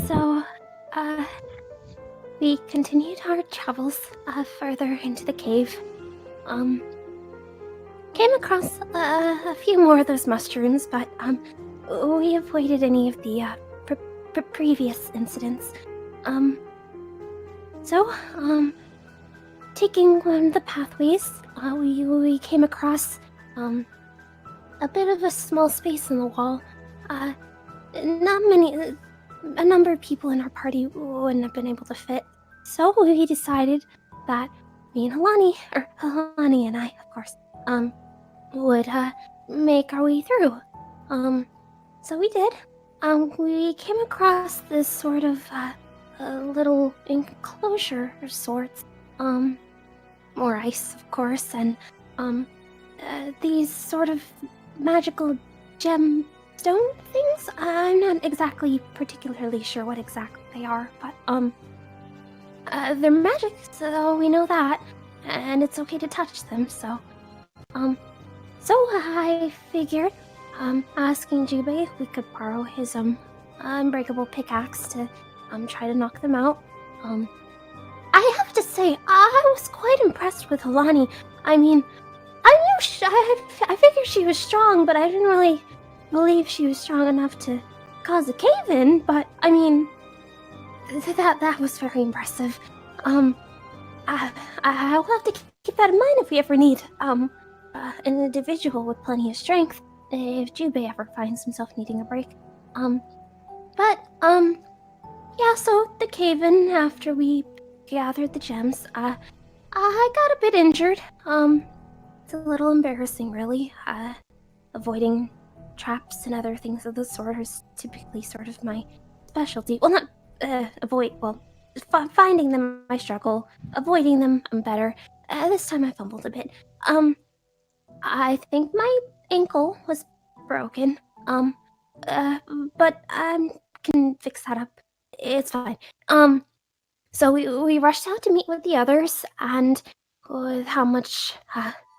So, uh, we continued our travels, further into the cave. Came across, a few more of those mushrooms, but, we avoided any of the, previous incidents. Um, so, taking one of the pathways, we came across, a bit of a small space in the wall. Not many, a number of people in our party wouldn't have been able to fit. So we decided that me and Halani and I, of course, would, make our way through. So we did. We came across this sort of, a little enclosure of sorts. More ice, of course, and, these sort of magical gemstone things. I'm not exactly particularly sure what exactly they are, but, they're magic, so we know that, and it's okay to touch them, so I figured, asking Jubei if we could borrow his, unbreakable pickaxe to, try to knock them out. I have to say, I was quite impressed with Halani. I mean, I figured she was strong, but I didn't really believe she was strong enough to cause a cave-in, but, I mean, that was very impressive. I'll have to keep that in mind if we ever need, an individual with plenty of strength, if Jubei ever finds himself needing a break. Yeah, so the cave-in, after we gathered the gems, I got a bit injured. It's a little embarrassing, really. Avoiding traps and other things of the sort is typically sort of my specialty. Well, not finding them I struggle. Avoiding them I'm better. This time I fumbled a bit. I think my ankle was broken. But I can fix that up. It's fine. So we rushed out to meet with the others, and with how much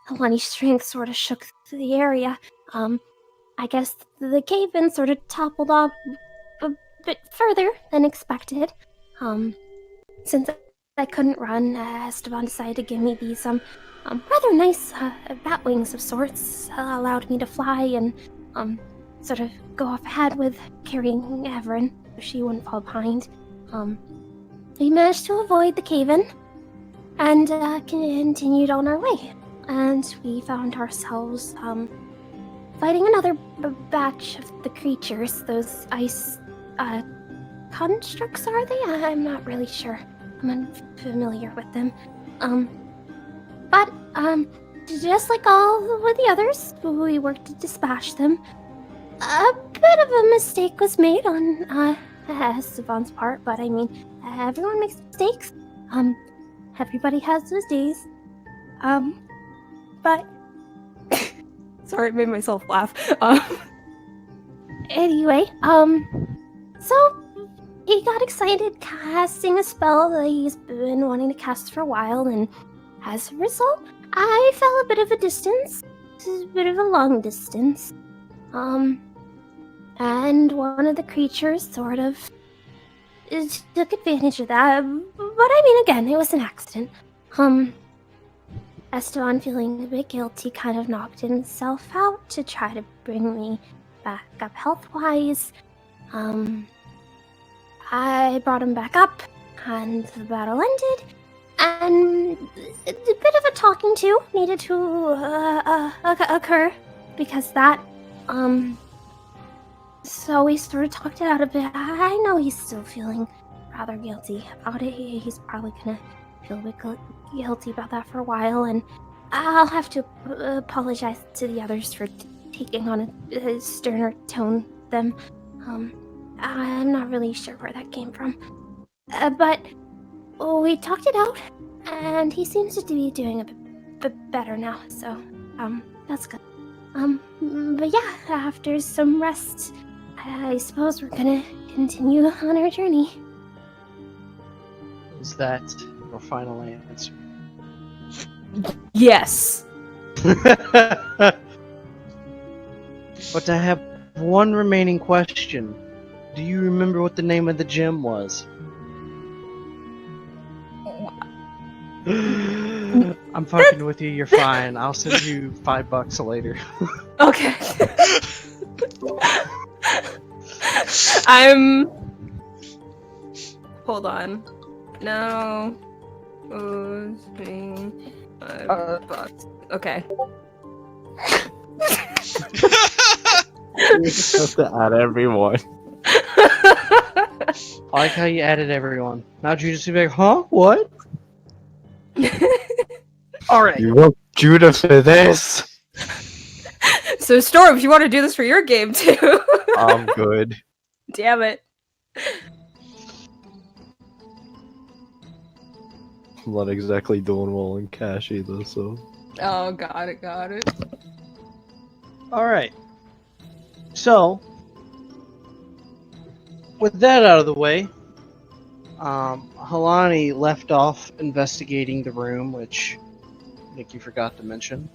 Halani's strength sort of shook the area, I guess the cave-in sort of toppled off a bit further than expected. Since I couldn't run, Esteban decided to give me these rather nice bat wings of sorts, allowed me to fly and sort of go off ahead with carrying Everin so she wouldn't fall behind. We managed to avoid the cave-in and continued on our way. And we found ourselves fighting another batch of the creatures. Those ice constructs, are they? I'm not really sure. I'm unfamiliar with them. But just like all with the others, we worked to dispatch them. A bit of a mistake was made on Esteban's part, but I mean, everyone makes mistakes. Everybody has those days. But sorry, I made myself laugh. Anyway, so he got excited casting a spell that he's been wanting to cast for a while, and as a result, I fell a bit of a distance. A bit of a long distance. And one of the creatures sort of took advantage of that. But I mean, again, it was an accident. Esteban, feeling a bit guilty, kind of knocked himself out to try to bring me back up health-wise. I brought him back up, and the battle ended. And a bit of a talking to needed to occur because that, so we sort of talked it out a bit. I know he's still feeling rather guilty about it. He's probably gonna feel a bit guilty about that for a while, and I'll have to apologize to the others for taking on a sterner tone than them. I'm not really sure where that came from. But we talked it out, and he seems to be doing a bit better now, so, that's good. But yeah, after some rest, I suppose we're gonna continue on our journey. Is that your final answer? Yes. But I have one remaining question. Do you remember what the name of the gym was? I'm fucking with you. You're fine. I'll send you $5 later. Okay. I'm. Hold on. No. $5. Okay. You have to add everyone. I like how you added everyone. Now Judas will be like, huh? What? Alright. You want Judah for this? So, Storm, if you want to do this for your game too. I'm good. Damn it. I'm not exactly doing well in cash either, so. Oh, got it. Alright. So, with that out of the way, Halani left off investigating the room, which I think you forgot to mention.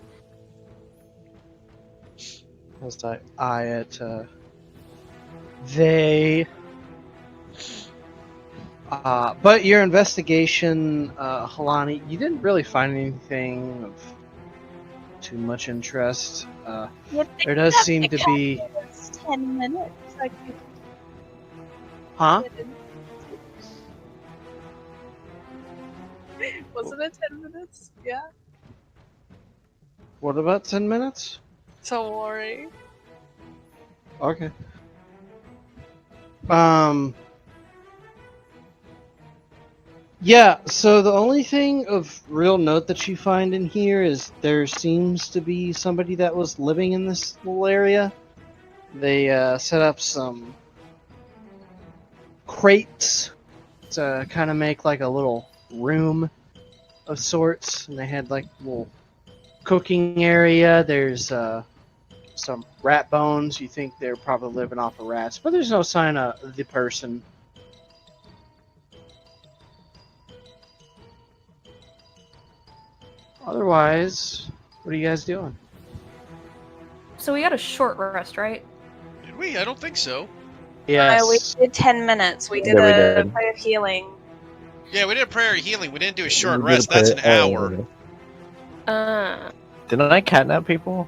Was I at they but your investigation, Halani, you didn't really find anything of too much interest. There does seem to be 10 minutes. Like, Huh? wasn't it 10 minutes? Yeah. What about 10 minutes? Don't worry. Okay. Yeah, so the only thing of real note that you find in here is there seems to be somebody that was living in this little area. They set up some crates to kind of make like a little room of sorts, and they had like a little cooking area. There's some rat bones. You think they're probably living off of rats, but there's no sign of the person. Otherwise, what are you guys doing? So we got a short rest, right? Did we? I don't think so. Yes. We did 10 minutes. We did Yeah, we a did. prayer of healing. Yeah, we did a prayer of healing. We didn't do a short We did rest. a That's an prayer- hour. okay. Didn't I catnap people?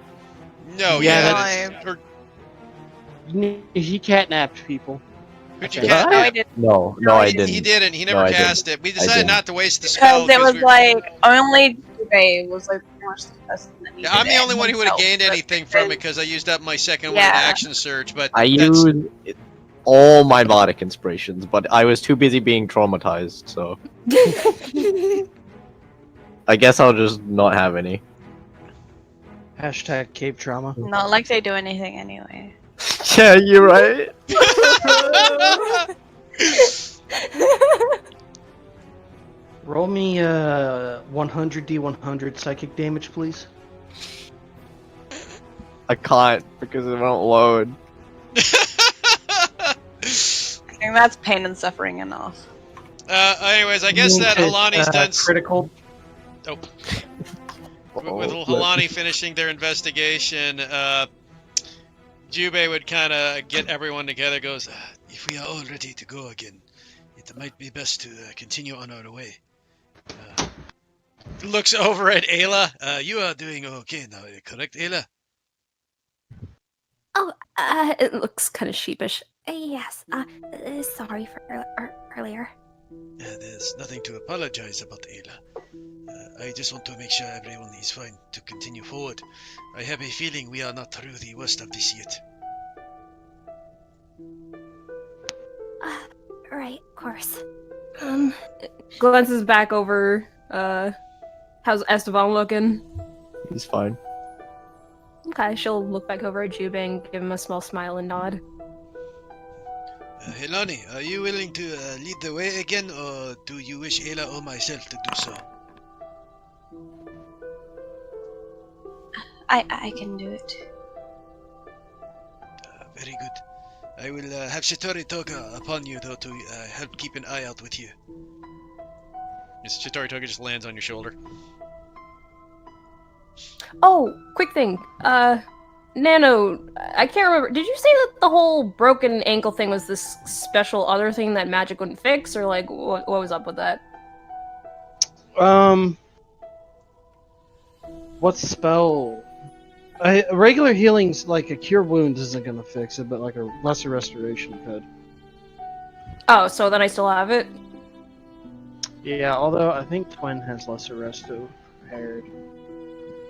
No, Yeah, yeah, that's- that is. Or, He catnapped people. who'd you Did catnap? No, I didn't. No, I He didn't. didn't. He No, never I didn't. cast it. We decided didn't. not to waste the spell. Because it was we- like only Jubei was like more successful than he Yeah, I'm did the it only one who would have himself, gained but anything from it because I used up my second one in Yeah. action surge. But I that's- used all my bardic inspirations, but I was too busy being traumatized, so I guess I'll just not have any. Hashtag cave trauma. Not like they do anything anyway. Yeah, you're right. Roll me 100d100 psychic damage, please. I can't because it won't load. I think that's pain and suffering enough. anyways, I guess that Halani's done. Critical. Oh. Uh-oh, With Halani finishing their investigation, Jubei would kind of get everyone together. Goes, if we are all ready to go again, it might be best to continue on our way. Looks over at Ayla. You are doing okay now, correct, Ayla? Oh, it looks kind of sheepish. Yes, sorry for earlier. There's nothing to apologize about, Ayla. I just want to make sure everyone is fine to continue forward. I have a feeling we are not through the worst of this yet. Right, of course. Glances back over. How's Esteban looking? He's fine. Okay, she'll look back over at Jubei and give him a small smile and nod. Helani, are you willing to lead the way again, or do you wish Ayla or myself to do so? I can do it. Very good. I will have Shitori Toga upon you, though, to help keep an eye out with you. Yes, Shitori Toga just lands on your shoulder. Oh, quick thing. Nano, I can't remember. Did you say that the whole broken ankle thing was this special other thing that magic wouldn't fix, or like what was up with that? What spell? Regular healing's like a cure wounds isn't gonna fix it, but like a lesser restoration could. Oh, so then I still have it. Yeah, although I think Twin has lesser resto prepared.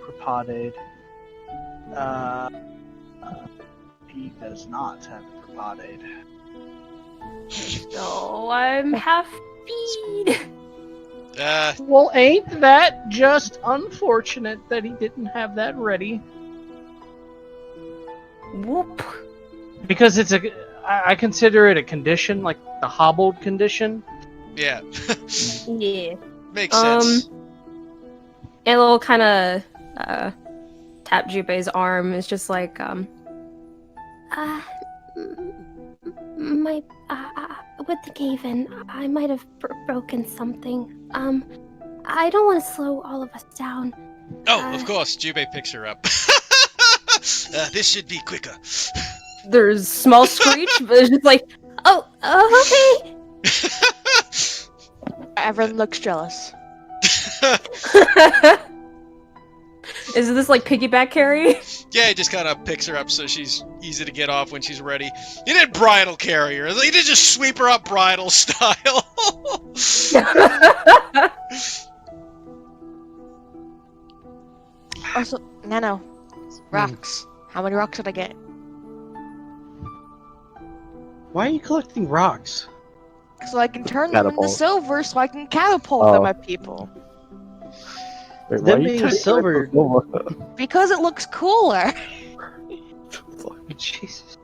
Prepotade. He does not have Prepotade. So I'm half feed. Well, ain't that just unfortunate that he didn't have that ready? Whoop. Because I consider it a condition, like the hobbled condition. Yeah. Yeah. Makes sense. It'll kind of tap Jubei's arm. It's just like My with the cave-in, I might have broken something. I don't want to slow all of us down. Oh, of course. Jubei picks her up. This should be quicker. there's small screech, but it's just like Okay. Everyone looks jealous. is this like piggyback carry? Yeah, he just kind of picks her up so she's easy to get off when she's ready. You didn't bridal carry her. You didn't just sweep her up bridal style. Also, Nano, rocks. How many rocks did I get? Why are you collecting rocks? So I can turn them into Catapult. silver so I can catapult them Oh. at people. Wait, Them are you being turning silver- into Because it looks cooler. Jesus.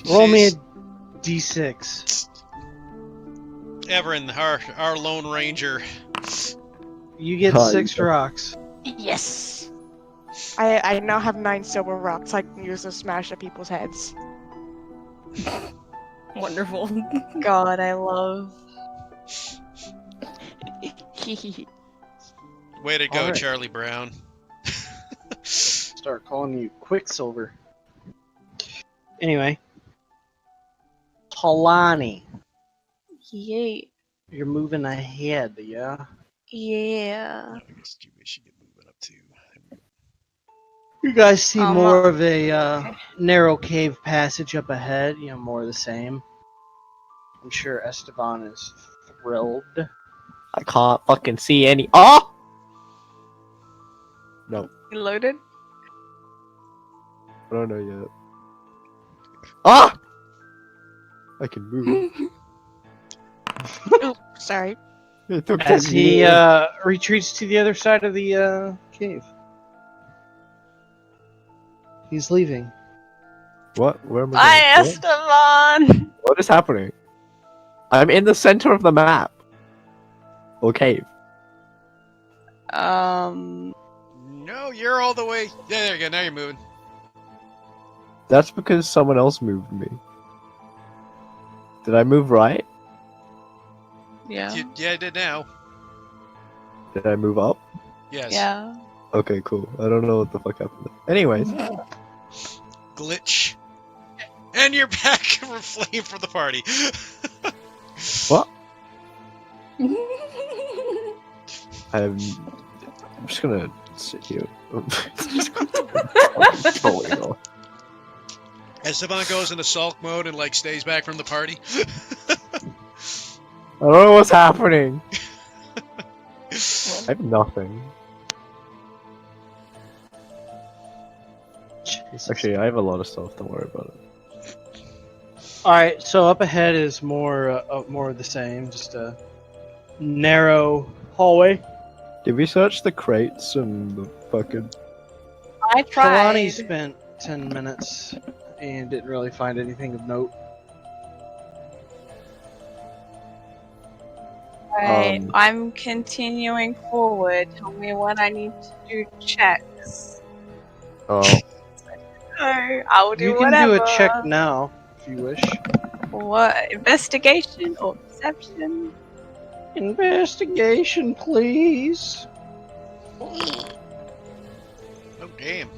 Roll me a Jeez. d6. Everin, our Lone Ranger. You get Oh, 6 you- rocks. Yes. I now have 9 silver rocks I can use to smash at people's heads. Wonderful. God, I love. Way to go, Alright. Charlie Brown. Start calling you Quicksilver. Anyway. Talani, Yay. you're moving ahead, yeah? Yeah. I guess Jubei should get moving up too. You guys see Um, more of a narrow cave passage up ahead, more of the same. I'm sure Esteban is thrilled. I can't fucking see any. Oh! No, You loaded? I don't know yet. Ah! I can move. Oops, sorry. It took As that he long. retreats to the other side of the cave. He's leaving. What? Where am I Bye, going? Esteban! What is happening? I'm in the center of the map. Okay. No, you're all the way. Yeah, there you go. Now you're moving. That's because someone else moved me. Did I move right? Yeah. Yeah, I did now. Did I move up? Yes. Yeah. Okay, cool. I don't know what the fuck happened. Anyways, Glitch. And you're back for flame for the party. what? I'm just gonna sit here. Just going on. Esteban goes into sulk mode and like stays back from the party. I don't know what's happening. I have nothing. Actually, I have a lot of stuff. Don't worry about it. Alright, so up ahead is more of the same, just a narrow hallway. Did we search the crates and the fucking? I tried. Kalani spent 10 minutes and didn't really find anything of note. Right. I'm continuing forward. Tell me what I need to do checks. Oh, No, I'll do You can whatever. do a check now if you wish. What? Investigation or perception? Investigation, please. Oh damn.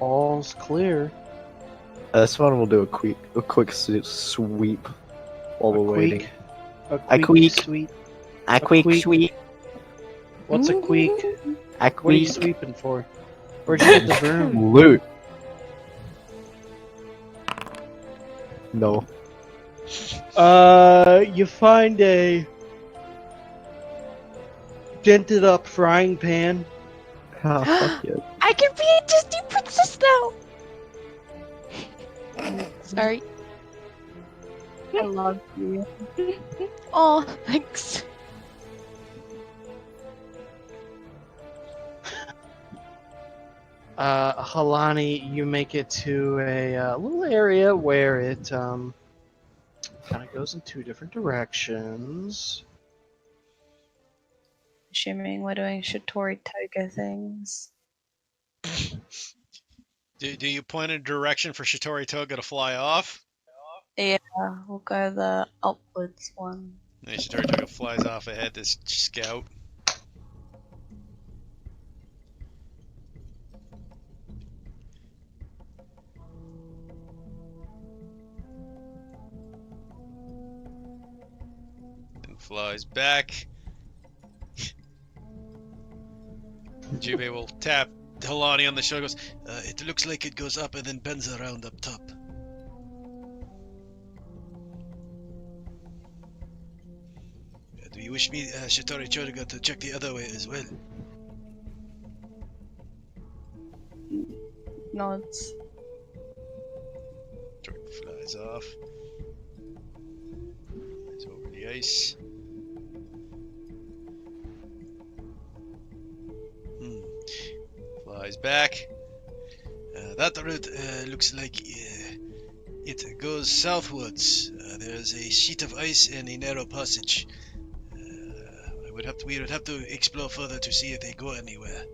All's clear. This one will do a quick sweep while we're waiting. A A quick quick. sweep. A quick quick- sweep. What's a quick? A What are you quick sweeping for? Where'd you get the broom? loot. No. You find a dented up frying pan. Ah, fuck yeah. I can be a Disney princess now. Sorry. I love you. Oh, thanks. Halani, you make it to a little area where it kind of goes in two different directions. Assuming we're doing Shitori Toga things. Do you point a direction for Shitori Toga to fly off? Yeah, we'll go the upwards one. And Shitori Toga flies off ahead to scout. Then flies back. Jubei will tap Halani on the shoulder. Goes, it looks like it goes up and then bends around up top. Do you wish me, Shitori Toga, to check the other way as well? Nods. Toga flies off. Flies over the ice. Flies back. That route looks like it goes southwards. There's a sheet of ice and a narrow passage. We would have to explore further to see if they go anywhere.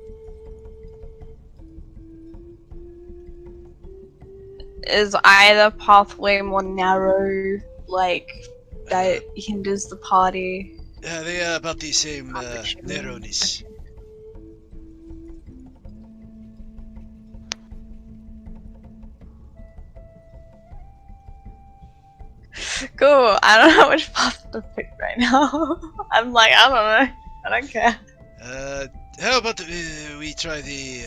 Is either pathway more narrow, like, that hinders the party? They are about the same narrowness. Cool. I don't know which path to pick right now. I'm like, I don't know. I don't care. How about we try the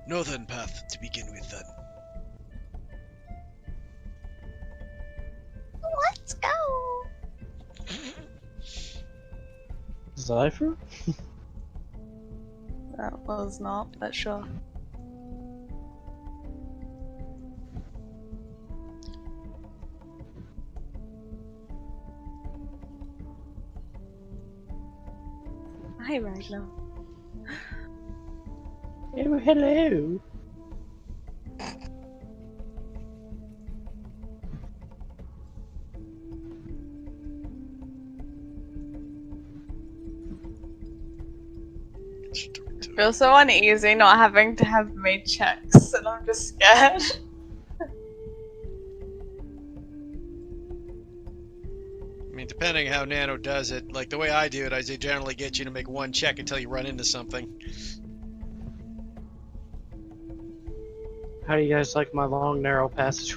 northern path to begin with then? Let's go. Zypher? That was not, but sure. Hi, Ragnar. Oh, hello. Feels so uneasy not having to have made checks, and I'm just scared. I mean, depending how Nano does it, like the way I do it, I generally get you to make one check until you run into something. How do you guys like my long, narrow passage?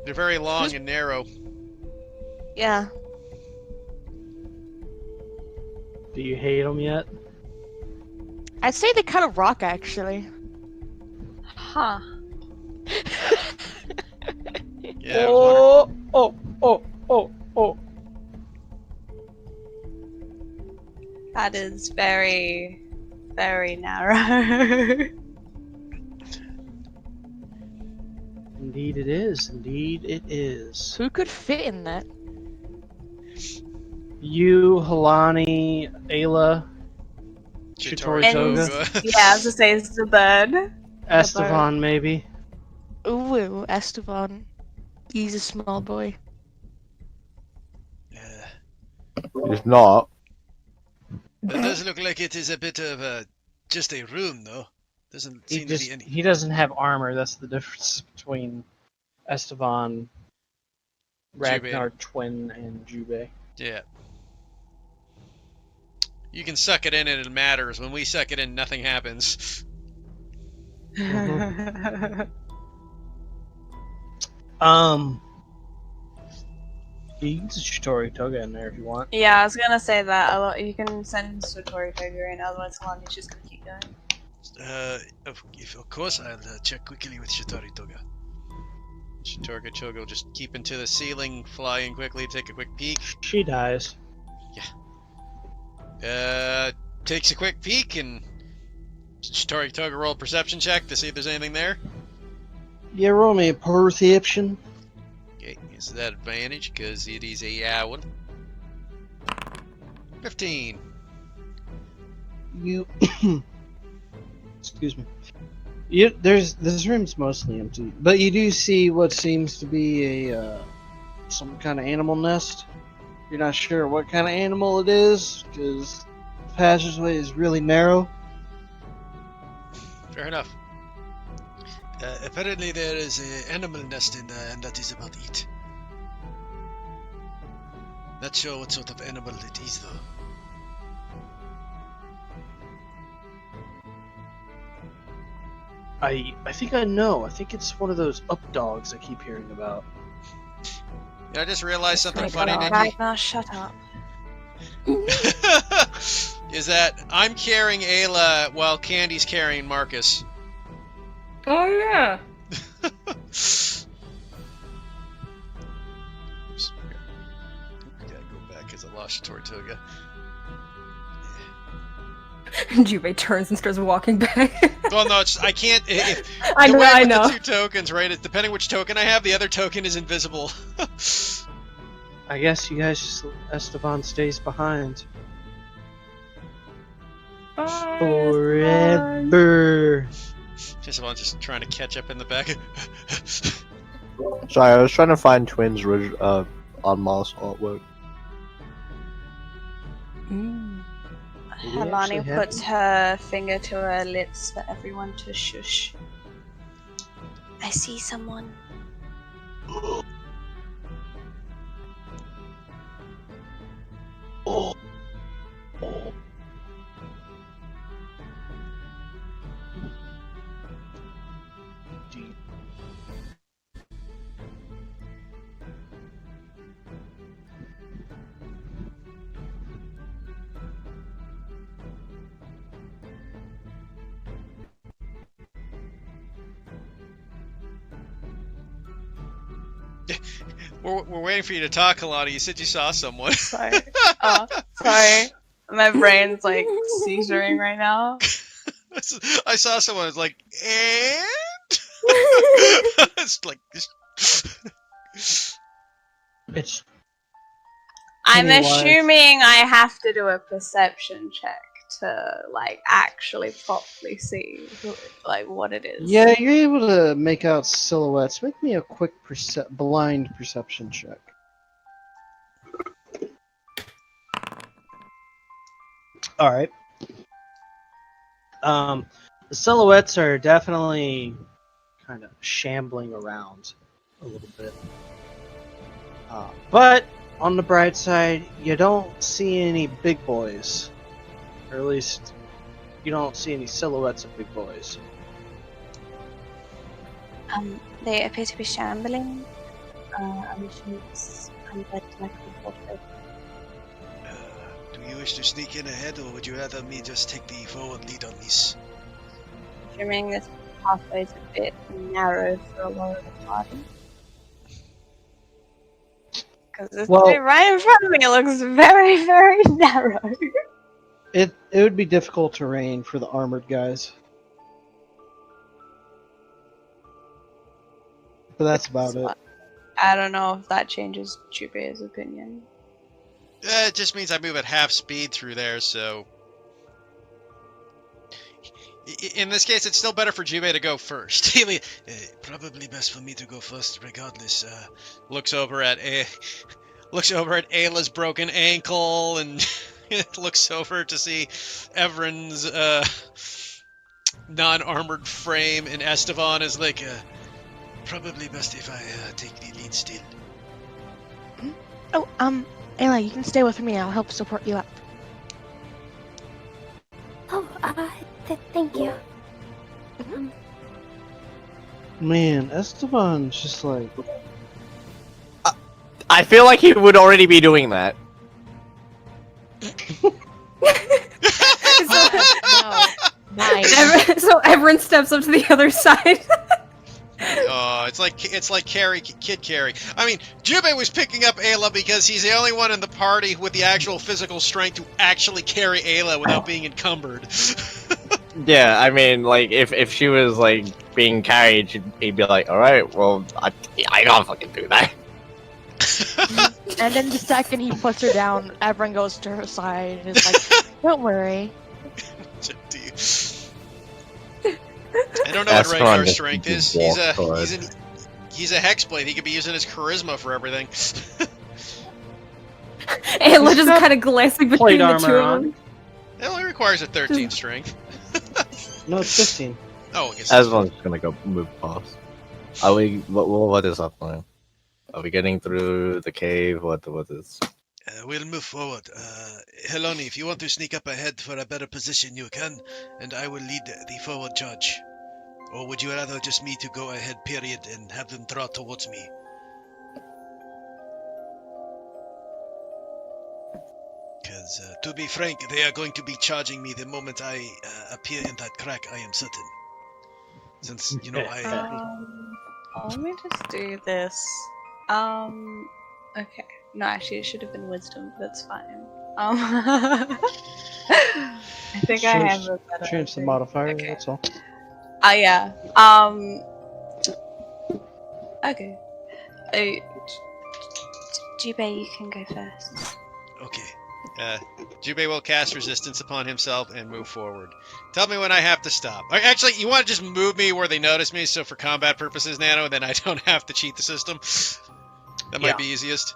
They're very long and narrow. Yeah. Do you hate them yet? I'd say they kind of rock, actually. Huh. Yeah. Water. Oh. That is very, very narrow. Indeed it is. Indeed it is. Who could fit in that? You, Halani, Ayla, Shitori Toga. Yeah, I was to say it's the bird. Esteban, maybe. Ooh, Esteban. He's a small boy. Yeah. If not, It does look like it is a bit of just a room, though. Doesn't seem to be any. He doesn't have armor. That's the difference between Esteban, Ragnar Twin, and Jubei. Yeah. You can suck it in and it matters. When we suck it in, nothing happens. You can use Shitori Toga in there if you want. Yeah, I was gonna say that. You can send Satori Tiger in, otherwise Kalani's just gonna keep going. Of course, I'll check quickly with Shitori Toga. Shitori Toga will just keep into the ceiling, fly in quickly, take a quick peek. She dies. Takes a quick peek and Shitori Toga roll a perception check to see if there's anything there. Yeah, roll me a perception. Okay, is that advantage because it is a owl. 15. You. Excuse me. This room's mostly empty, but you do see what seems to be a some kind of animal nest. You're not sure what kind of animal it is because the passageway is really narrow. Fair enough. Apparently there is an animal nest in there, and that is about it. Not sure what sort of animal it is, though. I think I know. I think it's one of those up dogs I keep hearing about. I just realized something Right funny, on. Nikki. Ragnar, shut up. Is that I'm carrying Ayla while Candy's carrying Marcus. Oh yeah. Oops. Gotta go back because I lost Tortuga. Jubei turns and starts walking back. Well, no, I can't. I the know. way I with know. the two tokens, right? Depending which token I have, the other token is invisible. I guess you guys just Esteban stays behind forever. Just trying to catch up in the back. Sorry, I was trying to find Twins' on Moss artwork. we Helani actually puts her finger to her lips for everyone to shush. I see someone. Oh. We're waiting for you to talk, Alana. You said you saw someone. Sorry. Oh, sorry. My brain's like seizuring right now. I saw someone. It's like, and it's like. It's I'm Pennywise. assuming I have to do a perception check to like actually properly see like what it is. yeah, you're able to make out silhouettes. Make me a quick blind perception check. All right. The silhouettes are definitely kind of shambling around a little bit. But on the bright side, you don't see any big boys. Or at least, you don't see any silhouettes of big boys. They appear to be shambling. Which means I'm like Do you wish to sneak in ahead, or would you rather me just take the forward lead on this? assuming this pathway is a bit narrow for a lot of the party. Because this bit right in front of me looks very, very narrow. It would be difficult terrain for the armored guys. But that's about it. I don't know if that changes Jubei's opinion. It just means I move at half speed through there, so... In this case, it's still better for Jubei to go first. Probably best for me to go first, regardless. Looks over at Ayla's broken ankle, and looks over to see Evren's non-armored frame, and Esteban is like, probably best if I take the lead still. Oh, Ayla, you can stay with me. I'll help support you up. Oh, thank you. Man, Esteban's just like... I feel like he would already be doing that. So everyone steps up to the other side. Oh, it's like Kid Carrie. I mean, Jubei was picking up Ayla because he's the only one in the party with the actual physical strength to actually carry Ayla without being encumbered. Yeah, I mean, like, if she was, like, being carried, he'd be like, alright, well, I can't fucking do that. And then the second he puts her down, everyone goes to her side and is like, don't worry. I don't know what That's regular fun to strength see is. you He's walk a toward. he's a hexblade. He could be using his charisma for everything. Ayla just kind of glancing between Plate the armor two of on. them. It only requires a 13 strength. No, it's 15. Oh, I guess As well as gonna go move past. Are we? What is our plan? Are we getting through the cave? What is? We'll move forward. Heloni, if you want to sneak up ahead for a better position, you can, and I will lead the forward charge. Or would you rather just me to go ahead, period, and have them draw towards me? Because, to be frank, they are going to be charging me the moment I appear in that crack, I am certain. Since, you know, Let me just do this. Okay. No, actually, it should have been wisdom. That's fine. I think I have a better. Change the thing. modifier, Okay. that's all. Oh yeah. Okay. Jubei, you can go first. okay. Jubei will cast resistance upon himself and move forward. Tell me when I have to stop. Actually, you want to just move me where they notice me, so for combat purposes, Nano, then I don't have to cheat the system. That might be easiest.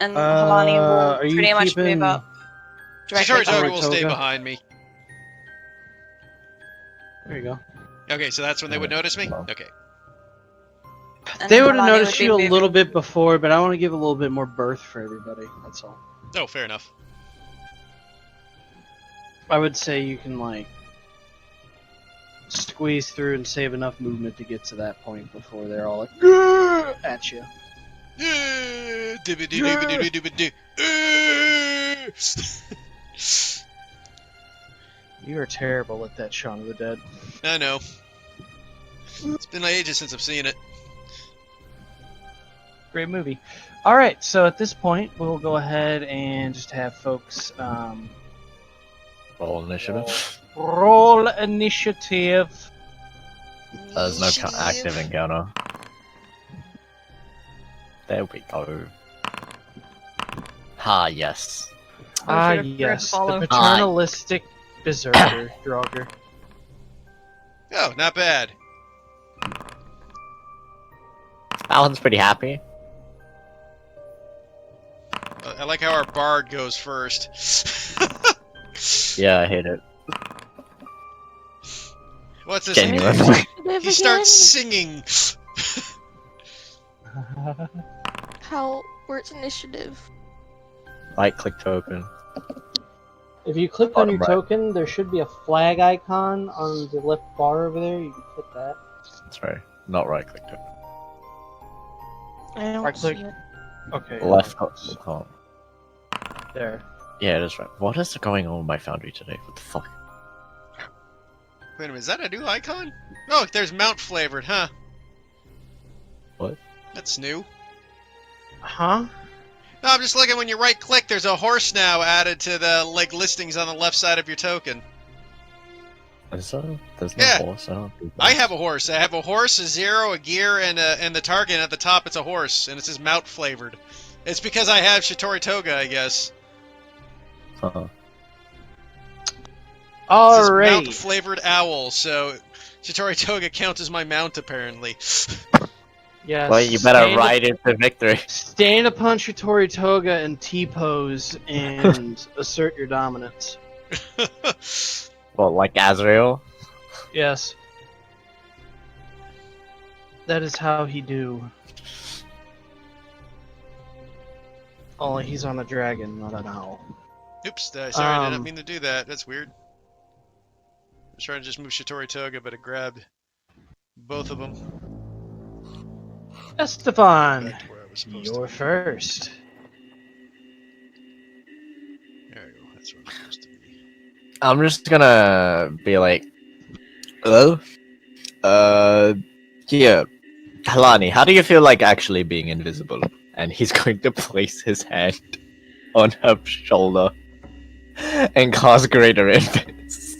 And Halani will are you pretty much keeping- move up. Directly Shitori Toga behind. will stay Toga? behind me. There you go. Okay, so that's when they would notice me? No. Okay. And They would have Halani noticed be you a moving- little bit before, but I want to give a little bit more berth for everybody, that's all. Oh, fair enough. I would say you can, like, squeeze through and save enough movement to get to that point before they're all like, "Grr!" at you. You are terrible at that, Shaun of the Dead. I know. It's been ages since I've seen it. Great movie. Alright, so at this point, we'll go ahead and just have folks Roll initiative. roll initiative. There's no active encounter. There we go. Ah, yes. Ah, should've yes, the follow. paternalistic berserker, Draugr. Oh, not bad. Alan's pretty happy. I like how our bard goes first. Yeah, I hate it. What's this? Genuinely. He starts singing. How? Where's initiative? Right click token. If you click on Bottom your right. token, there should be a flag icon on the left bar over there. You can click that. Sorry, not right click token. I don't Right click. see it. Okay. Left click. There. Yeah, that's right. What is going on with my foundry today? What the fuck? Wait a minute, is that a new icon? Oh, there's Mount flavored, huh? What? That's new. Huh? No, I'm just looking when you right click, there's a horse now added to the listings on the left side of your token. Is there? There's no Yeah. horse. I don't think I have a horse. I have a horse, a zero, a gear, and the target. And at the top, it's a horse, and it says Mount flavored. It's because I have Shitori Toga, I guess. Huh. It says Alright. Mount flavored owl, so Shitori Toga counts as my mount apparently. Yes. Well, you better ride into victory. Stand upon Shitori Toga and T-pose and assert your dominance. Well, like Azrael. Yes. That is how he do. Only he's on a dragon, not an owl. Oops, sorry, I didn't Um, mean to do that. That's weird. was trying to just move Shitori Toga, but it grabbed both of them. Esteban, Back to where I was supposed you're to be. first. There you go. That's where I'm supposed to be. I'm just gonna be like, hello? Yeah. Halani, how do you feel like actually being invisible? And he's going to place his hand on her shoulder and cause greater infants.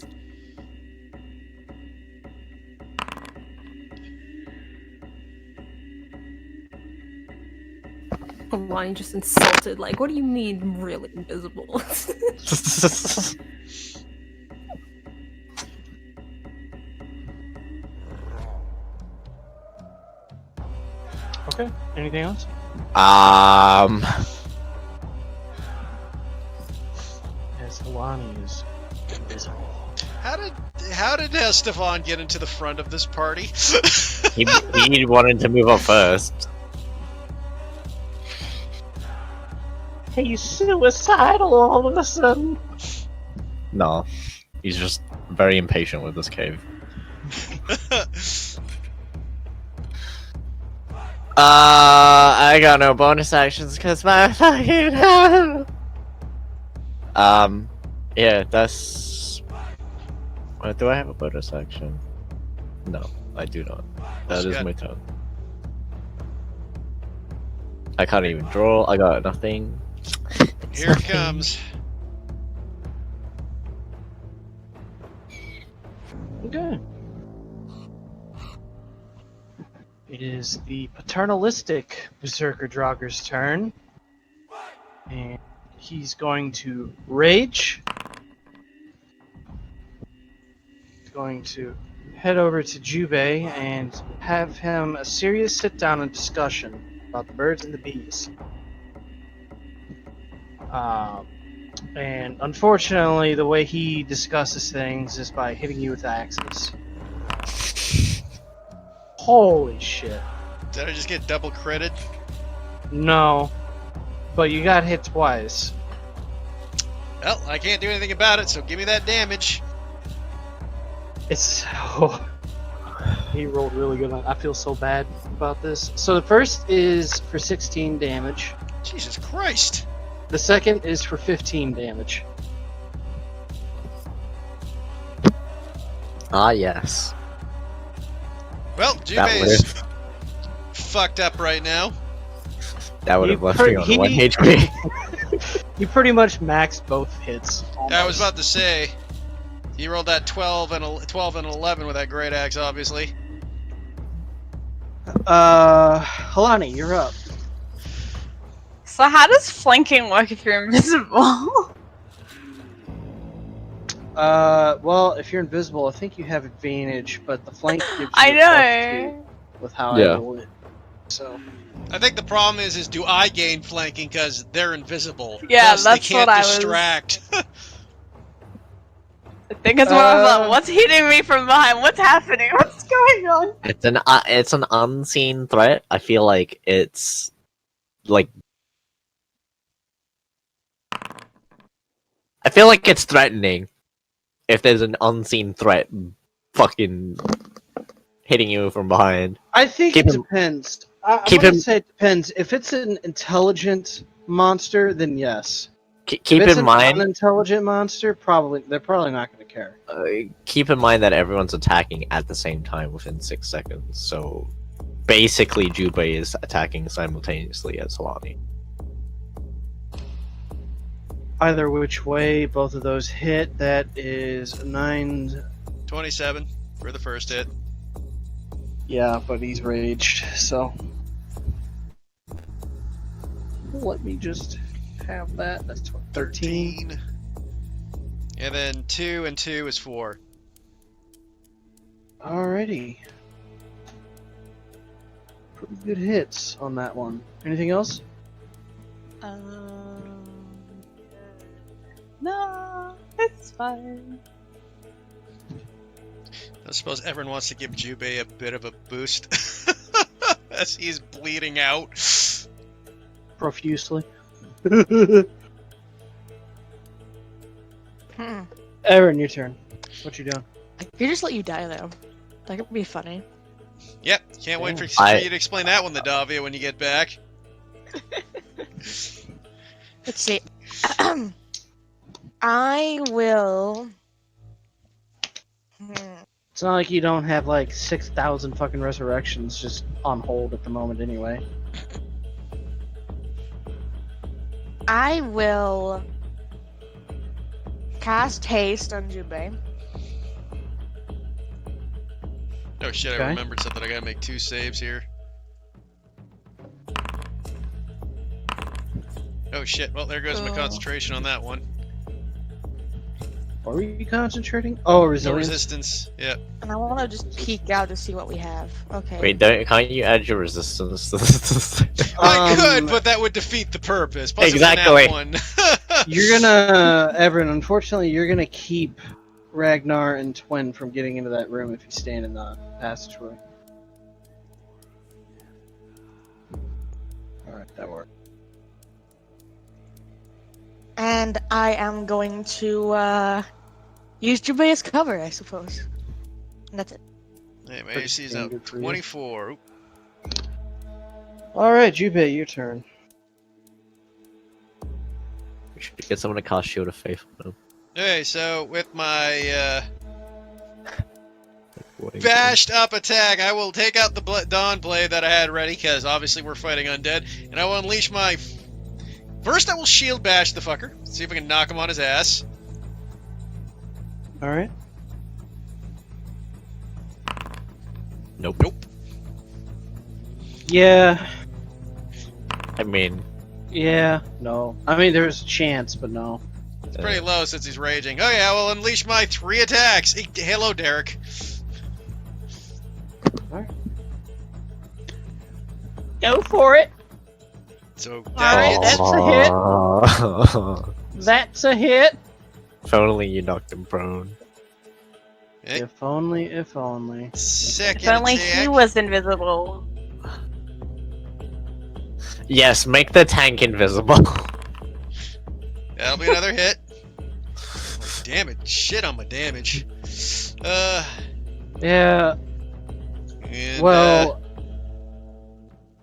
Lion just insulted. Like, what do you mean, really invisible? Okay. Anything else? As Halani is invisible. How did Stefan get into the front of this party? he wanted to move up first. He's suicidal all of a sudden. No, he's just very impatient with this cave. I got no bonus actions because my fucking yeah, that's. Do I have a bonus action? No, I do not. That is my turn. I can't even draw. I got nothing. Here it comes. Okay. It is the paternalistic Berserker Draugr's turn. And he's going to rage. He's going to head over to Jubei and have him a serious sit down and discussion about the birds and the bees. And unfortunately, the way he discusses things is by hitting you with axes. Holy shit. Did I just get double credit? No. But you got hit twice. Well, I can't do anything about it, so give me that damage. It's... Oh, he rolled really good. I feel so bad about this. So the first is for 16 damage. Jesus Christ. The second is for 15 damage. Ah, yes. Well, That Jubei's fucked up right now. That would have You left per- me on he- 1 HP. You pretty much maxed both hits. I was about to say, he rolled that 12 and 11 with that great axe, obviously. Halani, you're up. So how does flanking work if you're invisible? Well, if you're invisible, I think you have advantage, but the flank gives you I a know. +2 with how Yeah. I roll it. So, I think the problem is do I gain flanking because they're invisible? Yeah, Thus, that's they can't what I was- distract. I think it's more of a, what's hitting me from behind? What's happening? What's going on? It's an unseen threat. I feel like it's like I feel like it's threatening if there's an unseen threat fucking hitting you from behind. I think Keep it him- depends. I'm keep gonna him- say it depends. If it's an intelligent monster, then yes. Keep if it's in an mind, unintelligent monster, they're probably not going to care. keep in mind that everyone's attacking at the same time within 6 seconds. So basically, Jubei is attacking simultaneously as Solani. Either which way, both of those hit. That is 9. 27 for the first hit. Yeah, but he's raged, so let me just have that. That's 13. And then 2 and 2 is 4. Alrighty. Pretty good hits on that one. Anything else? No, it's fine. I suppose everyone wants to give Jubei a bit of a boost as he's bleeding out. Profusely. Hmm. Aaron, your turn. What you doing? could just let you die though. That could be funny. Yep, can't wait for you to explain that one to Davia when you get back. Let's see. I will. It's not like you don't have like 6,000 fucking resurrections just on hold at the moment anyway. I will cast haste on Jubei. Oh shit, Okay. I remembered something. I gotta make 2 saves here. Oh shit, well there goes my concentration on that one. What were you concentrating? Oh, No resilience. resistance, yeah. And I want to just peek out to see what we have. Okay. Wait, can't you add your resistance? I could, but that would defeat the purpose. Plus Exactly. It's an Nat 1. You're gonna, Everin, unfortunately, you're gonna keep Ragnar and Twin from getting into that room if you stand in the passageway. Alright, that worked. And I am going to use Jubei as cover, I suppose. And that's it. Hey, my AC is now Standard for you. 24. Oop. Alright, Jubei, your turn. We should get someone to cast Shield of Faith on them. Okay, so with my What do you bashed up attack, I will take out the Dawn Blade that I had ready, because obviously we're fighting undead, and I will unleash my... First I will shield bash the fucker, see if I can knock him on his ass. Alright. Nope. Nope. Yeah. I mean, Yeah. No. I mean, there's a chance, but no. It's pretty low since he's raging. Okay, I will unleash my 3 attacks. Hello, Derek. Go for it. So, Alright, that that's a hit. That's a hit. If only you knocked him prone. Hey. If only, if only. Second If only attack. he was invisible. Yes, make the tank invisible. That'll be another hit. Oh, damn it. Shit on my damage. Yeah. And, Well.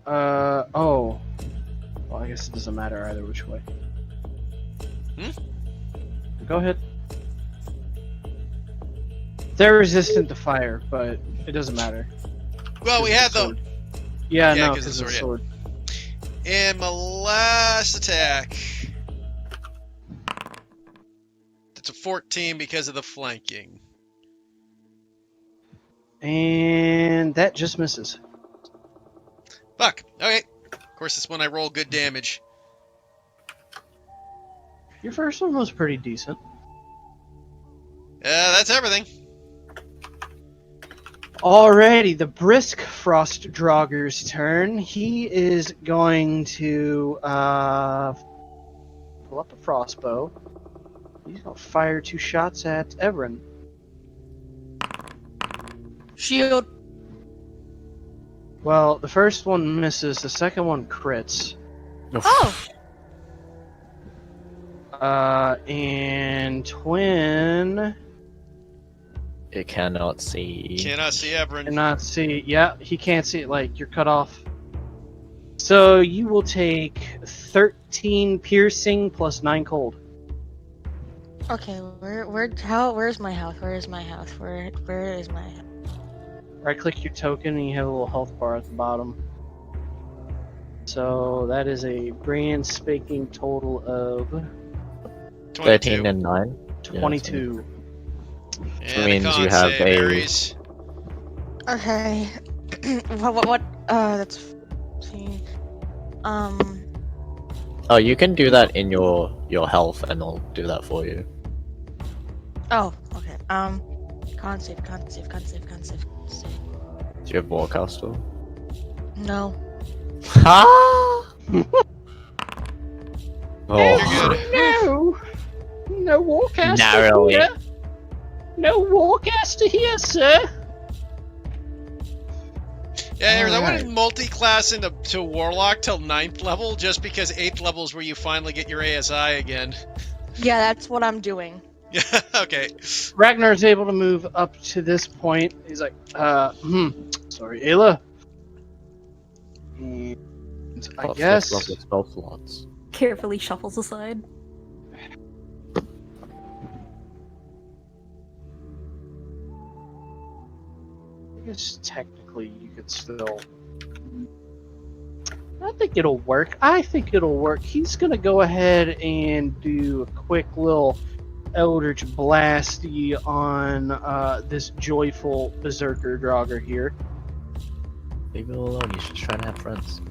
Oh. Well, I guess it doesn't matter either which way. Go ahead. They're resistant to fire, but it doesn't matter. well, we had the... Sword. Yeah, Yeah, no, 'cause because the of the sword, sword. And my last attack. That's a 14 because of the flanking. And that just misses. Fuck. Okay. Of course, this one I roll good damage. Your first one was pretty decent. That's everything. Alrighty, the brisk Frost Draugur's turn. He is going to pull up a crossbow. He's gonna fire 2 shots at Everin. Shield. Well, the first one misses, the second one crits. Oh! And Twin It cannot see. Cannot see Everin. cannot see. Yeah, he can't see it. Like, you're cut off. So you will take 13 piercing plus 9 cold. Okay, where's my house? Where is my house? Where is my house? Right click your token and you have a little health bar at the bottom. So that is a brand spanking total of 13 and 9? 22. And means a con you have save, a- Ares. Okay. what? That's. See. Oh, you can do that in your health, and I'll do that for you. Oh, okay. Con save. Do you have Warcaster? No. Ha! Oh, You're good. No! No Warcaster Narrowly. here! No Warcaster here, sir! Yeah, Ares, I Alright. wouldn't multi-class to Warlock till 9th level, just because 8th level is where you finally get your ASI again. Yeah, that's what I'm doing. Yeah. Okay. Ragnar's able to move up to this point. He's like, sorry, Ayla. And I guess spell slots. Carefully shuffles aside. technically you could still. I think it'll work. I think it'll work. He's gonna go ahead and do a quick little Eldritch Blasty on this joyful Berserker Draugr here. Leave it alone. He's just trying to have friends.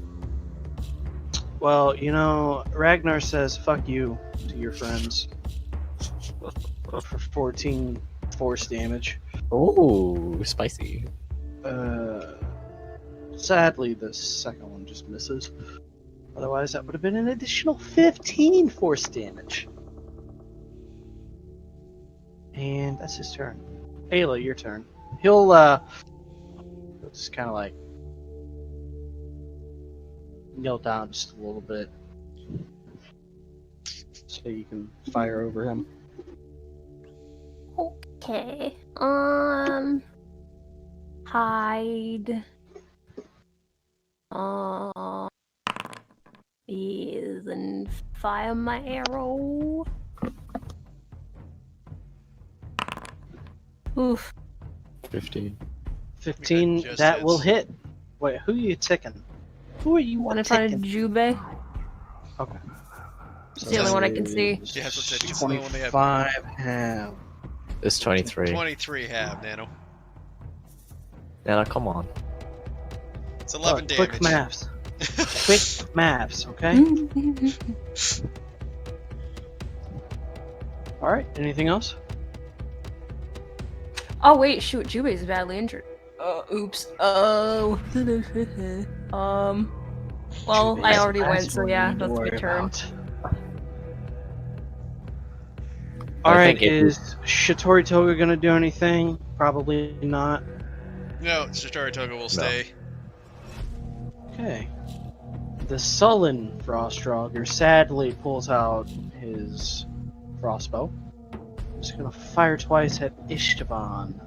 Well, you know, Ragnar says "fuck you" to your friends for 14 force damage. Oh, spicy. Sadly, the second one just misses. Otherwise, that would have been an additional 15 force damage. And that's his turn. Ayla, your turn. He'll just kind of like kneel down just a little bit so you can fire over him. Okay. Hide. Is and fire my arrow. Oof. 15. 15, Just that will hits. hit. Wait, who are you ticking? Who are you One in front of ticking? Jube. Okay. It's the only one I can see. Yeah, that's what it's the only one they have. 25 half. It's 23. 23 have, Nano. Nana, come on. It's 11 damage. Quick maths. Quick maths, okay? Alright, anything else? Oh wait, shoot, Jube is badly injured. Oops. Oh. Well, I already went, so yeah, that's my turn. Alright, think it- is Shitori Toga gonna do anything? Probably not. No, Shitari Toga will stay. Okay. The sullen Frost Draugr sadly pulls out his crossbow. Just gonna fire twice at Ishtavan.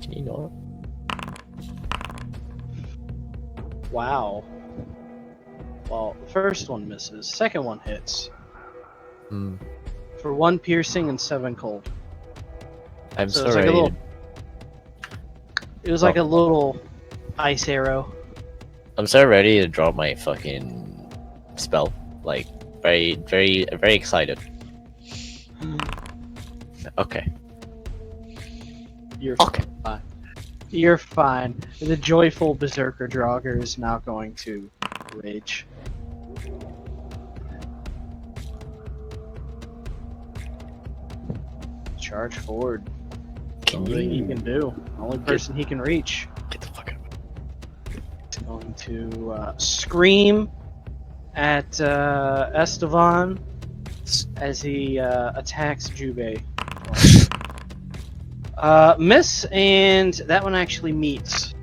Can you not? Wow. Well, the first one misses. Second one hits. Hmm. For 1 piercing and 7 cold. I'm So it's sorry. like a little. It was like a little ice arrow. I'm so ready to drop my fucking spell. Like, very, very, very excited. Okay. You're Okay. fine. You're fine. The joyful Berserker Draugr is now going to rage. Charge forward. Can Only he you can do. Only person he can reach. get the fuck out? He's going to scream at Estevan as he attacks Jube. Miss, and that one actually meets.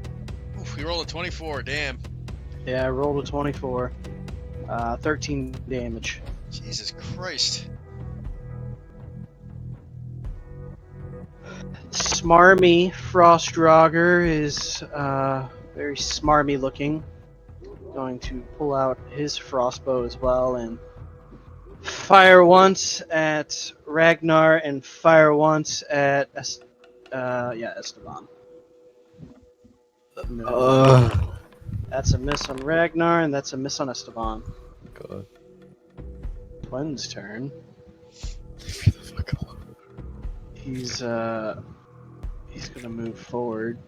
Oof, we rolled a 24, damn. Yeah, I rolled a 24. 13 damage. Jesus Christ. Smarmy Frost Draugr is very smarmy looking. Going to pull out his frostbow as well and fire once at Ragnar and fire once at Esteban. No. That's a miss on Ragnar and that's a miss on Esteban. God. Twin's turn. Get the fuck out. He's gonna move forward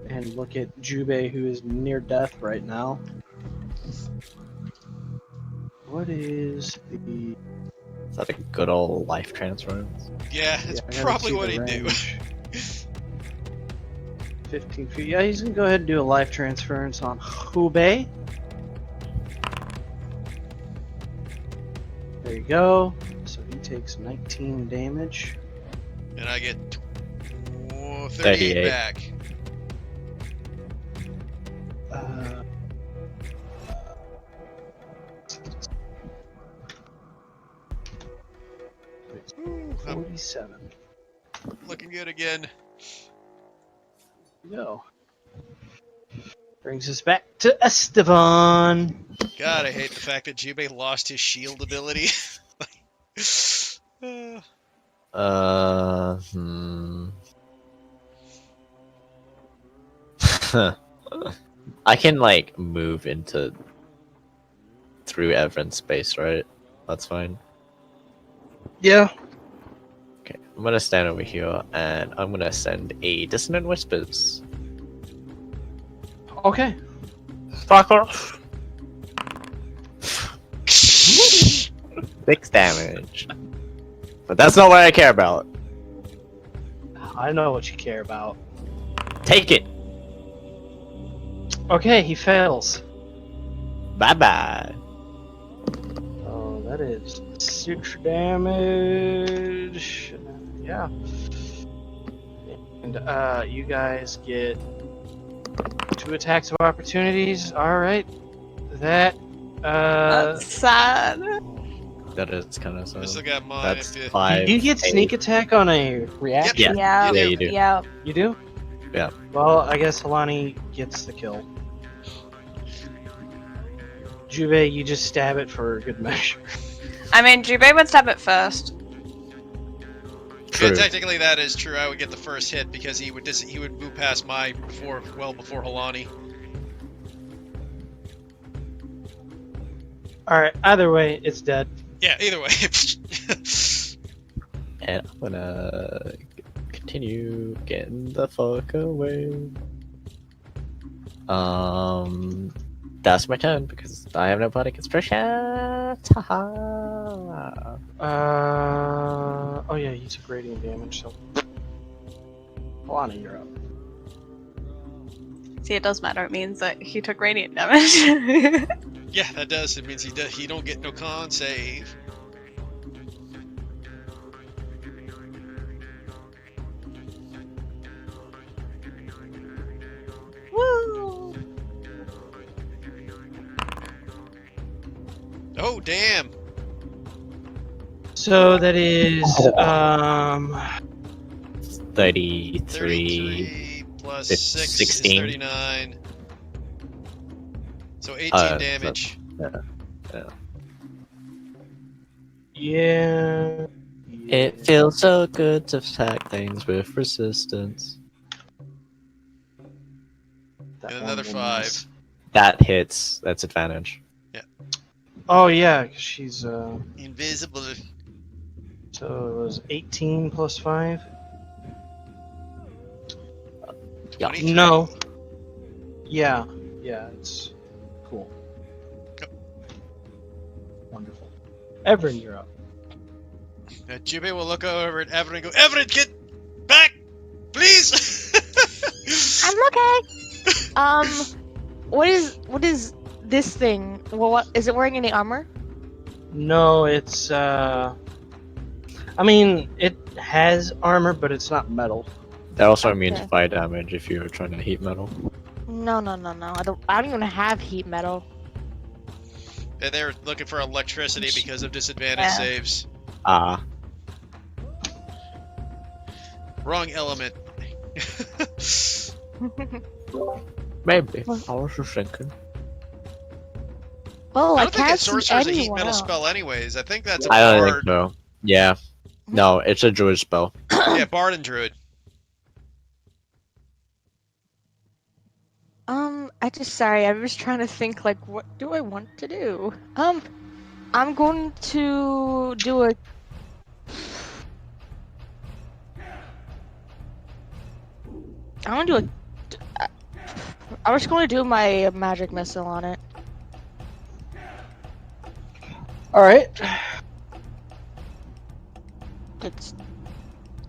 and look at Jube, who is near death right now. What is the? Is that a good old life transference? Yeah, that's Yeah, I gotta probably see what the he'd do. range. 15 feet. Yeah, he's gonna go ahead and do a life transference on Jube. There you go. So he takes 19 damage. And I get 38 38. back. Uh, Ooh, again. Go. Brings us back to Esteban. God, I hate the fact that Jubei lost his shield ability. I can like move into through Everen's space, right? That's fine. Yeah. Okay, I'm gonna stand over here and I'm gonna send a dissonant whispers. Okay. Fuck off. 6 damage. But that's not what I care about. I know what you care about. Take it. Okay, he fails. Bye bye. Oh, that is 6 damage. Yeah. And you guys get 2 attacks of opportunities. All right. That That's sad. That is kind of so. I still got mine. That's If you... 5. do you get sneak attack on a reaction? Yeah. Yeah. Yeah, you do. Yeah. You do? Yeah. Well, I guess Halani gets the kill. Jubei, you just stab it for good measure. I mean, Jubei would stab it first. True. Yeah, technically that is true. I would get the first hit because he would move past my before Halani. Alright, either way, it's dead. Yeah, either way. And I'm gonna continue getting the fuck away. That's my turn because I have no body expression. Haha. Oh yeah, you took radiant damage, so. Halani, you're up. See, it does matter. It means that he took radiant damage. Yeah, that does. It means he don't get no con save. Woo! Oh damn! So that is 33. 33 plus It's 6 16. is 39. So 18 damage. yeah. It feels so good to attack things with resistance. That And one another will 5. miss. That hits. That's advantage. Oh yeah, 'cause she's Invisible. so it was 18 plus 5. Yeah. 23. No. Yeah, it's cool. Yep. Wonderful. Everin, you're up. Jubei will look over at Everett and go, Everett, get back! Please! I'm okay. What is this thing? Well, what is it wearing any armor? No, it's I mean, it has armor, but it's not metal. They're also immune to Okay. fire damage if you're trying to heat metal. No. I don't even have heat metal. Yeah, they're looking for electricity because of disadvantage Yeah. saves. Ah. Wrong element. Maybe. I was just thinking. Well, I I don't think a can't see sorcerer's a heat anyone metal else. spell anyways. I think that's a I don't think bard. so. Yeah. No, it's a druid spell. Yeah, bard and druid. I was trying to think, like, what do I want to do? I'm going to do a... I want to do a... I was going to do my magic missile on it. Alright. It's...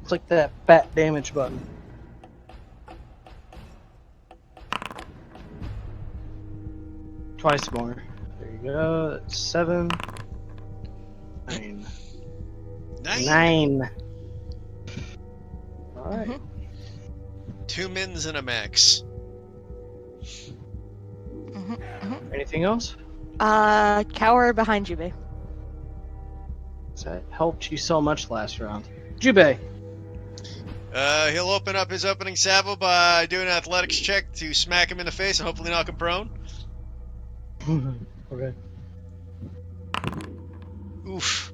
Click that fat damage button. Twice more. There you go. That's 7. 9. 9. Alright. Mhm. 2 mins and a max. Anything else? Cower behind you, babe. That helped you so much last round. Jubei. He'll open up his opening salvo by doing an athletics check to smack him in the face and hopefully knock him prone. Okay. Oof.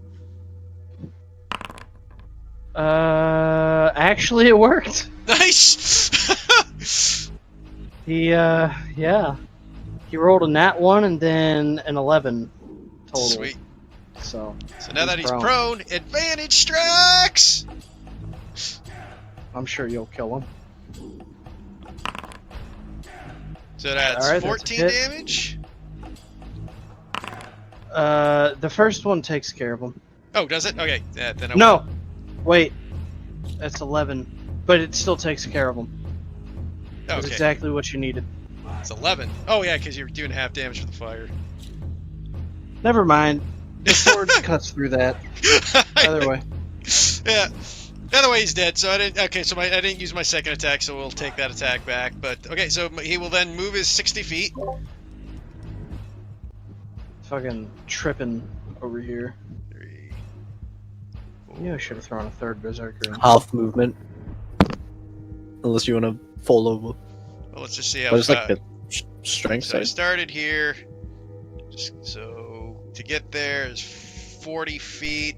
Actually, it worked. Nice! Yeah. He rolled a nat 1 and then an 11 total. Sweet. So now that he's prone, advantage strikes! I'm sure you'll kill him. So that's Alright, 14 that's a hit. damage. The first one takes care of him. Oh, does it? Okay. Yeah, then I No! Wait. That's 11. But it still takes care of him. That's Okay. exactly what you needed. It's 11. Oh, yeah, because you're doing half damage for the fire. Never mind. The sword cuts through that. Either way. Yeah. Either way, he's dead. So I didn't. Okay, so I didn't use my second attack, so we'll take that attack back. But okay, so he will then move his 60 feet. Fucking tripping over here. 3. Yeah, I should have thrown a third berserker in. Half movement. Unless you want to fall over. Well, let's just see how. But it's like a strength So I save. started here. So to get there is 40 feet.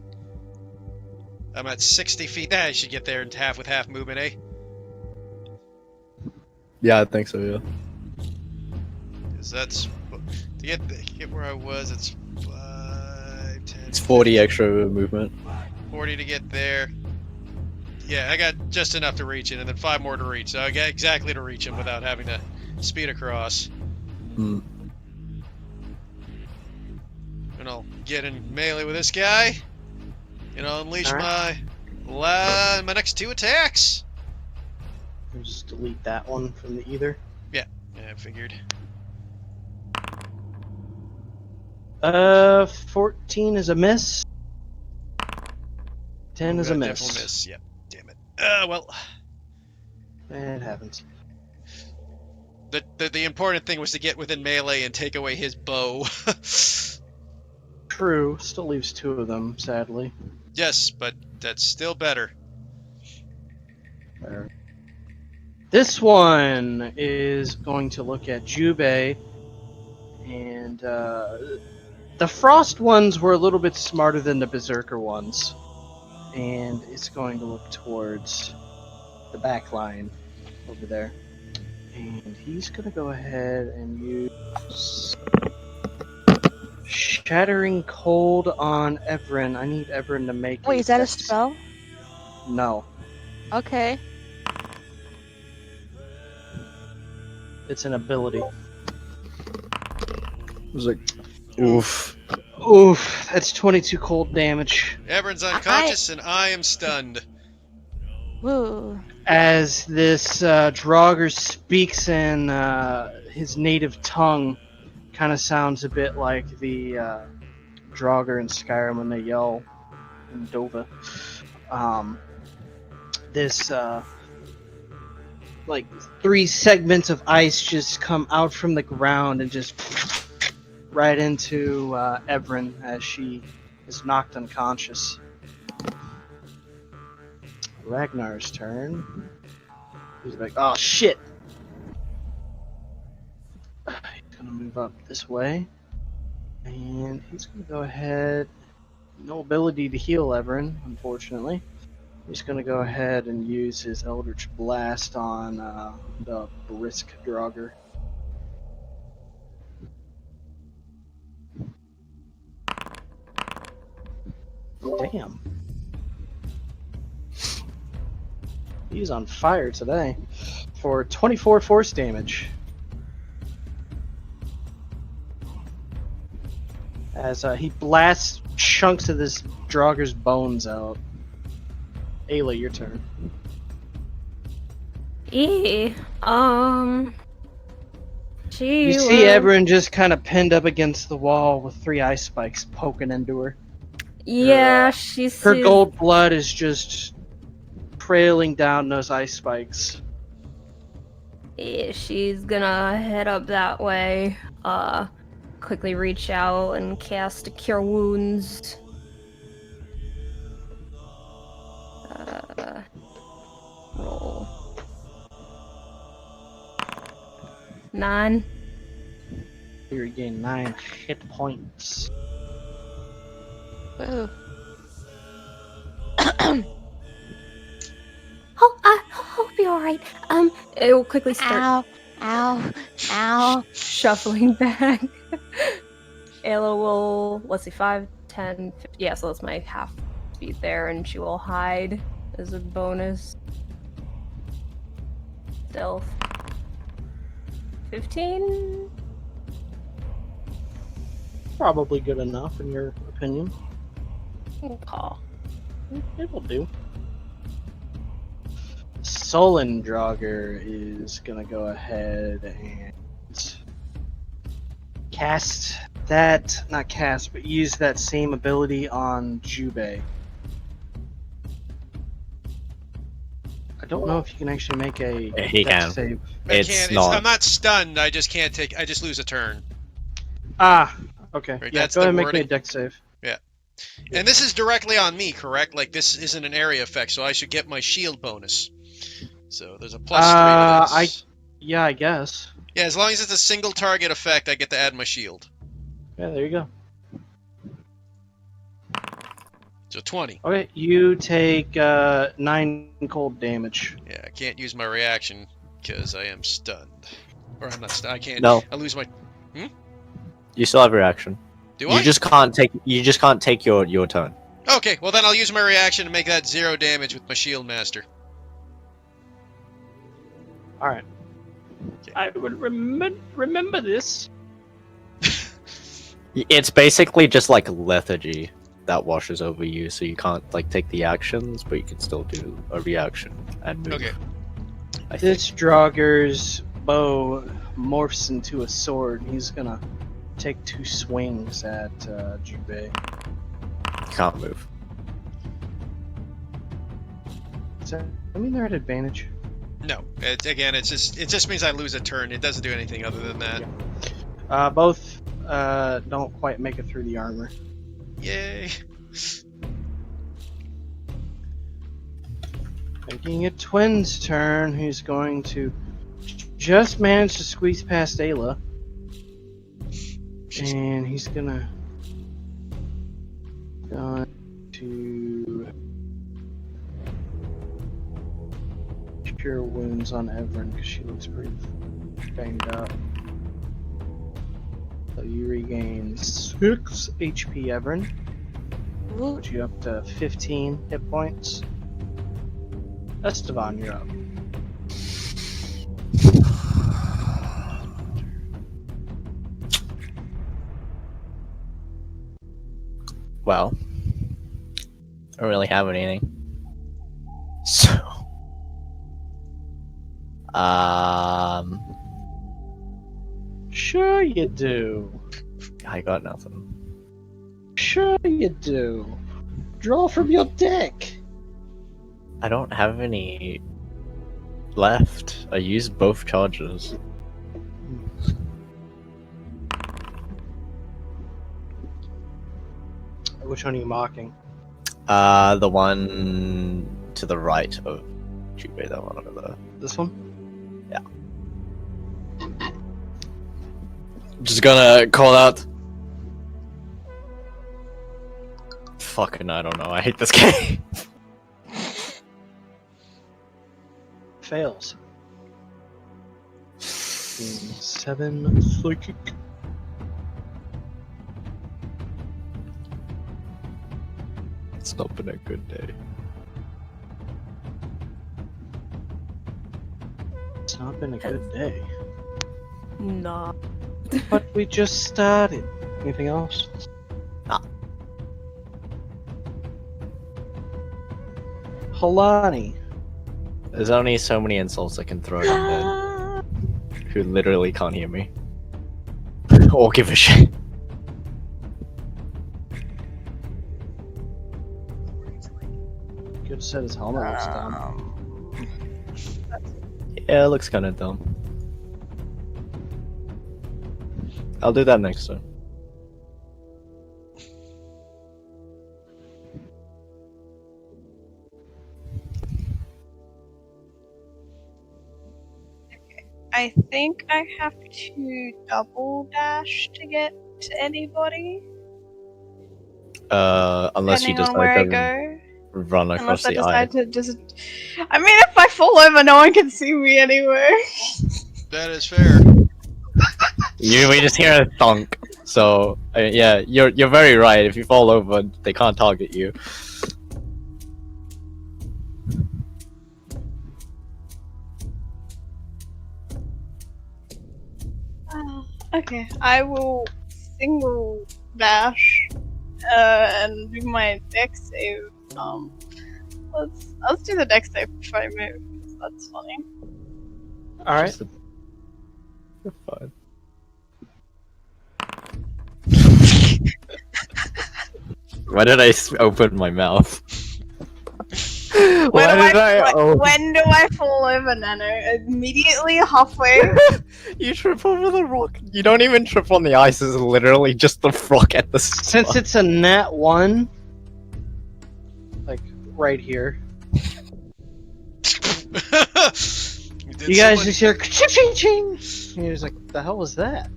I'm at 60 feet. I should get there in half with half movement, eh? Yeah, I think so, yeah. Because that's to get where I was. It's 5, 10. It's 40 extra movement. 40 to get there. Yeah, I got just enough to reach it, and then 5 more to reach. So I got exactly to reach him without having to speed across. Hmm. And I'll get in melee with this guy. And I'll unleash Alright. my next 2 attacks. I'll just delete that one from the either. Yeah, I figured. 14 is a miss. 10 is a Definitely miss. miss. Yep. Damn it. Well, It happens. the important thing was to get within melee and take away his bow. True. Still leaves 2 of them, sadly. Yes, but that's still better. There. This one is going to look at Jubei, and the Frost ones were a little bit smarter than the Berserker ones, and it's going to look towards the back line over there, and he's going to go ahead and use Shattering Cold on Evren. I need Evren to make. Wait, is that a dex- spell? No, Okay. it's an ability. It was like, oof. Oof, that's 22 cold damage. Everin's unconscious and I am stunned. Woo. As this Draugr speaks in his native tongue, kind of sounds a bit like the Draugr in Skyrim when they yell in Dova. This like 3 segments of ice just come out from the ground and just right into Evren as she is knocked unconscious. Ragnar's turn. He's like, oh shit! He's gonna move up this way. And he's gonna go ahead. No ability to heal Everen, unfortunately. He's gonna go ahead and use his Eldritch Blast on the Brisk Draugr. Damn. He's on fire today. For 24 force damage. As he blasts chunks of this Draugr's bones out. Ayla, your turn. Gee, You see Everen just kind of pinned up against the wall with 3 ice spikes poking into her. Yeah, she's Her gold blood is just trailing down those ice spikes. Yeah, she's gonna head up that way. Quickly reach out and cast a Cure Wounds. 9. You regain 9 hit points. Whoa. Oh, I hope you're all right. It will quickly start Ow, ow, ow. shuffling back. Ayla will, let's see, 5, 10, 50. Yeah, so that's my half speed there, and she will hide as a bonus. Stealth. 15? Probably good enough in your opinion. Call. It will do. Solendrogger is gonna go ahead and cast that, not cast, but use that same ability on Jubei. I don't know if you can actually make a He dex can. save. It's not. I'm not stunned. I just can't take. I just lose a turn. Ah, okay. Right, Yeah, that's go the ahead and make me a wording. dex save. And this is directly on me, correct? Like this isn't an area effect, so I should get my shield bonus. So there's a +3 to this. Yeah, I guess. Yeah, as long as it's a single target effect, I get to add my shield. Yeah, there you go. So 20. Okay, you take 9 cold damage. Yeah, I can't use my reaction because I am stunned. Or I'm not stunned. I can't. No. I lose my. You still have your action. Do You I? just can't take. You just can't take your turn. Okay, well then I'll use my reaction to make that 0 damage with my shield master. Alright. I will remember this. It's basically just like lethargy that washes over you, so you can't like take the actions, but you can still do a reaction and move. Okay. I think. This Draugger's bow morphs into a sword. He's gonna take 2 swings at Jubei. Can't move. Does that mean they're at advantage? No, it just means I lose a turn. It doesn't do anything other than that. Both don't quite make it through the armor. Yay! Making it Twin's turn, who's going to just manage to squeeze past Ayla. And he's gonna to cure wounds on Everin because she looks pretty banged up. So you regain 6 HP, Everin. Ooh. Put you up to 15 hit points. Esteban, you're up. Well, I don't really have anything. So, Sure you do. I got nothing. Sure you do. Draw from your deck. I don't have any left. I used both charges. Which one are you mocking? The one to the right of Jubei, that one over there. This one? Yeah. Just gonna call out. Fucking, I don't know. I hate this game. Fails. 7 psychic. It's not been a good day. It's not been a good day. Nah. But we just started. Anything else? Nah. Halani. There's only so many insults I can throw at them who literally can't hear me. Or give a shit. Could have said his helmet looks dumb. Yeah, it looks kinda dumb. I'll do that next time. I think I have to double dash to get to anybody. Unless you Depending on decide where I to go. run across Unless I the eye. decide to just. I mean, if I fall over, no one can see me anywhere. That is fair. We just hear a thunk. So yeah, you're very right. If you fall over, they can't target you. Okay, I will single dash and do my dex save. Let's do the dex save before I move. 'Cause that's funny. All right. Just you're fine. Why did I open my mouth? When do I fall over, Nano? Immediately halfway? You trip over the rock. You don't even trip on the ice. It's literally just the rock at the spot. Since it's a nat 1, like right here, you guys just hear ching ching. And you're just like, "The hell was that?"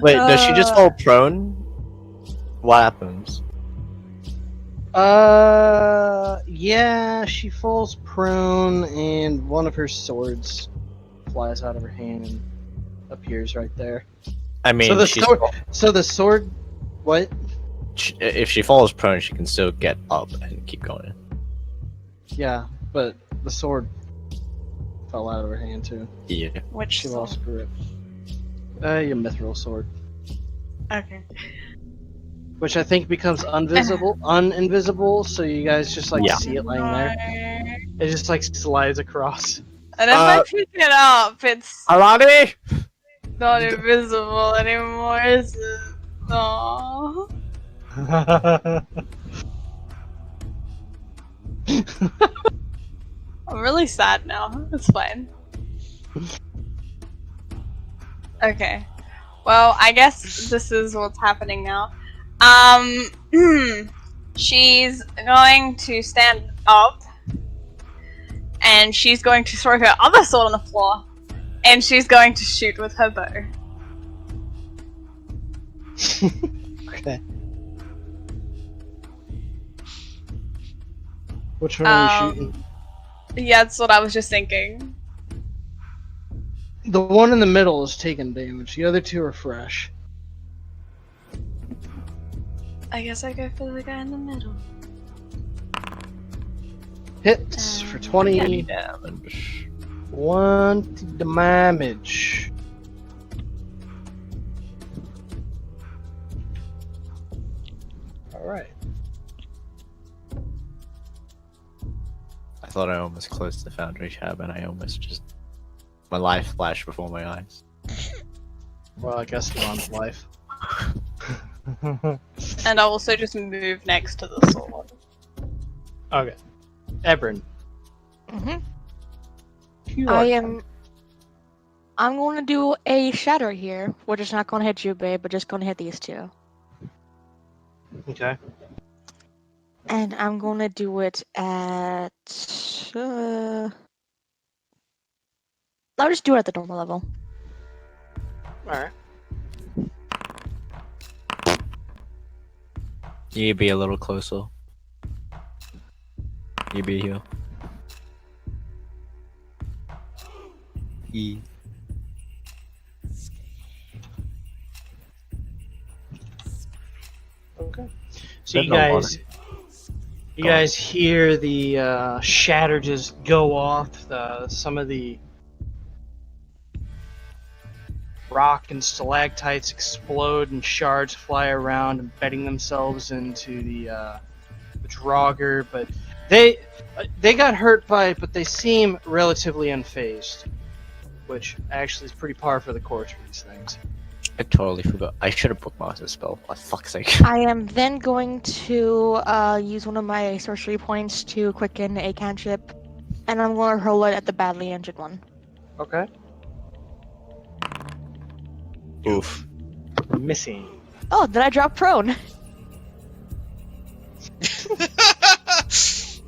Wait, does she just fall prone? What happens? Yeah, she falls prone, and one of her swords flies out of her hand and appears right there. I mean, So the she's sword. So the sword. What? if she falls prone, she can still get up and keep going. Yeah, but the sword fell out of her hand too. Yeah. Which She sword? lost grip. Your mithril sword, Okay. which I think becomes uninvisible, so you guys just like Yeah. see it laying there. It just like slides across. And if I pick it up, it's Alani! not invisible anymore, is it? Aww. I'm really sad now. It's fine. Okay. Well, I guess this is what's happening now. She's going to stand up, and she's going to throw her other sword on the floor, and she's going to shoot with her bow. Okay. Which one are you shooting? Yeah, that's what I was just thinking. The one in the middle is taking damage. The other two are fresh. I guess I go for the guy in the middle. Hits for 20 damage. 1 damage. Alright. I thought I almost closed the foundry tab and I almost just... My life flashed before my eyes. Well, I guess Ron's life. And I'll also just move next to the sword. Okay. Ebrin. Mm-hmm. I'm going to do a shatter here, which is not going to hit you, babe, but just going to hit these two. Okay. And I'm going to do it at... I'll just do it at the normal level. Alright. You be a little closer. You be here. E. Okay. So you guys hear the shatter just go off. Some of the rock and stalactites explode and shards fly around, embedding themselves into the Draugr. But they got hurt by it, but they seem relatively unfazed, which actually is pretty par for the course for these things. I totally forgot. I should have bookmarked this spell. For fuck's sake. I am then going to use one of my sorcery points to quicken a cantrip, and I'm going to hurl it at the badly injured one. Okay. Oof. Missing. Oh, did I drop prone?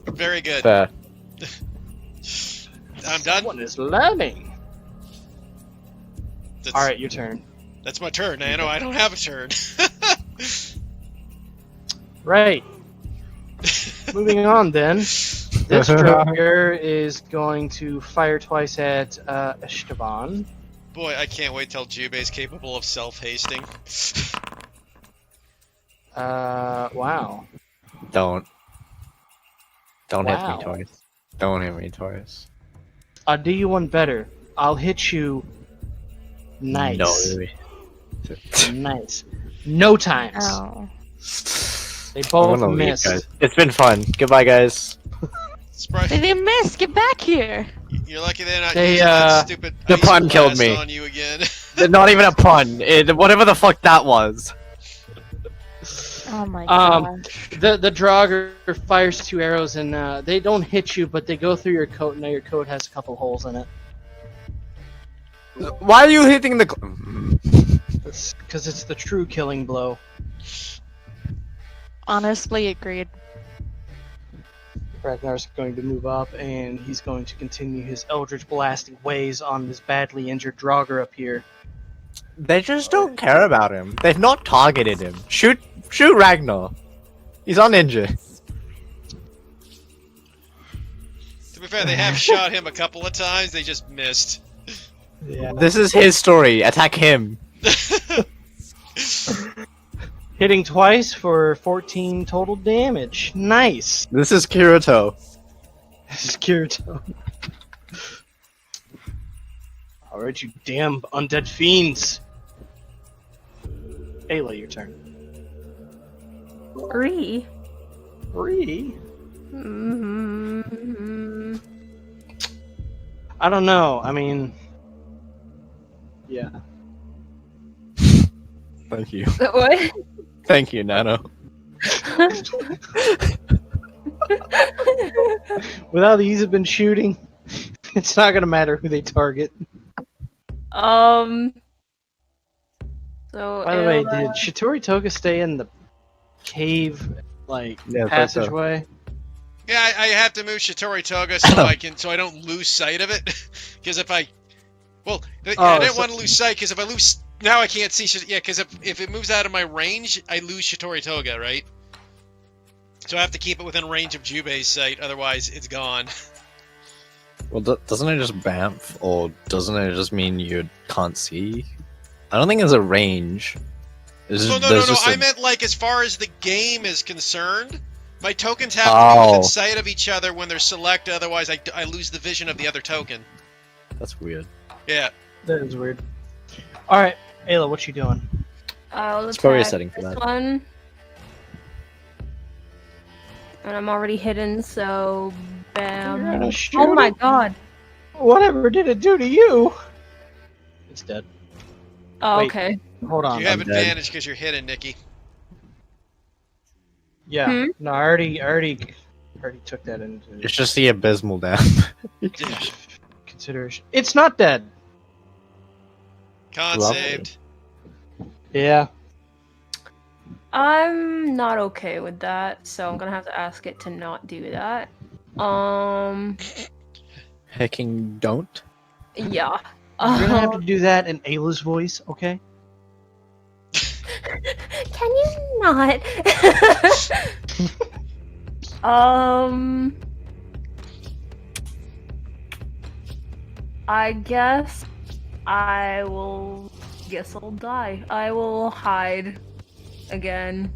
Very good. Fair. I'm done. Someone is learning. That's, All right, your turn. That's my turn, Nano. I don't have a turn. Right. Moving on then. This Draugr is going to fire twice at Esteban. Boy, I can't wait till Jubei's capable of self-hasting. Wow. Don't hit Wow. me twice. Don't hit me twice. I'll do you one better. I'll hit you. Nice. No. Nice. No times. Oh. They I'm both gonna leave, missed. guys. It's been fun. Goodbye, guys. Sprite, They didn't miss. Get back here. you're lucky they're not They, using that stupid the ice pun killed blast me. on you again. Not even a pun. Whatever the fuck that was. Oh my Um, gosh. The Draugr fires 2 arrows and they don't hit you, but they go through your coat. Now your coat has a couple holes in it. Why are you hitting the? Because it's the true killing blow. Honestly, agreed. Ragnar's going to move up and he's going to continue his Eldritch blasting ways on this badly injured Draugr up here. They just don't care about him. They've not targeted him. Shoot Ragnar. He's uninjured. To be fair, they have shot him a couple of times. They just missed. Yeah. This is his story. Attack him. Hitting twice for 14 total damage. Nice. This is Kirito. This is Kirito. Alright, you damn undead fiends. Ayla, your turn. 3. 3? Mm-hmm. I don't know. I mean, yeah. Thank you. What? Thank you, Nano. Without these have been shooting, it's not gonna matter who they target. So. By the way, did Shitori Toga stay in the cave, like, Yeah, I think so. passageway? Yeah, I have to move Shitori Toga so I don't lose sight of it. Because if I didn't want to lose sight because if I lose now I can't see. Yeah, because if it moves out of my range, I lose Shitori Toga, right? So I have to keep it within range of Jubei's sight, otherwise it's gone. Well, doesn't it just bamf, or doesn't it just mean you can't see? I don't think there's a range. No. I meant like as far as the game is concerned, my tokens have to be within sight of each other when they're select. Otherwise, I lose the vision of the other token. That's weird. Yeah. That is weird. Alright, Ayla, what you doing? I'll It's probably a attack setting for this that. one. And I'm already hidden, so bam. You're gonna shoot Oh my it? god. Whatever did it do to you? It's dead. Oh, Wait. okay. Hold on. You have I'm dead. advantage because you're hidden, Nikki. Yeah. Hmm? No, I already took that into It's just the abysmal damn. consideration. It's not dead. Con Lovely. saved. Yeah. I'm not okay with that, so I'm gonna have to ask it to not do that. Hecking don't. Yeah. You're gonna have to do that in Ayla's voice, okay? Can you not? I guess I'll die. I will hide again.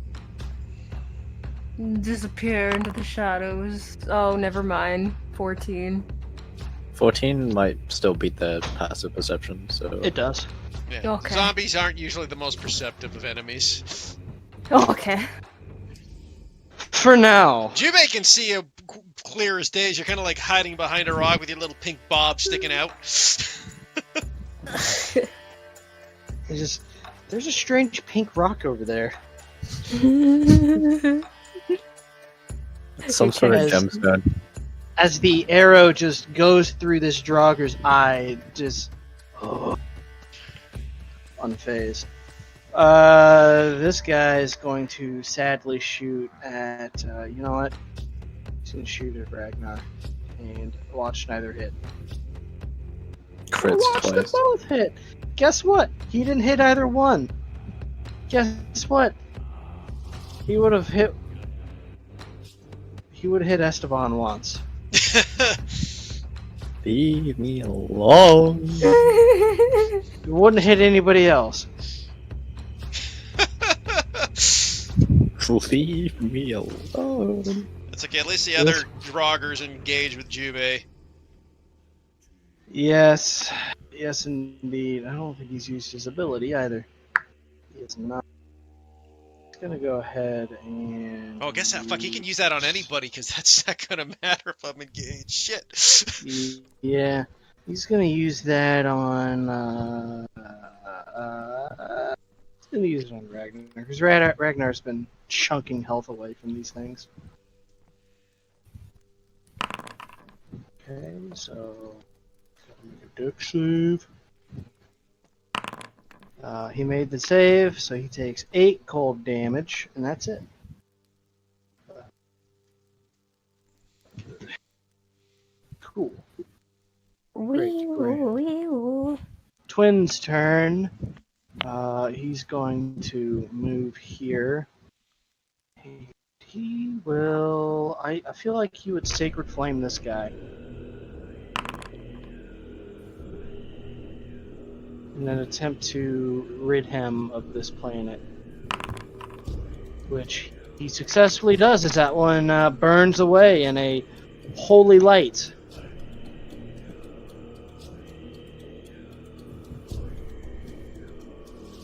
Disappear into the shadows. Oh, never mind. 14. 14 might still beat the passive perception, so... It does. Yeah. Okay. Zombies aren't usually the most perceptive of enemies. Oh, okay. For now. Jubei can see you clear as day as you're kind of like hiding behind a rock with your little pink bob sticking out. There's a strange pink rock over there. It's some sort of As- gemstone. As the arrow just goes through this Draugur's eye, just unfazed. This guy is going to sadly shoot at. You know what? He's gonna shoot at Ragnar. and watch neither hit. Crits Watch them twice. both hit. Guess what? He didn't hit either one. Guess what? He would have hit. He would have hit Esteban once. Leave me alone. He wouldn't hit anybody else. Leave me alone. It's okay. At least the other Draugrs engage with Jubei. Yes, yes, indeed. I don't think he's used his ability either. He is not. He's gonna go ahead and. Oh, guess that. Fuck, he can use that on anybody because that's not gonna matter if I'm engaged. Shit. Yeah, he's gonna use that on. He's gonna use it on Ragnar because Ragnar's been chunking health away from these things. Okay, so gotta make a dex save. He made the save, so he takes 8 cold damage, and that's it. Cool. Great. Twin's turn. He's going to move here. He will. I feel like he would Sacred Flame this guy. And then attempt to rid him of this planet. Which he successfully does, as that one burns away in a holy light.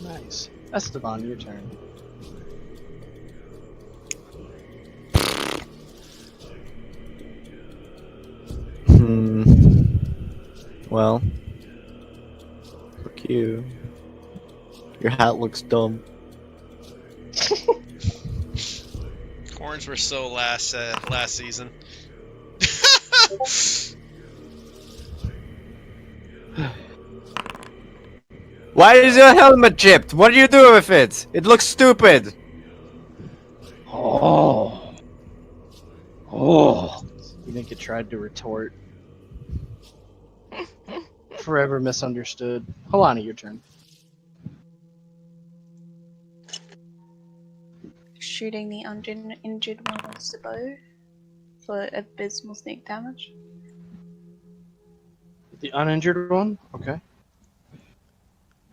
Nice. Esteban, your turn. Well. Fuck you. Your hat looks dumb. Horns were so last season. Why is your helmet chipped? What do you do with it? It looks stupid. Oh. Oh. You think it tried to retort? Forever misunderstood. Halani, your turn. Shooting the uninjured one with the bow for abysmal sneak damage. The uninjured one? Okay.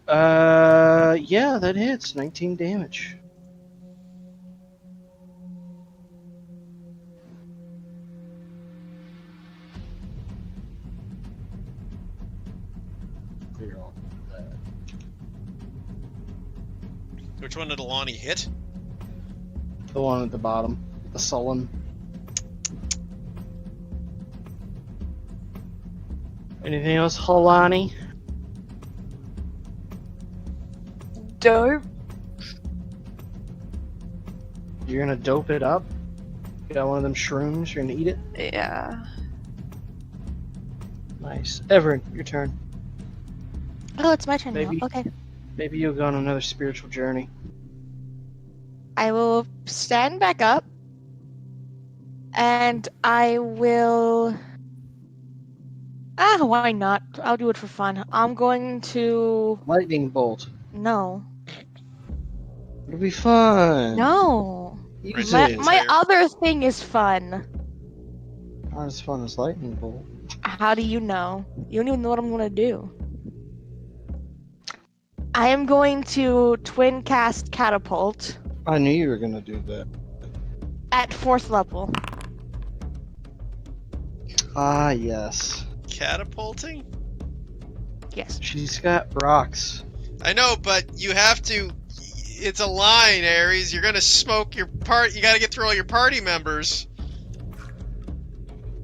Yeah, that hits. 19 damage. Clear all that. Which one did Alani hit? The one at the bottom. The sullen. Anything else, Halani? Dope. You're gonna dope it up? You got one of them shrooms, you're gonna eat it? Yeah. Nice. Everett, your turn. Oh, it's my turn Maybe. now. Okay. Maybe you'll go on another spiritual journey. I will stand back up. And I will... why not? I'll do it for fun. I'm going to... Lightning bolt. No. It'll be fun. No. Use My, it. my other thing is fun. Not as fun as lightning bolt. How do you know? You don't even know what I'm going to do. I am going to twin cast catapult I knew you were gonna do that. at 4th level. Ah, yes. Catapulting? Yes. She's got rocks. I know, but you have to. It's a line, Ares. You're gonna smoke your part. You gotta get through all your party members.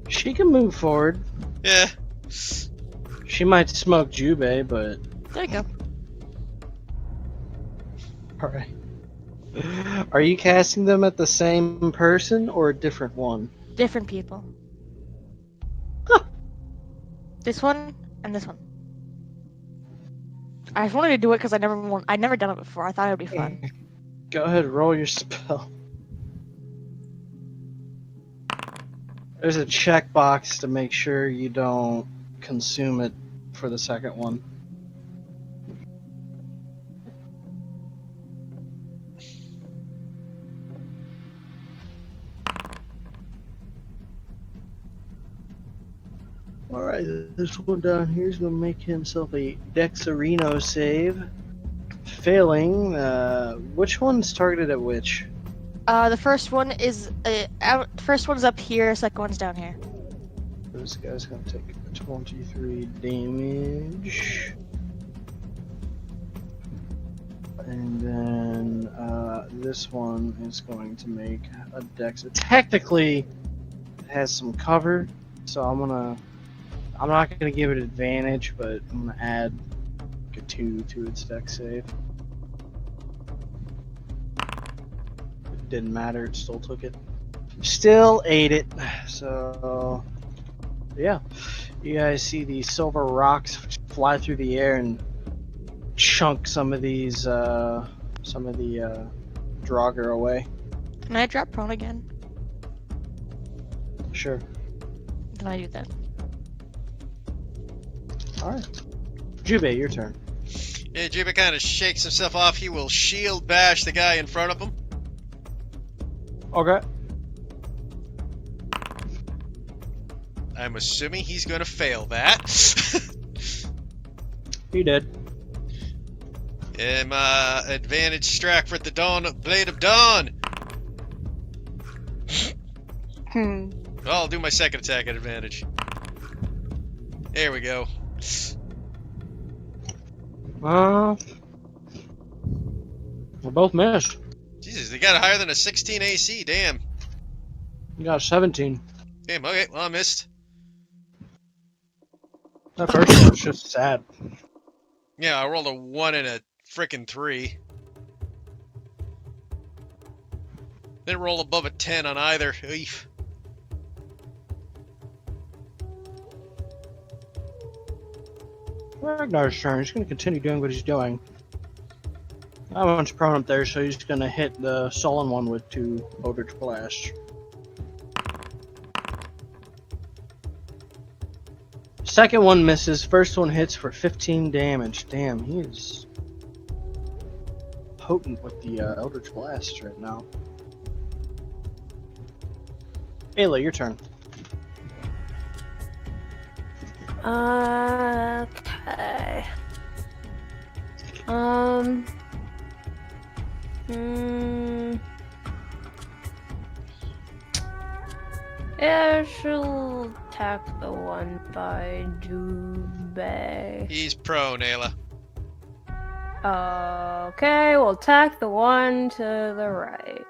She can move forward. Yeah. She might smoke Jubei, but There you go. alright. Are you casting them at the same person or a different one? Different people. Huh. This one and this one. I just wanted to do it because I'd never done it before. I thought it would be fun. Go ahead, roll your spell. There's a checkbox to make sure you don't consume it for the second one. Alright, this one down here is going to make himself a Dexarino save. Failing, which one's targeted at which? The first one is first one's up here, second one's down here. This guy's going to take 23 damage. And then this one is going to make a dex. It technically has some cover, so I'm not gonna give it advantage, but I'm gonna add a 2 to its dex save. It didn't matter, it still took it. Still ate it. So yeah. You guys see these silver rocks fly through the air and chunk some of the Draugr away. Can I drop prone again? Sure. Can I do that? Alright. Jubei, your turn. Yeah, Juba kind of shakes himself off. He will shield bash the guy in front of him. Okay. I'm assuming he's going to fail that. He did. And my advantage strike for the Blade of Dawn. Well, I'll do my second attack at advantage. There we go. We both missed. Jesus, they got it higher than a 16 AC. Damn. You got 17. Damn, okay, well, I missed. That first one was just sad. Yeah, I rolled a 1 and a frickin' 3. Didn't roll above a 10 on either. Eef. Ragnar's turn. He's going to continue doing what he's doing. That one's prone up there, so he's going to hit the sullen one with 2 Eldritch Blasts. Second one misses. First one hits for 15 damage. Damn, he is potent with the Eldritch Blast right now. Ayla, your turn. Okay. Yeah, she'll attack the one by Jubei. He's prone, Ayla. Okay, we'll attack the one to the right.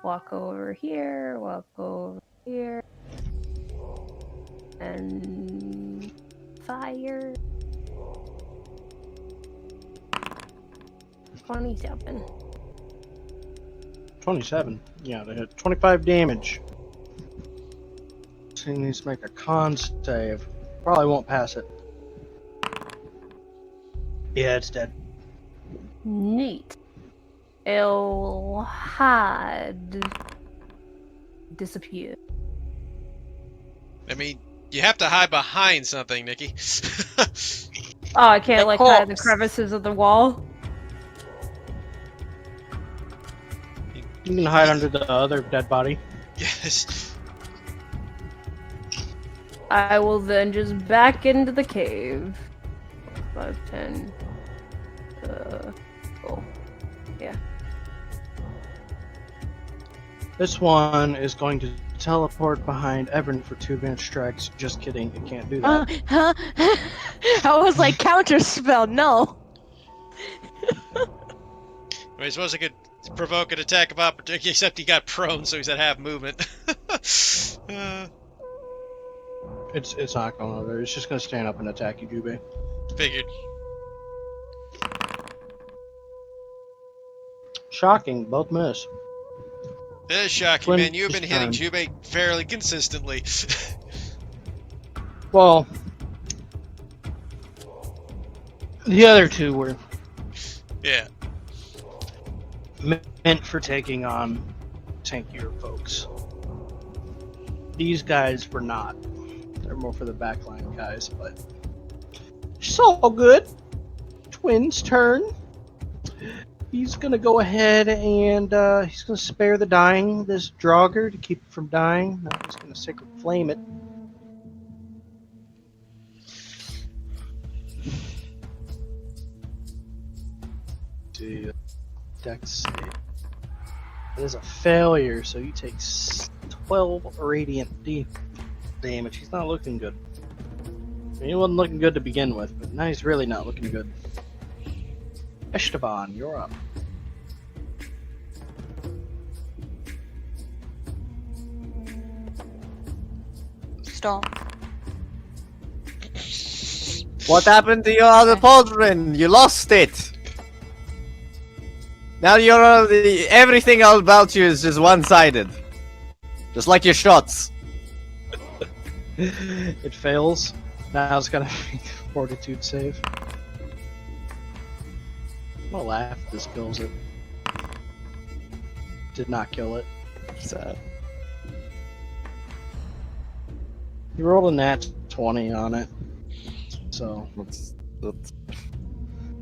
Walk over here, walk over here. And fire. 27. 27. Yeah, they hit 25 damage. So he needs to make a con save. Probably won't pass it. Yeah, it's dead. Neat. It'll hide. Disappear. I mean, you have to hide behind something, Nikki. Oh, I can't The like hide the corpse. crevices of the wall? You can hide under the other dead body. Yes. I will then just back into the cave. 5, 10. Oh. Yeah. This one is going to teleport behind Evan for 2 advanced strikes. Just kidding, it can't do that. I was like, counter spell, no. I suppose I could provoke an attack of opportunity, except he got prone, so he's at half movement. It's not going over. It's just going to stand up and attack you, Jubei. Figured. Shocking, both miss. That is shocking, Flynn, man. You've been his hitting turn. Jubei fairly consistently. Well, the other 2 were Yeah. meant for taking on tankier folks. These guys were not. They're more for the backline guys, but it's all good. Twin's turn. He's gonna go ahead and he's gonna spare the dying this Draugr to keep it from dying. Now he's gonna sacred flame it. Dex save. It is a failure, so you take 12 radiant damage. He's not looking good. I mean, he wasn't looking good to begin with, but now he's really not looking good. Esteban, you're up. Stop. What happened to your other pauldron? You lost it. Now you're everything about you is just one-sided, just like your shots. It fails. Now it's gonna make a fortitude save. I'm gonna laugh if this kills it. Did not kill it. Sad. You rolled a nat 20 on it. So. That's...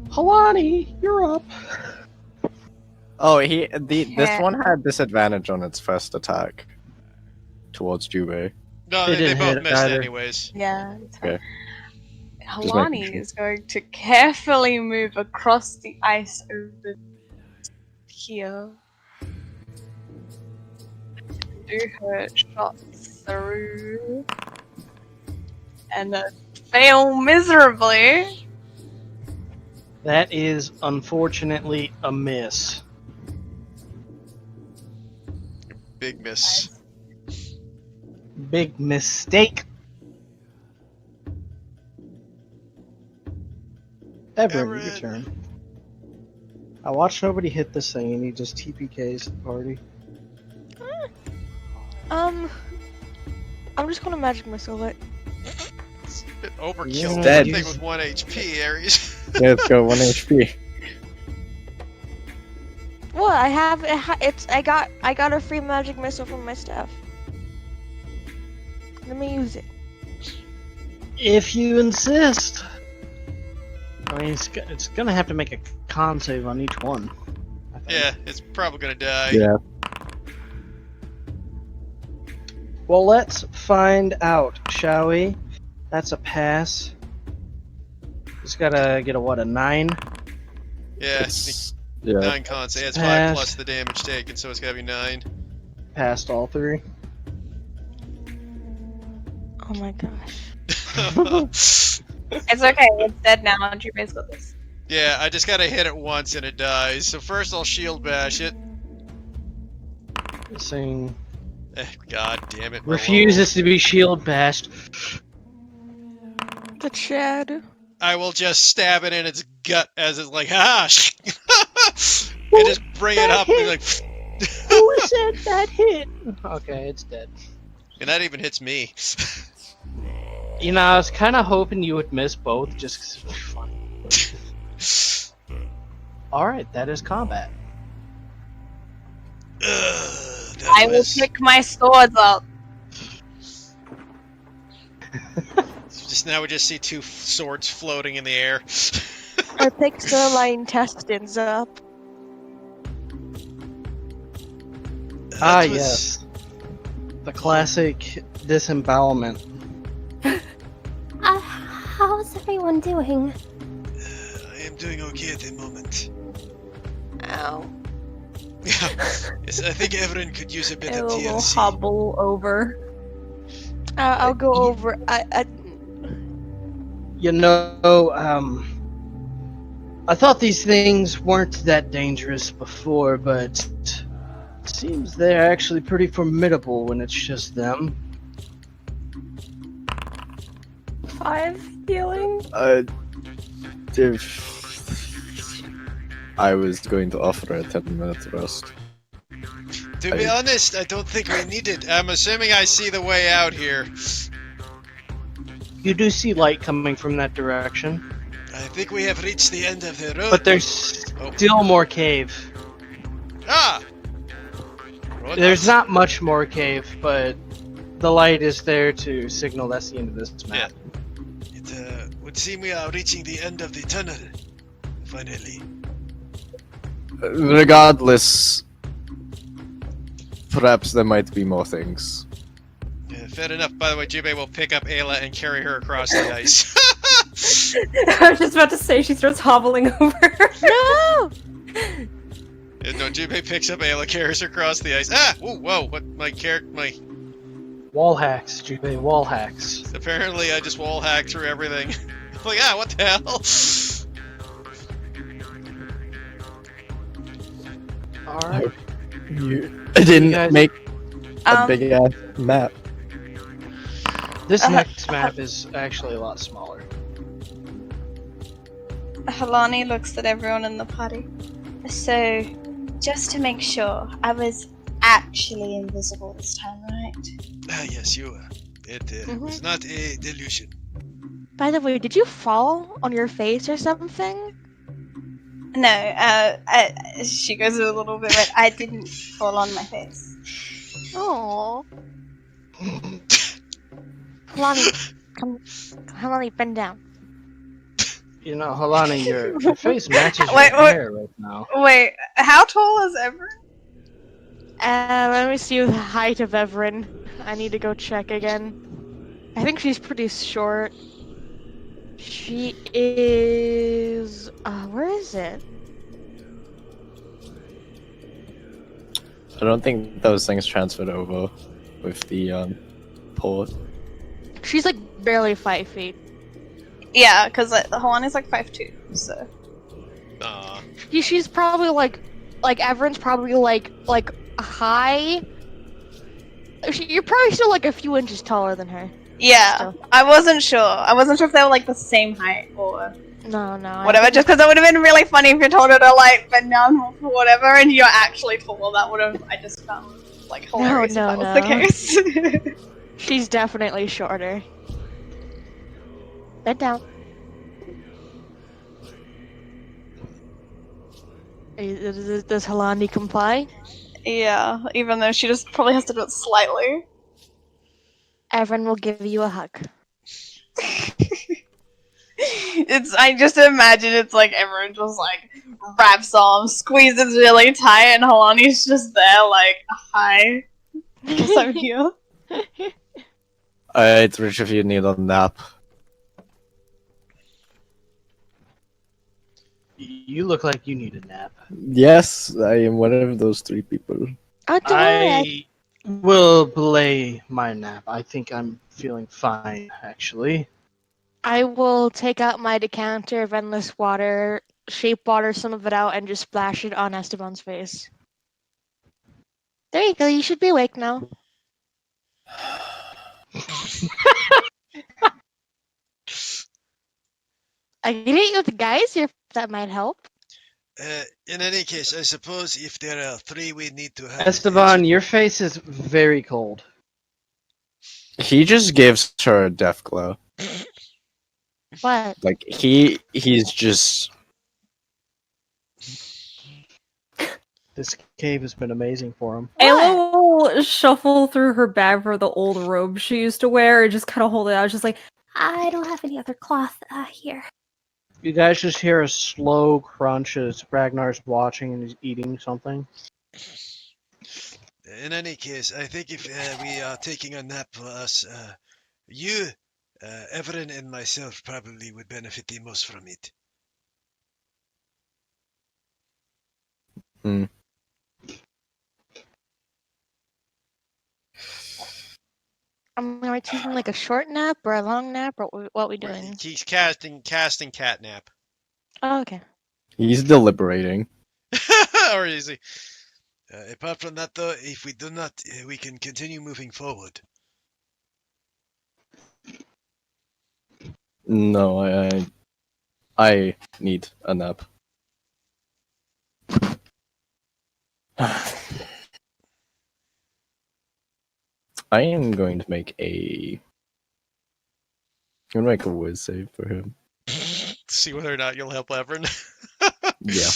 Halani, you're up. Oh, this one had disadvantage on its first attack towards Juve. No, They they didn't both hit missed either. anyways. Yeah. Okay. Halani making sure. is going to carefully move across the ice over here. Do her shot through. And fail miserably. That is unfortunately a miss. Big miss. Big mistake. Everett, your turn. I watched nobody hit this thing and he just TPKs the party. I'm just gonna magic missile it. It's a bit overkill. Yeah. for Dead. a thing with 1 HP, Ares. Yeah, let's go 1 HP. What? I have I got a free magic missile from my staff. Let me use it. If you insist. I mean, it's gonna have to make a con save on each one. I think. Yeah, it's probably gonna die. Yeah. Well, let's find out, shall we? That's a pass. Just gotta get a 9? Yeah, It's, yeah. 9 cons. It adds 5 Pass. plus the damage taken, so it's gotta be 9. Passed all 3. Oh my gosh. It's okay, it's dead now. Jube's got this. Yeah, I just gotta hit it once and it dies. So first I'll shield bash it. This thing God damn it. refuses to be shield bashed. The Chad. I will just stab it in its gut as it's like, ha! And just bring it up and be like, Who said that hit? Okay, it's dead. and that even hits me. You know, I was kind of hoping you would miss both just 'cause it was fun. Alright, that is combat. I will pick my swords up. Just now we just see 2 swords floating in the air. I picked the intestines up. Ah, That was- yes. The classic disembowelment. How's everyone doing? I am doing okay at the moment. Ow. Yes, I think everyone could use a bit It of will TLC. hobble over. I'll go over. You know, I thought these things weren't that dangerous before, but it seems they're actually pretty formidable when it's just them. 5 healing? If I was going to offer a 10-minute rest. To be honest, I don't think we need it. I'm assuming I see the way out here. You do see light coming from that direction, I think we have reached the end of the road. but there's still more cave. Ah! There's not much more cave, but the light is there to signal that's the end of this map. It would seem we are reaching the end of the tunnel. Finally. Regardless, perhaps there might be more things. Fair enough. By the way, Jubei will pick up Ayla and carry her across the ice. I was just about to say she starts hobbling over. No! No, Jubei picks up Ayla, carries her across the ice. Ah! Ooh, whoa! What? My Wall hacks, Jubei, wall hacks. Apparently, I just wall hack through everything. I'm like, what the hell? Alright. I didn't guys- make a Um, big ass map. This next map is actually a lot smaller. Halani looks at everyone in the party. So, just to make sure, I was actually invisible this time, right? Ah, yes, you were. It was not a delusion. By the way, did you fall on your face or something? No, she goes a little bit red. I didn't fall on my face. Oh. Kalani, Kalani, bend down. You know, Halani, your face matches your Wait, what? hair right now. Wait, how tall is Everett? Let me see the height of Everin. I need to go check again. I think she's pretty short. She is... where is it? I don't think those things transferred over with the port. She's like barely 5 feet. Yeah, because the Halani's like 5'2", so... Aw. She's probably like Everin's probably like high. You're probably still like a few inches taller than her. Yeah, Still. I wasn't sure. I wasn't sure if they were like the same height or No, I whatever, think- just because it would have been really funny if you told her to like bend down or whatever and you're actually tall. That would have, I just found like hilarious No, if that was the case. She's definitely shorter. Bend down. Does Halani comply? Yeah, even though she just probably has to do it slightly. Everin will give you a hug. I just imagine it's like everyone just like wraps arms, squeezes really tight, and Halani's just there like, hi. Yes, I'm here. Alright, Rich, if you need a nap. You look like you need a nap. Yes, I am one of those 3 people. Oh, don't worry. I will belay my nap. I think I'm feeling fine, actually. I will take out my decanter of endless water, shape water some of it out, and just splash it on Esteban's face. There you go, you should be awake now. I can hit you with the geyser if that might help. In any case, I suppose if there are 3 we need to have... Esteban, your face is very cold. He just gives her a death glow. What? Like, he's just... This cave has been amazing for him. Ayla will shuffle through her bag for the old robe she used to wear and just kind of hold it out, just like, I don't have any other cloth here. You guys just hear a slow crunch as Ragnar's watching and he's eating something. In any case, I think if we are taking a nap for us, you, Everin, and myself probably would benefit the most from it. Am I taking like a short nap or a long nap or what we doing? He's casting catnap. Oh, okay. He's deliberating. Or is he? Apart from that, though, if we do not, we can continue moving forward. No, I need a nap. I am going to make a... I'm gonna make a whiz save for him. See whether or not you'll help Everin. Yeah.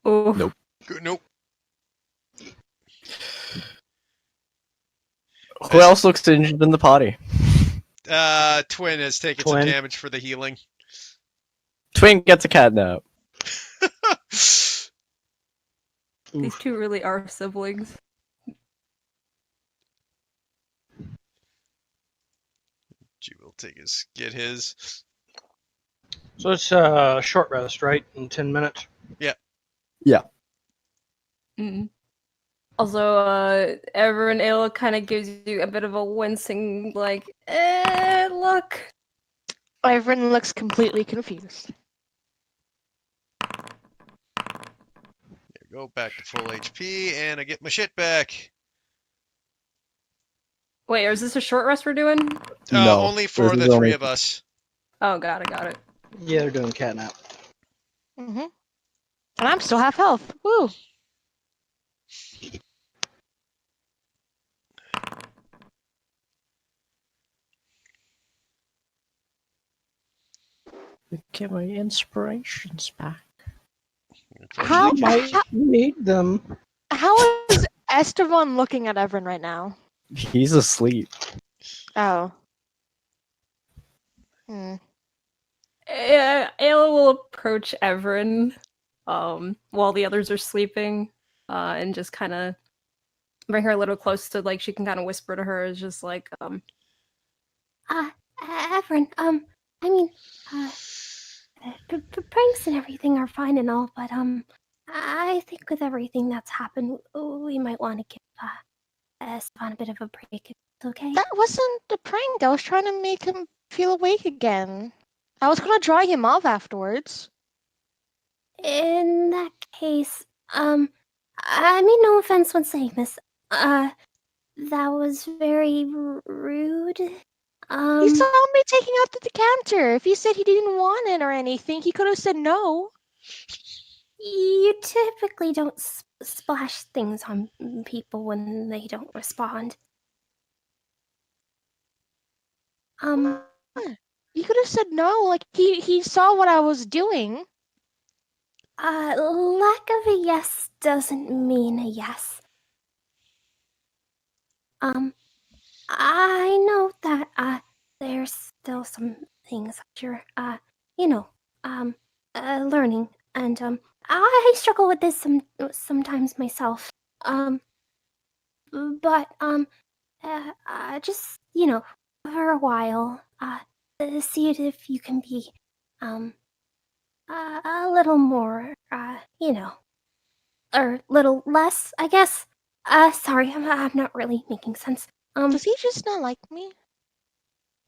oh. Nope. Nope. Who else looks injured in the party? Twin has taken Twin. some damage for the healing. Twin gets a catnap. These two really are siblings. G will get his. So it's a short rest, right? In 10 minutes. Mm. Also, Ever and Ayla kind of gives you a bit of a wincing, like, look. Everyone looks completely confused. Go back to full HP, and I get my shit back. Wait, is this a short rest we're doing? No, Only for this the is three only- of us. Oh, got it. Yeah, they're doing catnap. Mm-hmm. And I'm still half health. Woo! Get my inspirations back. How, You might need them. how is Esteban looking at Everin right now? He's asleep. Oh. Hmm. Ayla will approach Everin while the others are sleeping and just kind of bring her a little close so like she can kind of whisper to her. It's just like, Everin, I mean, pranks and everything are fine and all, but, I think with everything that's happened, we might want to give, Esteban a bit of a break, if it's okay? That wasn't a prank. I was trying to make him feel awake again. I was gonna dry him off afterwards. In that case, I mean no offense when saying this, that was very rude. He saw me taking out the decanter. If he said he didn't want it or anything, he could have said no. You typically don't splash things on people when they don't respond. He could have said no. Like he saw what I was doing. Lack of a yes doesn't mean a yes. I know that, there's still some things that you're, learning, and, I struggle with this sometimes myself. But, just, for a while, see it if you can be, a little more, or little less, I guess. Sorry, I'm not really making sense. Does he just not like me?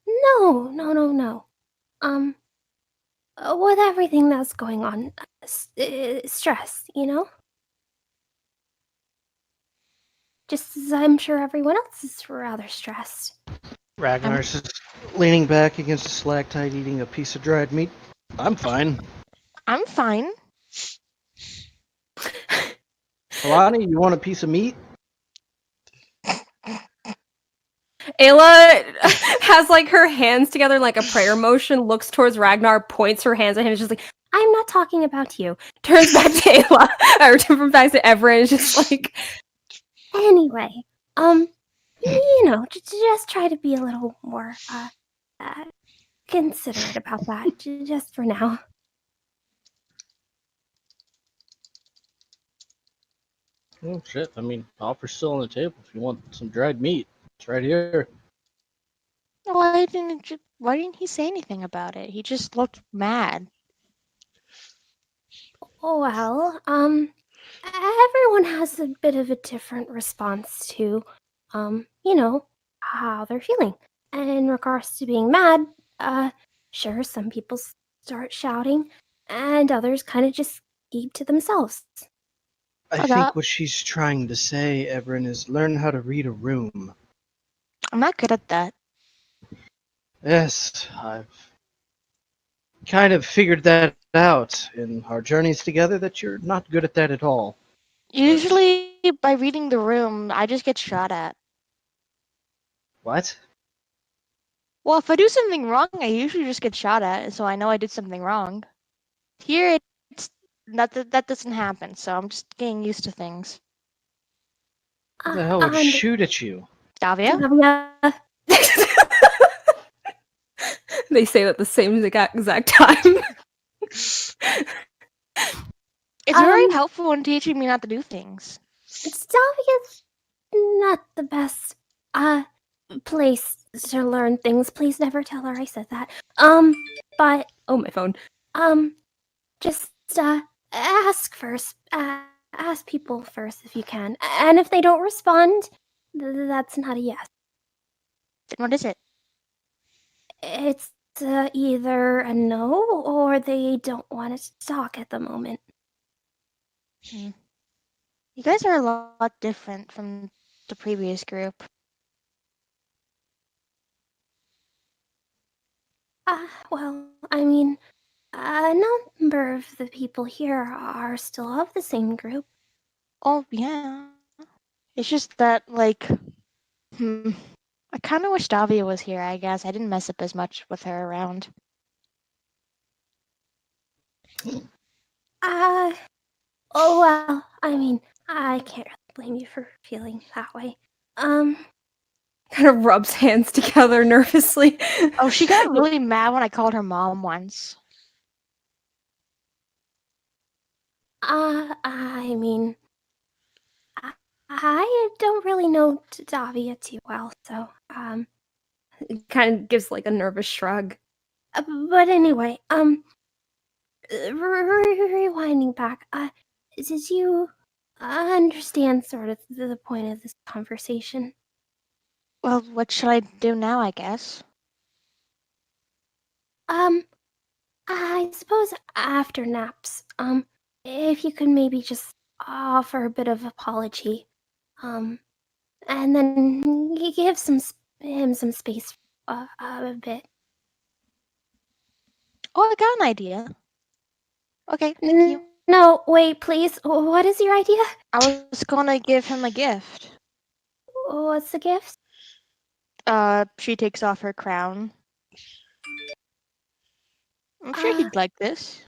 No. With everything that's going on, stress, Just as I'm sure everyone else is rather stressed. Ragnar's just leaning back against a stalactite eating a piece of dried meat. I'm fine. I'm fine. Alani, you want a piece of meat? Ayla has like her hands together in like a prayer motion, looks towards Ragnar, points her hands at him, and is just like, I'm not talking about you. Turns back to Ayla, or turns back to Everett, and is just like, anyway, just try to be a little more, considerate about that, just for now. Oh shit! I mean, offer's still on the table. If you want some dried meat, it's right here. Why didn't he say anything about it? He just looked mad. Well, everyone has a bit of a different response to, how they're feeling. And in regards to being mad, sure, some people start shouting, and others kind of just keep to themselves. I think what she's trying to say, Everin, is learn how to read a room. I'm not good at that. Yes, I've kind of figured that out in our journeys together, that you're not good at that at all. Usually, by reading the room, I just get shot at. What? Well, if I do something wrong, I usually just get shot at, so I know I did something wrong. Here, it's not that doesn't happen, so I'm just getting used to things. Who the hell would shoot at you? Davia? Davia. They say it at the same exact time. It's very Um, helpful in teaching me not to do things. Davia's not the best place to learn things. Please never tell her I said that. But Oh, my phone. just ask first. Ask people first if you can. And if they don't respond, that's not a yes. Then what is it? It's either a no or they don't want to talk at the moment. You guys are a lot different from the previous group. Well, I mean, a number of the people here are still of the same group. Oh, yeah. It's just that, like, I kind of wish Davia was here, I guess. I didn't mess up as much with her around. Oh well, I mean, I can't really blame you for feeling that way. Kind of rubs hands together nervously. Oh, she got really mad when I called her mom once. I mean, I don't really know Davia too well, so, Kind of gives like a nervous shrug. but anyway, rewinding back, did you understand sort of the point of this conversation? Well, what should I do now, I guess? I suppose after naps, if you could maybe just offer a bit of apology, and then give him some space, a bit. Oh, I got an idea. Okay, thank you. No, wait, please. What is your idea? I was gonna give him a gift. What's the gift? She takes off her crown. I'm sure he'd like this.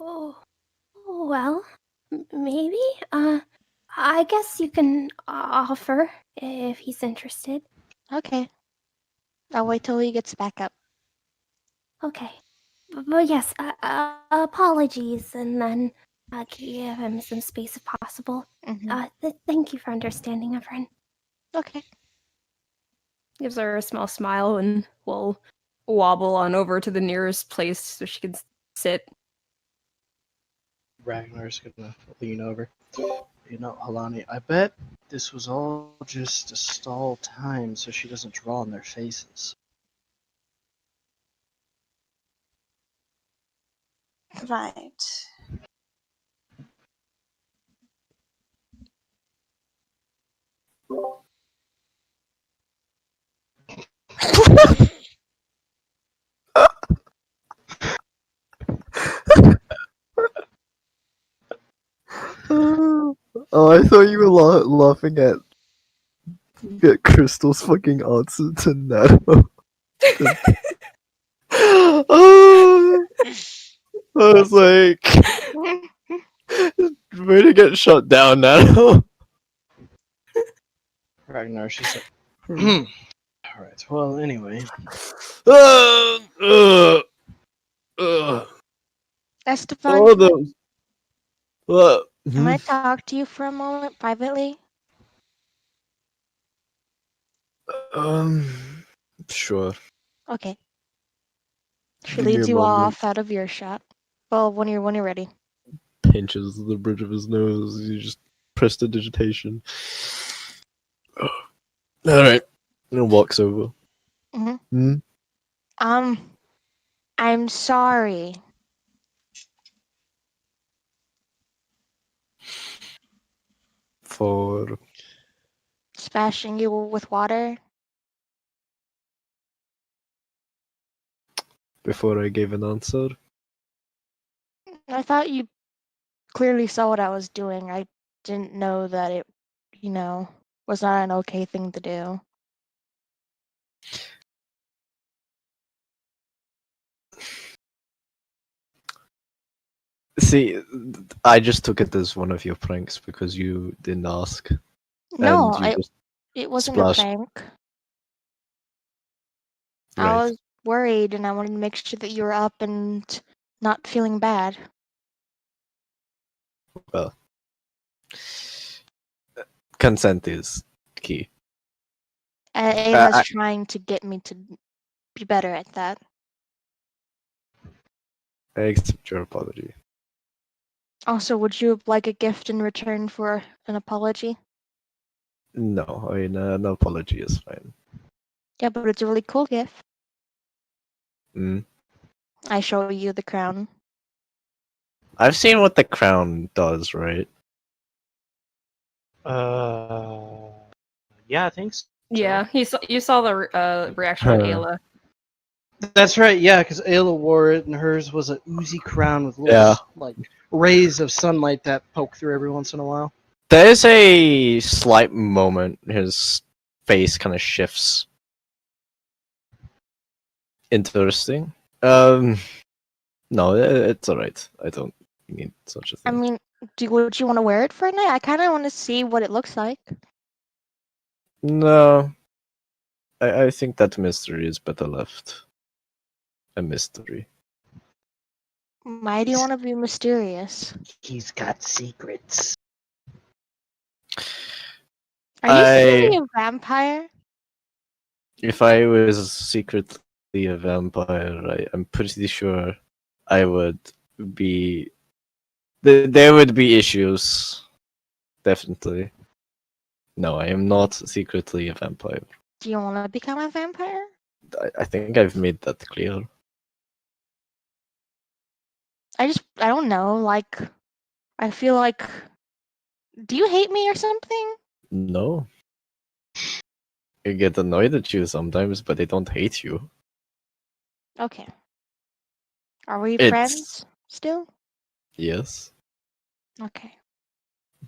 Oh, well, maybe. I guess you can offer if he's interested. Okay. I'll wait till he gets back up. Okay. But yes, apologies, and then give him some space if possible. Thank you for understanding, everyone. Okay. Gives her a small smile and will wobble on over to the nearest place so she can sit. Ragnar's gonna lean over. You know, Halani, I bet this was all just to stall time so she doesn't draw on their faces. Right. Oh, I thought you were laughing at Crystal's fucking answer to Nano. Oh, I was like, way to get shut down, Nano. Ragnar, she said. Alright, well, anyway. Esteban, All those. What? can I talk to you for a moment privately? Sure. Okay. She Give me leads a you moment. off out of earshot. Well, when you're ready. Pinches the bridge of his nose. You just press the digitation. Alright. And walks over. I'm sorry. For Splashing you with water. before I gave an answer. I thought you clearly saw what I was doing. I didn't know that it, was not an okay thing to do. See, I just took it as one of your pranks because you didn't ask. No, and you just it wasn't a splashed. prank. I Right. was worried and I wanted to make sure that you were up and not feeling bad. Well, consent is key. Ayla's trying to get me to be better at that. I accept your apology. Also, would you like a gift in return for an apology? No, I mean, an apology is fine. Yeah, but it's a really cool gift. Mm. I show you the crown. I've seen what the crown does, right? Yeah, I think so. Yeah, you saw the reaction on Ayla. That's right. Yeah, because Ayla wore it, and hers was an oozy crown with little Yeah. like rays of sunlight that poke through every once in a while. There's a slight moment his face kind of shifts. Interesting. No, it's alright. I don't need such a I thing. mean, would you want to wear it for a night? I kind of want to see what it looks like. No. I think that mystery is better left a mystery. Why do you want to be mysterious? He's got secrets. Are you secretly a vampire? If I was secretly a vampire, I'm pretty sure I would be. There would be issues. Definitely. No, I am not secretly a vampire. Do you want to become a vampire? I think I've made that clear. I don't know. Like, I feel like. Do you hate me or something? No. I get annoyed at you sometimes, but I don't hate you. Okay. Are we It's- friends still? Yes. Okay.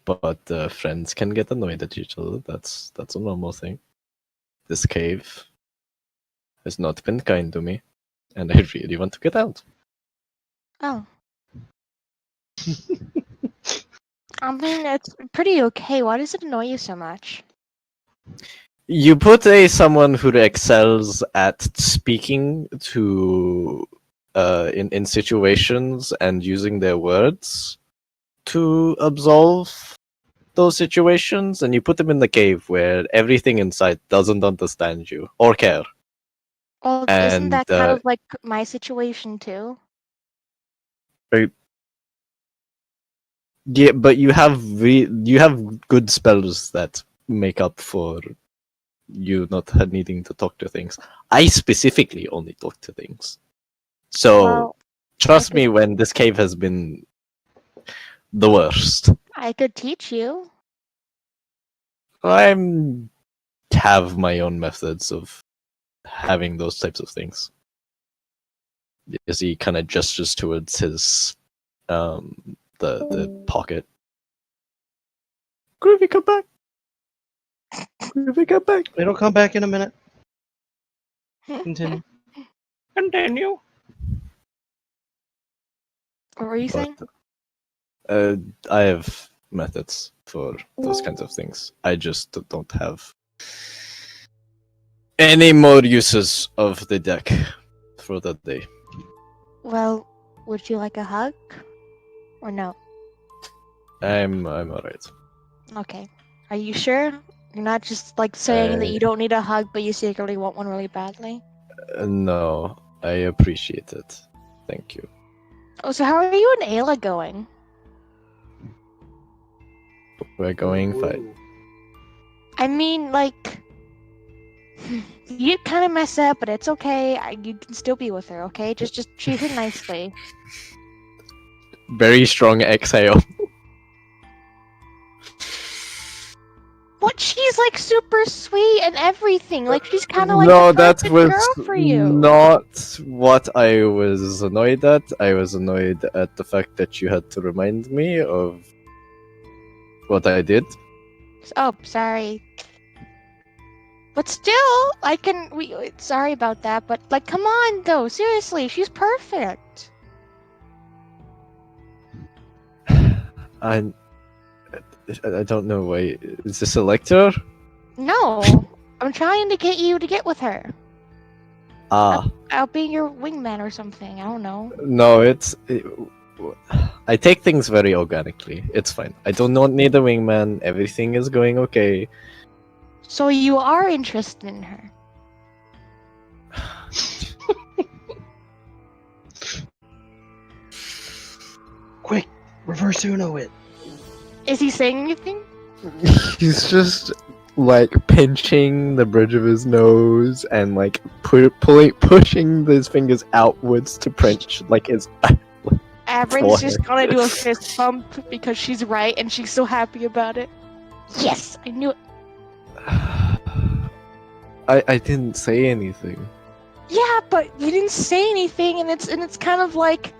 But friends can get annoyed at each other. That's a normal thing. This cave has not been kind to me, and I really want to get out. Oh. I mean, it's pretty okay. Why does it annoy you so much? You put someone who excels at speaking to in situations and using their words to absolve those situations, and you put them in the cave where everything inside doesn't understand you or care. Well, isn't And that kind of like my situation too? yeah, but you have good spells that make up for you not needing to talk to things. I specifically only talk to things. So Well, trust me when this cave has been the worst. I could teach you. I have my own methods of having those types of things. As he kind of gestures towards his the pocket. Groovy, come back. Groovy, come back. It'll come back in a minute. Continue. Continue. What were you saying? I have methods for those kinds of things. I just don't have any more uses of the deck for that day. Well, would you like a hug? Or no? I'm alright. Okay. Are you sure? You're not just like saying that you don't need a hug, but you secretly want one really badly? No, I appreciate it. Thank you. Oh, so how are you and Ayla going? We're going fine. I mean, like, you kind of mess up, but it's okay. You can still be with her, okay? Just treat her nicely. Very strong exhale. What? She's like super sweet and everything. Like she's kind of like No, the that perfect was girl for you. not what I was annoyed at. I was annoyed at the fact that you had to remind me of what I did. Oh, sorry. But still, I can. Sorry about that, but like, come on, though. Seriously, she's perfect. I don't know. Wait, is this a lecture? No, I'm trying to get you to get with her. Ah, I'll be your wingman or something. I don't know. no, I take things very organically. It's fine. I do not need a wingman. Everything is going okay. So you are interested in her? Quick, reverse Uno it. Is he saying anything? He's just like pinching the bridge of his nose and like pushing his fingers outwards to pinch like his. Averin's just gonna do a fist bump because she's right and she's so happy about it. Yes, I knew it. I didn't say anything. Yeah, but you didn't say anything, and it's kind of like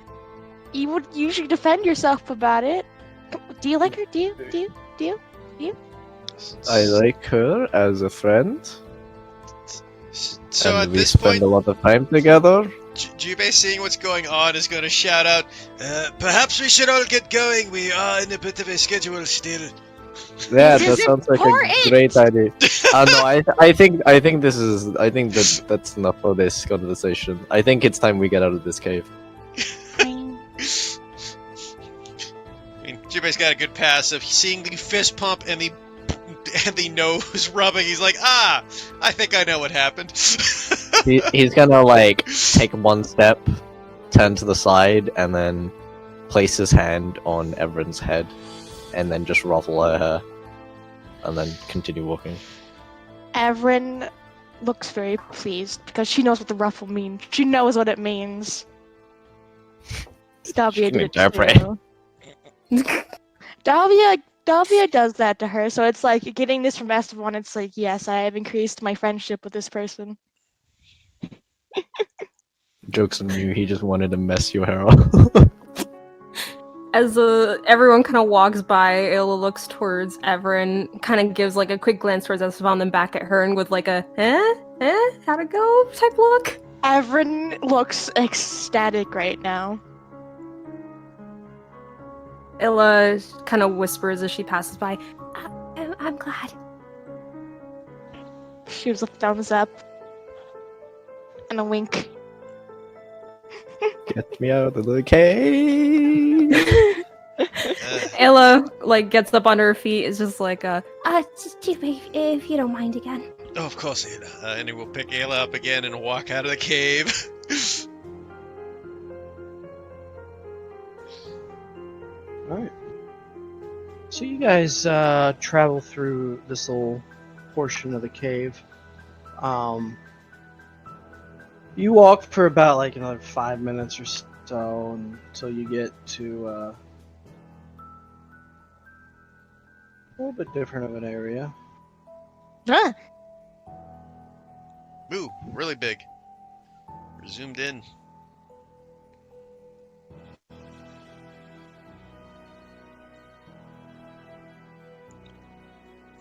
you would usually defend yourself about it. Do you like her? Do you? I like her as a friend, So and at we this spend point, a lot of time together. Jubei, seeing what's going on, is going to shout out, perhaps we should all get going. We are in a bit of a schedule still. Yeah, This that is sounds like important! a great idea. No, I think that's enough for this conversation. I think it's time we get out of this cave. I mean, Jubei's got a good pass of seeing the fist pump and the nose rubbing. He's like, I think I know what happened. He's gonna like take one step, turn to the side, and then place his hand on Everin's head, and then just ruffle her hair, and then continue walking. Averin looks very pleased because she knows what the ruffle means. She knows what it means. Davia She can did it interpret. too. Davia does that to her, so it's like getting this from Esteban. It's like, yes, I have increased my friendship with this person. Joke's on you, he just wanted to mess your hair up. As everyone kind of walks by, Ayla looks towards Everin, kind of gives like a quick glance towards Esteban, then back at her, and with like a how'd it go type look. Averin looks ecstatic right now. Ayla kind of whispers as she passes by, I'm glad. She was a thumbs up and a wink. Get me out of the cave! Ayla like gets up on her feet, is just like Just if you don't mind again. Oh, of course, Ayla. And he will pick Ayla up again and walk out of the cave. Alright. So you guys travel through this little portion of the cave. You walk for about like another 5 minutes or so until you get to a little bit different of an area. Huh. Ooh, really big. We're zoomed in.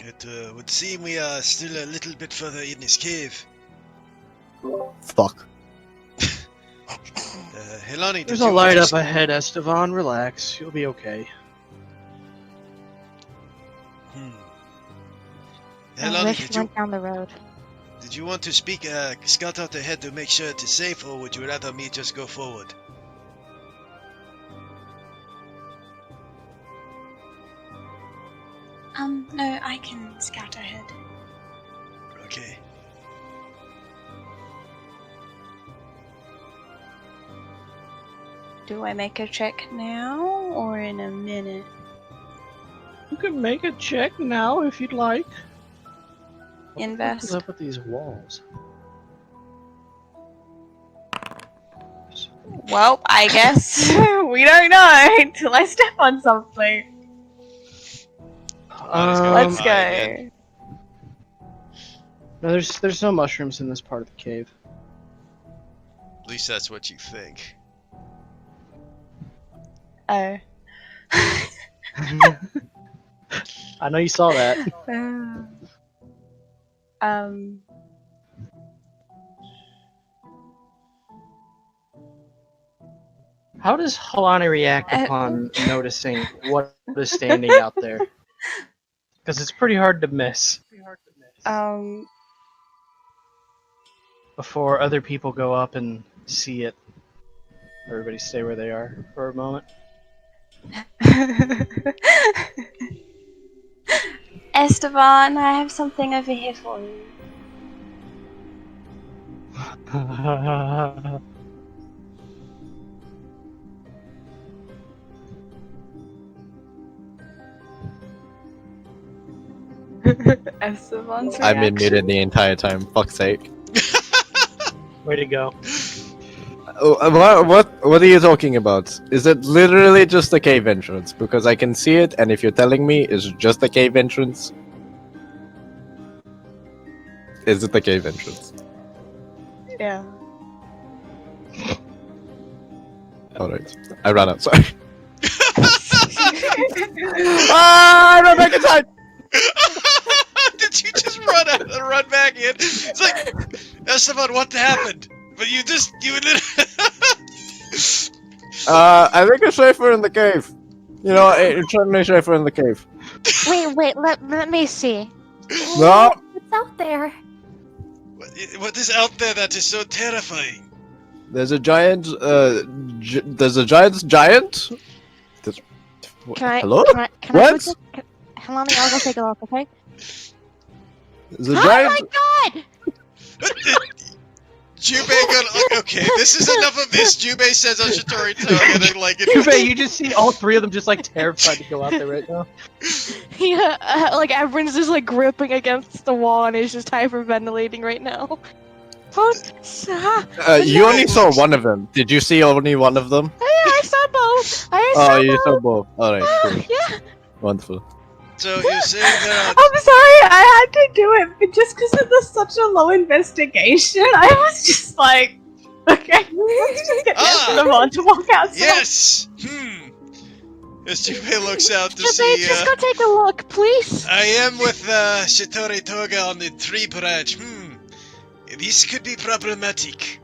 It would seem we are still a little bit further in this cave. Fuck. Helani, did There's you a light want up ahead, Esteban. Relax. You'll be okay. I Helani, wish we went down the road. did you want to scout out ahead to make sure it is safe, or would you rather me just go forward? No, I can scout ahead. Okay. Do I make a check now or in a minute? You can make a check now if you'd like. Invest. What's up with these walls? Well, I guess we don't know until I step on something. Let's go. again. No, there's no mushrooms in this part of the cave. At least that's what you think. Oh. I know you saw that. How does Halani react upon noticing what is standing out there? Because it's pretty hard to miss before other people go up and see it. Everybody stay where they are for a moment. Esteban, I have something over here for you. Esteban's I'm reaction. muted the entire time. Fuck's sake. Way to go. What are you talking about? Is it literally just a cave entrance? Because I can see it, and if you're telling me it's just a cave entrance, is it the cave entrance? Yeah. Alright. I ran out, sorry. I ran back inside! Did you just run back in? It's like, Esteban, what happened? But you literally... I think it's safer in the cave. You know, it's certainly safer in the cave. Wait, let me see. No! What's out there? What is out there that is so terrifying? There's a giant, there's a giant's giant? Hello? Can I What? Helani, I'll go take a look, okay? There's a Oh giant... my god! Jubei got... Okay, this is enough of this. Jubei says Oshitori Toga, and like... Jubei, you just see all three of them just like terrified to go out there right now. Yeah, like everyone's just like gripping against the wall and is just hyperventilating right now. you only saw one of them. Did you see only one of them? Yeah, I saw both. You saw both. Alright, cool. Yeah. Wonderful. So you're saying there are... I'm sorry, I had to do it, but just because it was such a low investigation, I was just like, okay, let's just get Esteban to walk outside. Yes! As Jubei looks out to see... Just go take a look, please. I am with Shitori Toga on the tree branch. This could be problematic.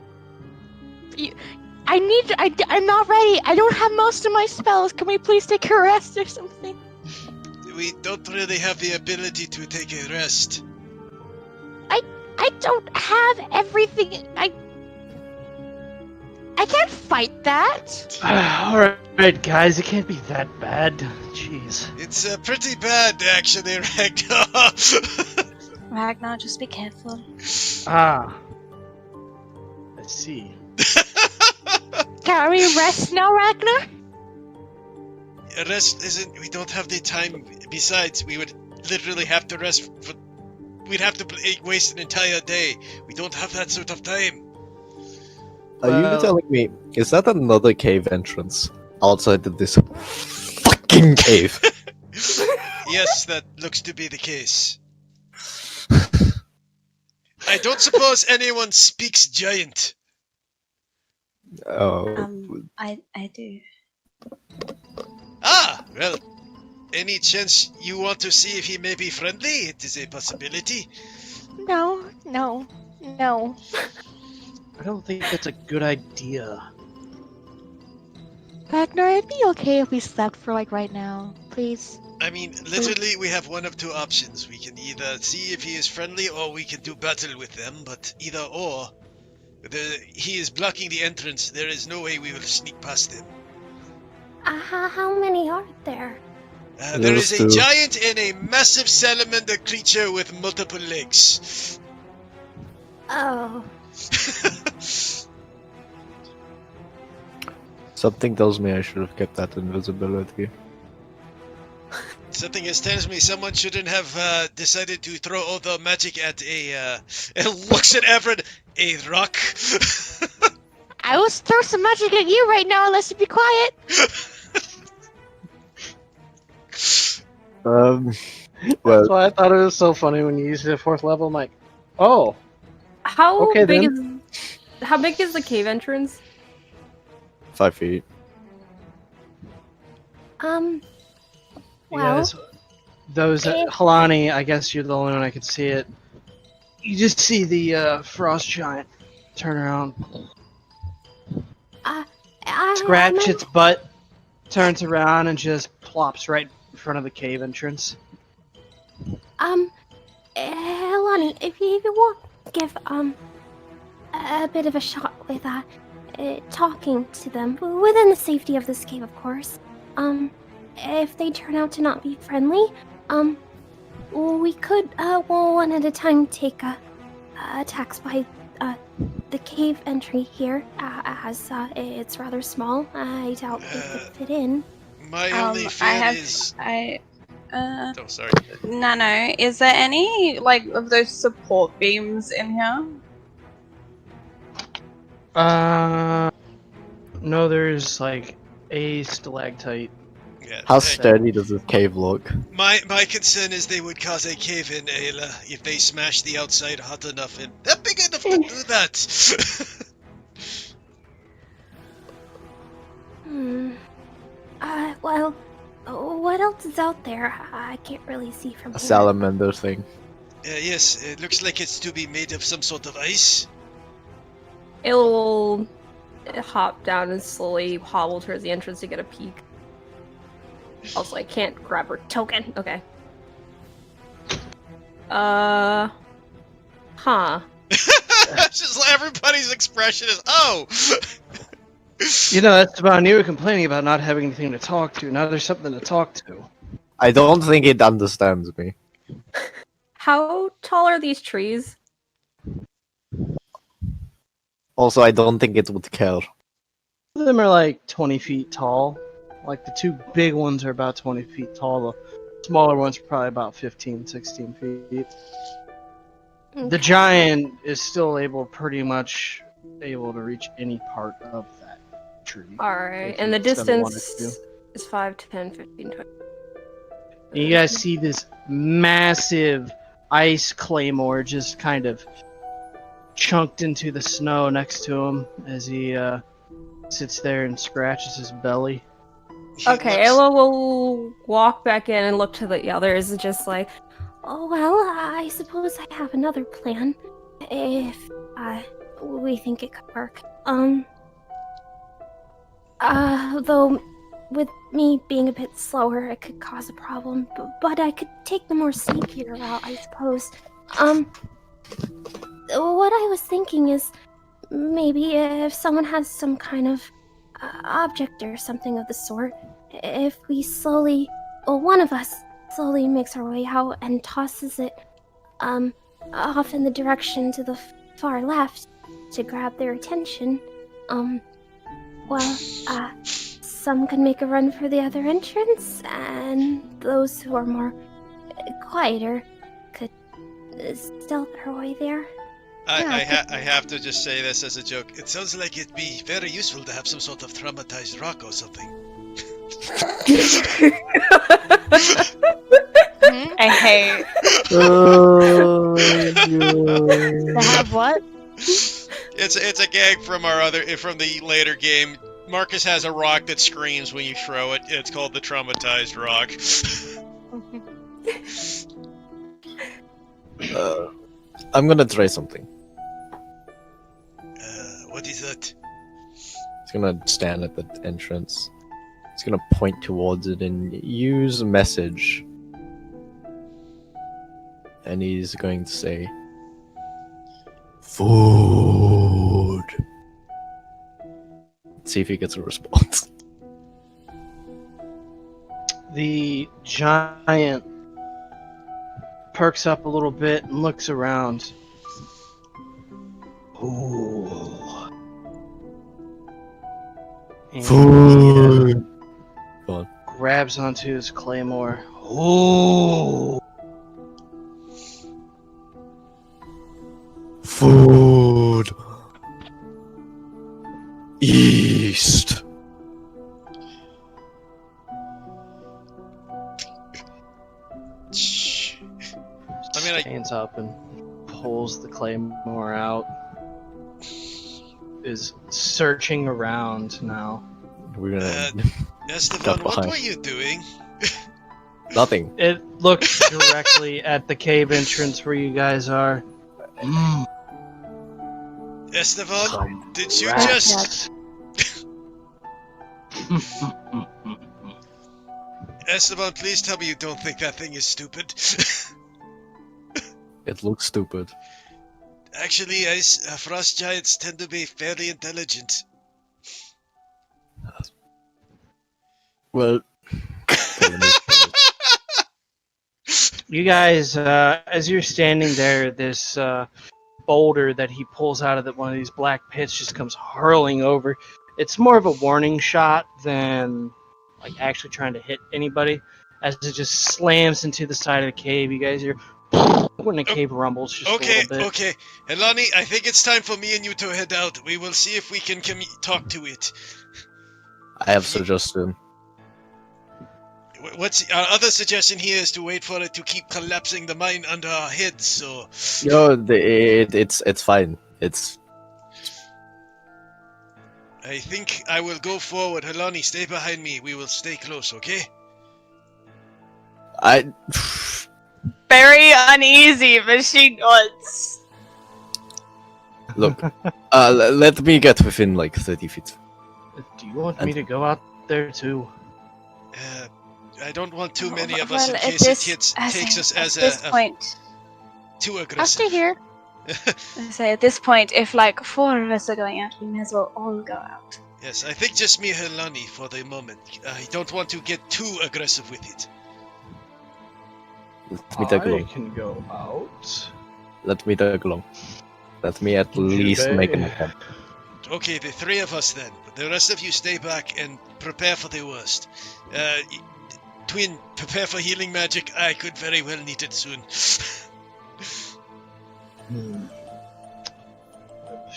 I'm not ready. I don't have most of my spells. Can we please take a rest or something? We don't really have the ability to take a rest. I don't have everything. I can't fight that. Alright, guys, it can't be that bad. Jeez. It's pretty bad, actually, Ragnar. Ragnar, just be careful. Ah. I see. Can we rest now, Ragnar? Rest isn't... We don't have the time. Besides, we would literally have to rest for... We'd have to waste an entire day. We don't have that sort of time. Are you telling me, is that another cave entrance outside of this fucking cave? Yes, that looks to be the case. I don't suppose anyone speaks giant. Oh. I do. Ah, well, any chance you want to see if he may be friendly? It is a possibility. No. I don't think that's a good idea. Ragnar, it'd be okay if we slept for like right now, please. I mean, literally, we have one of two options. We can either see if he is friendly, or we can do battle with them, but either or. He is blocking the entrance. There is no way we will sneak past him. How many are there? There is a two. giant and a massive salamander creature with multiple legs. Oh. Something tells me I should have kept that invisibility. Something tells me someone shouldn't have decided to throw all the magic at a... and looks at Everett, a rock. I will throw some magic at you right now unless you be quiet. Well, That's why I thought it was so funny when you used it at 4th level. I'm like, oh, How Okay, big then. how big is the cave entrance? 5 feet. Well, yes. Those Halani, I guess you're the only one I could see it. You just see the frost giant turn around, scratch its butt, turns around, and just plops right in front of the cave entrance. Lonnie, if you want to give, a bit of a shot with, talking to them, within the safety of this cave, of course. If they turn out to not be friendly, we could, one at a time take, attacks by, the cave entry here, as, it's rather small. I doubt they could fit in. My only fear is. Oh, sorry. Nano, is there any, like, of those support beams in here? No, there's like a stalactite. Yeah, How hey, sturdy does this cave look? my concern is they would cause a cave in, Ayla, if they smash the outside hot enough and they're big enough to do that. Well, what else is out there? I can't really see from A here. salamander thing. Yes, it looks like it's to be made of some sort of ice. It'll hop down and slowly hobble towards the entrance to get a peek. Also, I can't grab her token. Okay. Huh. Just everybody's expression is, oh! You know, that's about you were complaining about not having anything to talk to. Now there's something to talk to. I don't think it understands me. How tall are these trees? Also, I don't think it would care. Some of them are like 20 feet tall. Like the two big ones are about 20 feet tall. The smaller ones are probably about 15, 16 feet. The giant is still pretty much able to reach any part of that tree. Alright, if and the it's gonna want distance it is 5, 10, 15, 20. And you guys see this massive ice claymore just kind of chunked into the snow next to him as he sits there and scratches his belly. Okay, Ayla will walk back in and look to the others and just like, Oh, well, I suppose I have another plan. If, we think it could work. Though, with me being a bit slower, it could cause a problem. But I could take the more sneakier route, I suppose. What I was thinking is, maybe if someone has some kind of object or something of the sort, if we slowly, or one of us slowly makes our way out and tosses it, off in the direction to the far left to grab their attention, some could make a run for the other entrance, and those who are more quieter could stealth their way there. I have to just say this as a joke. It sounds like it'd be very useful to have some sort of traumatized rock or something. I hate. Oh, To have what? It's a gag from from the later game. Marcus has a rock that screams when you throw it. It's called the traumatized rock. I'm gonna try something. What is that? He's gonna stand at the entrance. He's gonna point towards it and use a message. And he's going to say, "Food." See if he gets a response. The giant perks up a little bit and looks around. Ooh. And Food. Go on. grabs onto his claymore. Ooh. Food. East. Shh. I mean, Stands up and pulls the claymore out. Is searching around now. We're gonna Esteban, what behind. were you doing? nothing. It looks directly at the cave entrance where you guys are. Esteban, Some did you rats. Esteban, please tell me you don't think that thing is stupid. It looks stupid. Actually, frost giants tend to be fairly intelligent. Well, You guys, as you're standing there, this boulder that he pulls out of one of these black pits just comes hurling over. It's more of a warning shot than like actually trying to hit anybody, as it just slams into the side of the cave. You guys hear when the cave rumbles just a Okay, little bit. okay. Helani, I think it's time for me and you to head out. We will see if we can talk to it. I have suggestion. What's our other suggestion here is to wait for it to keep collapsing the mine under our heads, so... It's fine. It's I think I will go forward. Helani, stay behind me. We will stay close, okay? I. Very uneasy, but she nods. Look, let me get within like 30 feet. Do you want me to go out there too? I don't want too many of Well, us in at case this- it as takes in- us at as this point, too I'll aggressive. stay here. I say at this point, if like 4 of us are going out, we may as well all go out. Yes, I think just me and Helani for the moment. I don't want to get too aggressive with it. Let me tag I along. can go out. Let me tag along. Let me at least Jubei. make an attempt. Okay, the 3 of us then. The rest of you stay back and prepare for the worst. Twin, prepare for healing magic. I could very well need it soon. I'm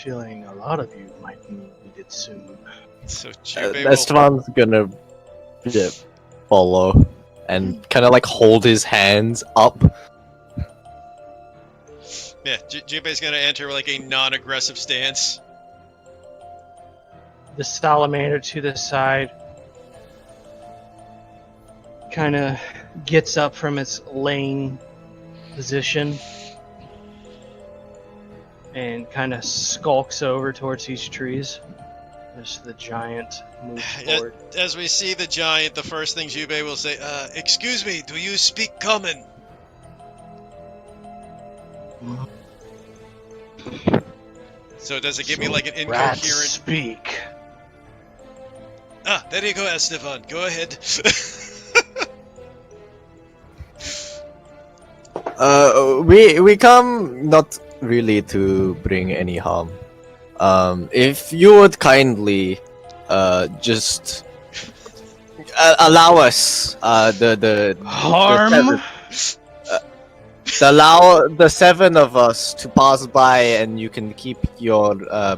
feeling a lot of you might need it soon. So Jubei will... Esteban's gonna follow and kind of like hold his hands up. Yeah, Jubei's gonna enter like a non-aggressive stance. The salamander to the side kind of gets up from its laying position and kind of skulks over towards these trees as the giant moves forward. As we see the giant, the first thing Jubei will say, excuse me, do you speak common? so does it give me like an Rats incoherent... speak. Ah, there you go, Esteban. Go ahead. We come not really to bring any harm. If you would kindly, just allow us, the Harm? allow the 7 of us to pass by, and you can keep your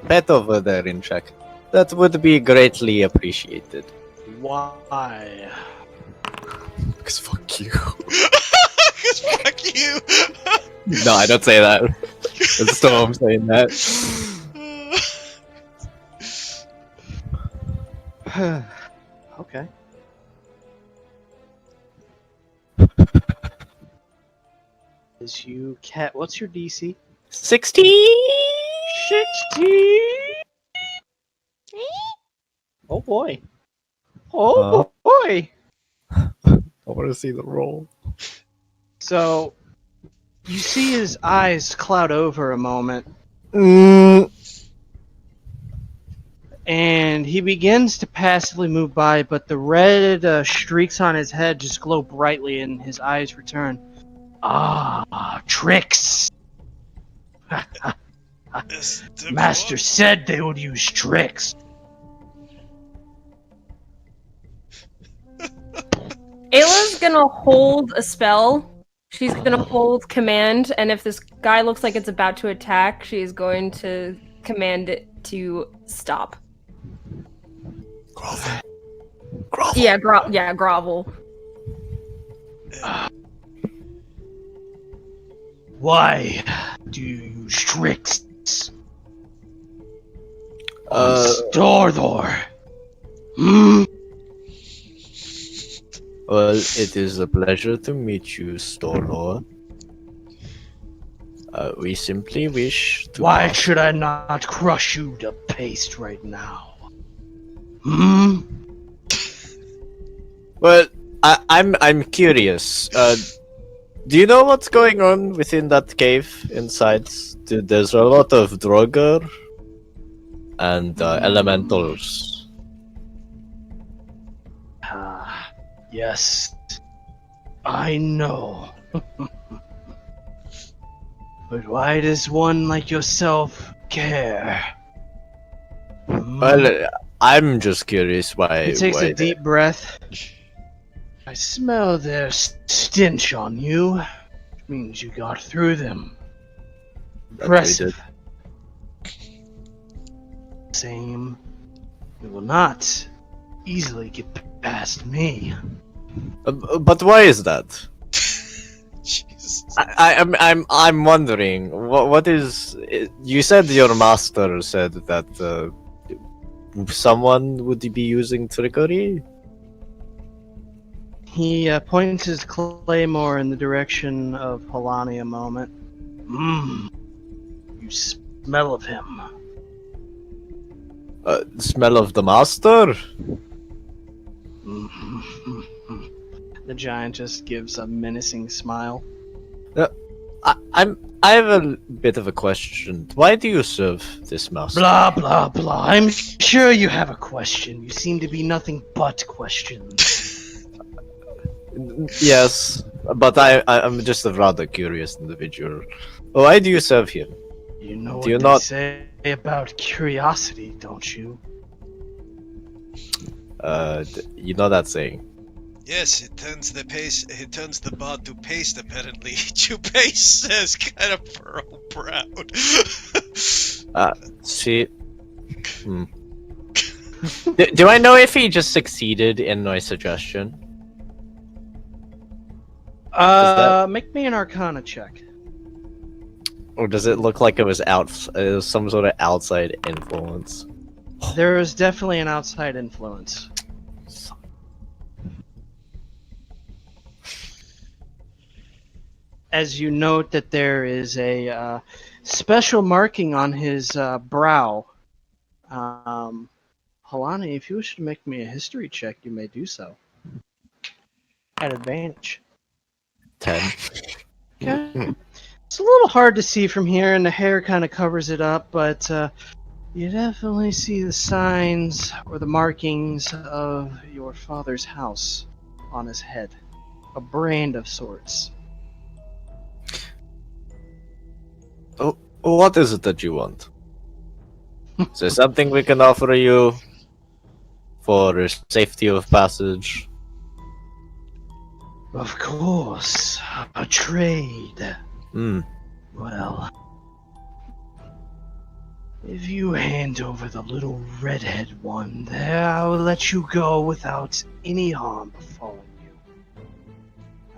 pet over there in check. That would be greatly appreciated. Why? Because fuck you. Because fuck you! No, I don't say that. That's still I'm saying that. Okay. Is you cat? What's your DC? 16. 16. Oh boy. Oh boy. I want to see the roll. So you see his eyes cloud over a moment, and he begins to passively move by, but the red streaks on his head just glow brightly, and his eyes return. Ah, tricks! Master said they would use tricks. Ayla's gonna hold a spell. She's gonna hold command, and if this guy looks like it's about to attack, she's going to command it to stop. Grovel. Grovel. Yeah, grovel. Why do you use tricks? Stordor. Well, it is a pleasure to meet you, Storlord. We simply wish to. Why should I not crush you to paste right now? Well, I'm curious. Do you know what's going on within that cave inside? There's a lot of Draugr and elementals. Yes, I know. But why does one like yourself care? Well, I'm just curious why. He takes why a deep breath. I smell their stench on you. Which means you got through them. Impressive. Same. You will not easily get past me. But why is that? Jesus. I'm wondering what is. You said your master said that someone would be using trickery. He points his claymore in the direction of Halani a moment. You smell of him. Smell of the master. The giant just gives a menacing smile. I have a bit of a question. Why do you serve this master? Blah blah blah. I'm sure you have a question. You seem to be nothing but questions. Yes, but I'm just a rather curious individual. Why do you serve him? You know Do you what not- they say about curiosity, don't you? You know that saying. Yes, it turns the bod to paste, apparently. Junpei says, kind of pearl proud. See. Do I know if he just succeeded in my suggestion? Make me an Arcana check. Or does it look like it was some sort of outside influence? There is definitely an outside influence. As you note that there is a special marking on his brow. Halani, if you wish to make me a history check, you may do so. At advantage. 10. Okay. It's a little hard to see from here, and the hair kind of covers it up, but you definitely see the signs or the markings of your father's house on his head. A brand of sorts. Oh, what is it that you want? Is there something we can offer you for safety of passage? Of course, a trade. Well, if you hand over the little redhead one there, I will let you go without any harm befalling you.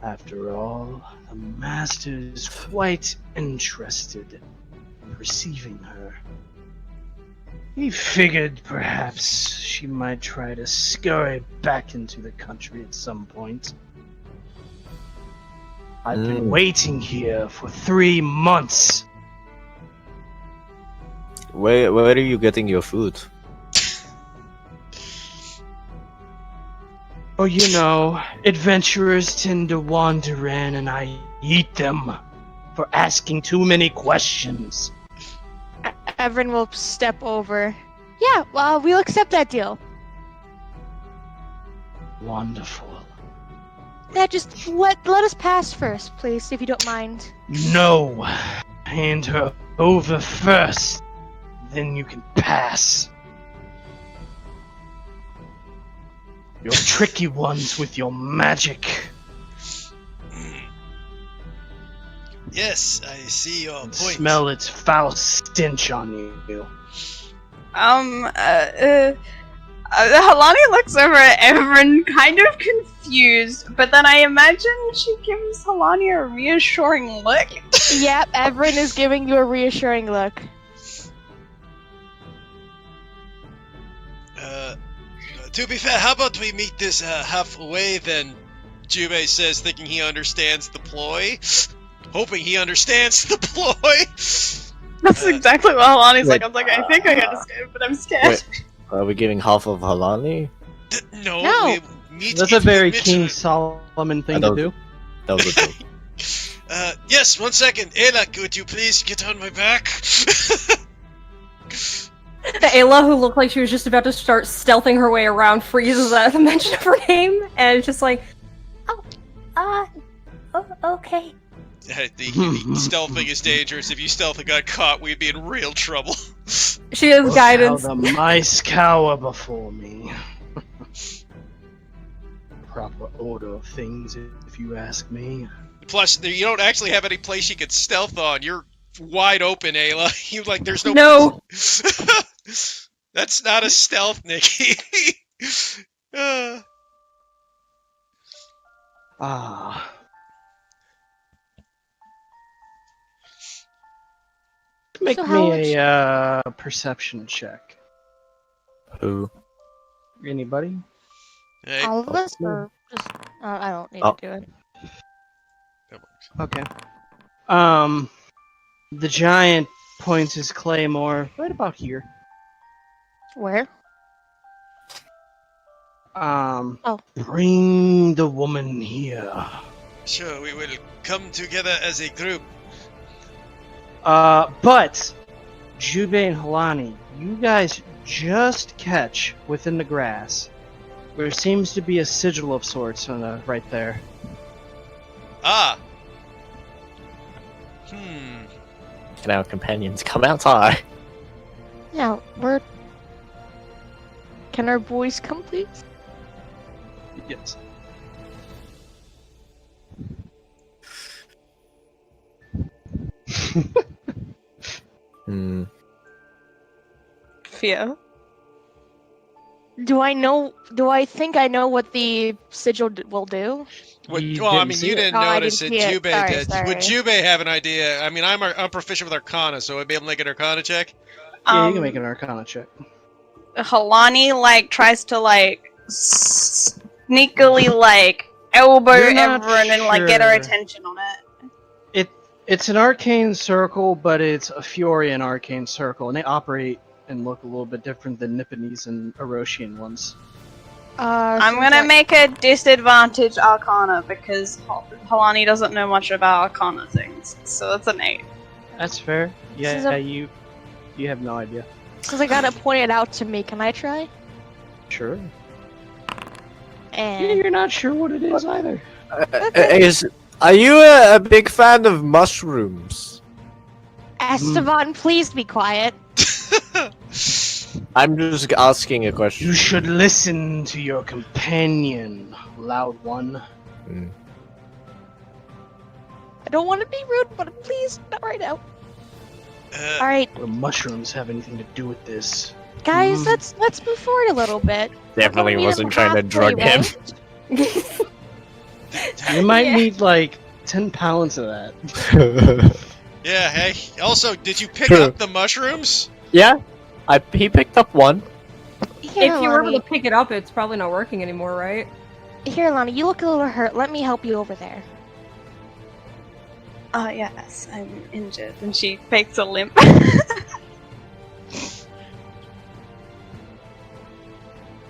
After all, the master is quite interested in receiving her. He figured perhaps she might try to scurry back into the country at some point. I've been waiting here for 3 months. Where are you getting your food? Oh, you know, adventurers tend to wander in and I eat them for asking too many questions. Everin will step over. Yeah, well, we'll accept that deal. Wonderful. Yeah, just let us pass first, please, if you don't mind. No. Hand her over first. Then you can pass. You're tricky ones with your magic. Yes, I see your point. Smell its foul stench on you. Halani looks over at Everin, kind of confused, but then I imagine she gives Halani a reassuring look. Yep, Everin is giving you a reassuring look. To be fair, how about we meet this halfway then? Junpei says, thinking he understands the ploy. Hoping he understands the ploy. That's exactly what Halani's wait, like. I'm like, I think I understand, but I'm scared. Are we giving half of Halani? No. No. We meet That's a very Mitchell. King Solomon thing to do. That was a joke. Yes, 1 second. Ayla, could you please get on my back? Ayla, who looked like she was just about to start stealthing her way around, freezes at the mention of her name, and it's just like, Okay. The stealthing is dangerous. If you stealth and got caught, we'd be in real trouble. she has Look guidance. how the mice cower before me. Proper order of things, if you ask me. Plus, you don't actually have any place you could stealth on. You're wide open, Ayla. You like, there's no. No. That's not a stealth, Nikki. Ah. Make So how would me a perception check. Who? Anybody? Hey, all of us, or just I don't need Oh. to do it. that works. Okay. The giant points his claymore right about here. Where? Bring the woman here. Sure, we will come together as a group. But Jubei and Halani, you guys just catch within the grass. There seems to be a sigil of sorts on the right there. Ah. Can our companions come outside? Yeah, we're. Can our boys come, please? Yes. Hmm. Fear. Do I think I know what the sigil will do? You Well, I didn't mean, see you it. didn't Oh, I notice didn't it. see it. Jubei Sorry, did. sorry. Would Jubei have an idea? I mean, I'm proficient with Arcana, so I'd be able to make an Arcana check. Yeah, you can make an Arcana check. Halani tries to sneakily elbow You're not everyone and get her sure. attention on it. It's an arcane circle, but it's a Fiorian arcane circle, and they operate and look a little bit different than Nipponese and Eroshian ones. I'm Since gonna I- make a disadvantage Arcana because Halani doesn't know much about Arcana things, so that's an 8. That's fair. This is Yeah, a- you have no idea. Since I got it pointed out to me, can I try? Sure. And You're not sure what it is either. Are you a big fan of mushrooms? Esteban, please be quiet. I'm just asking a question. You should listen to your companion, loud one. I don't want to be rude, but please, not right now. Uh, All right, What do mushrooms have anything to do with this? guys, Mm. let's move forward a little bit. Definitely Meet wasn't him trying to halfway, drug him. right? You might Yeah. need like 10 pounds of that. yeah. Hey. Also, did you pick up the mushrooms? Yeah, he picked up one. Here, If you were able Lonnie. to pick it up, it's probably not working anymore, right? Here, Lonnie, you look a little hurt. Let me help you over there. Yes, I'm injured, and she fakes a limp.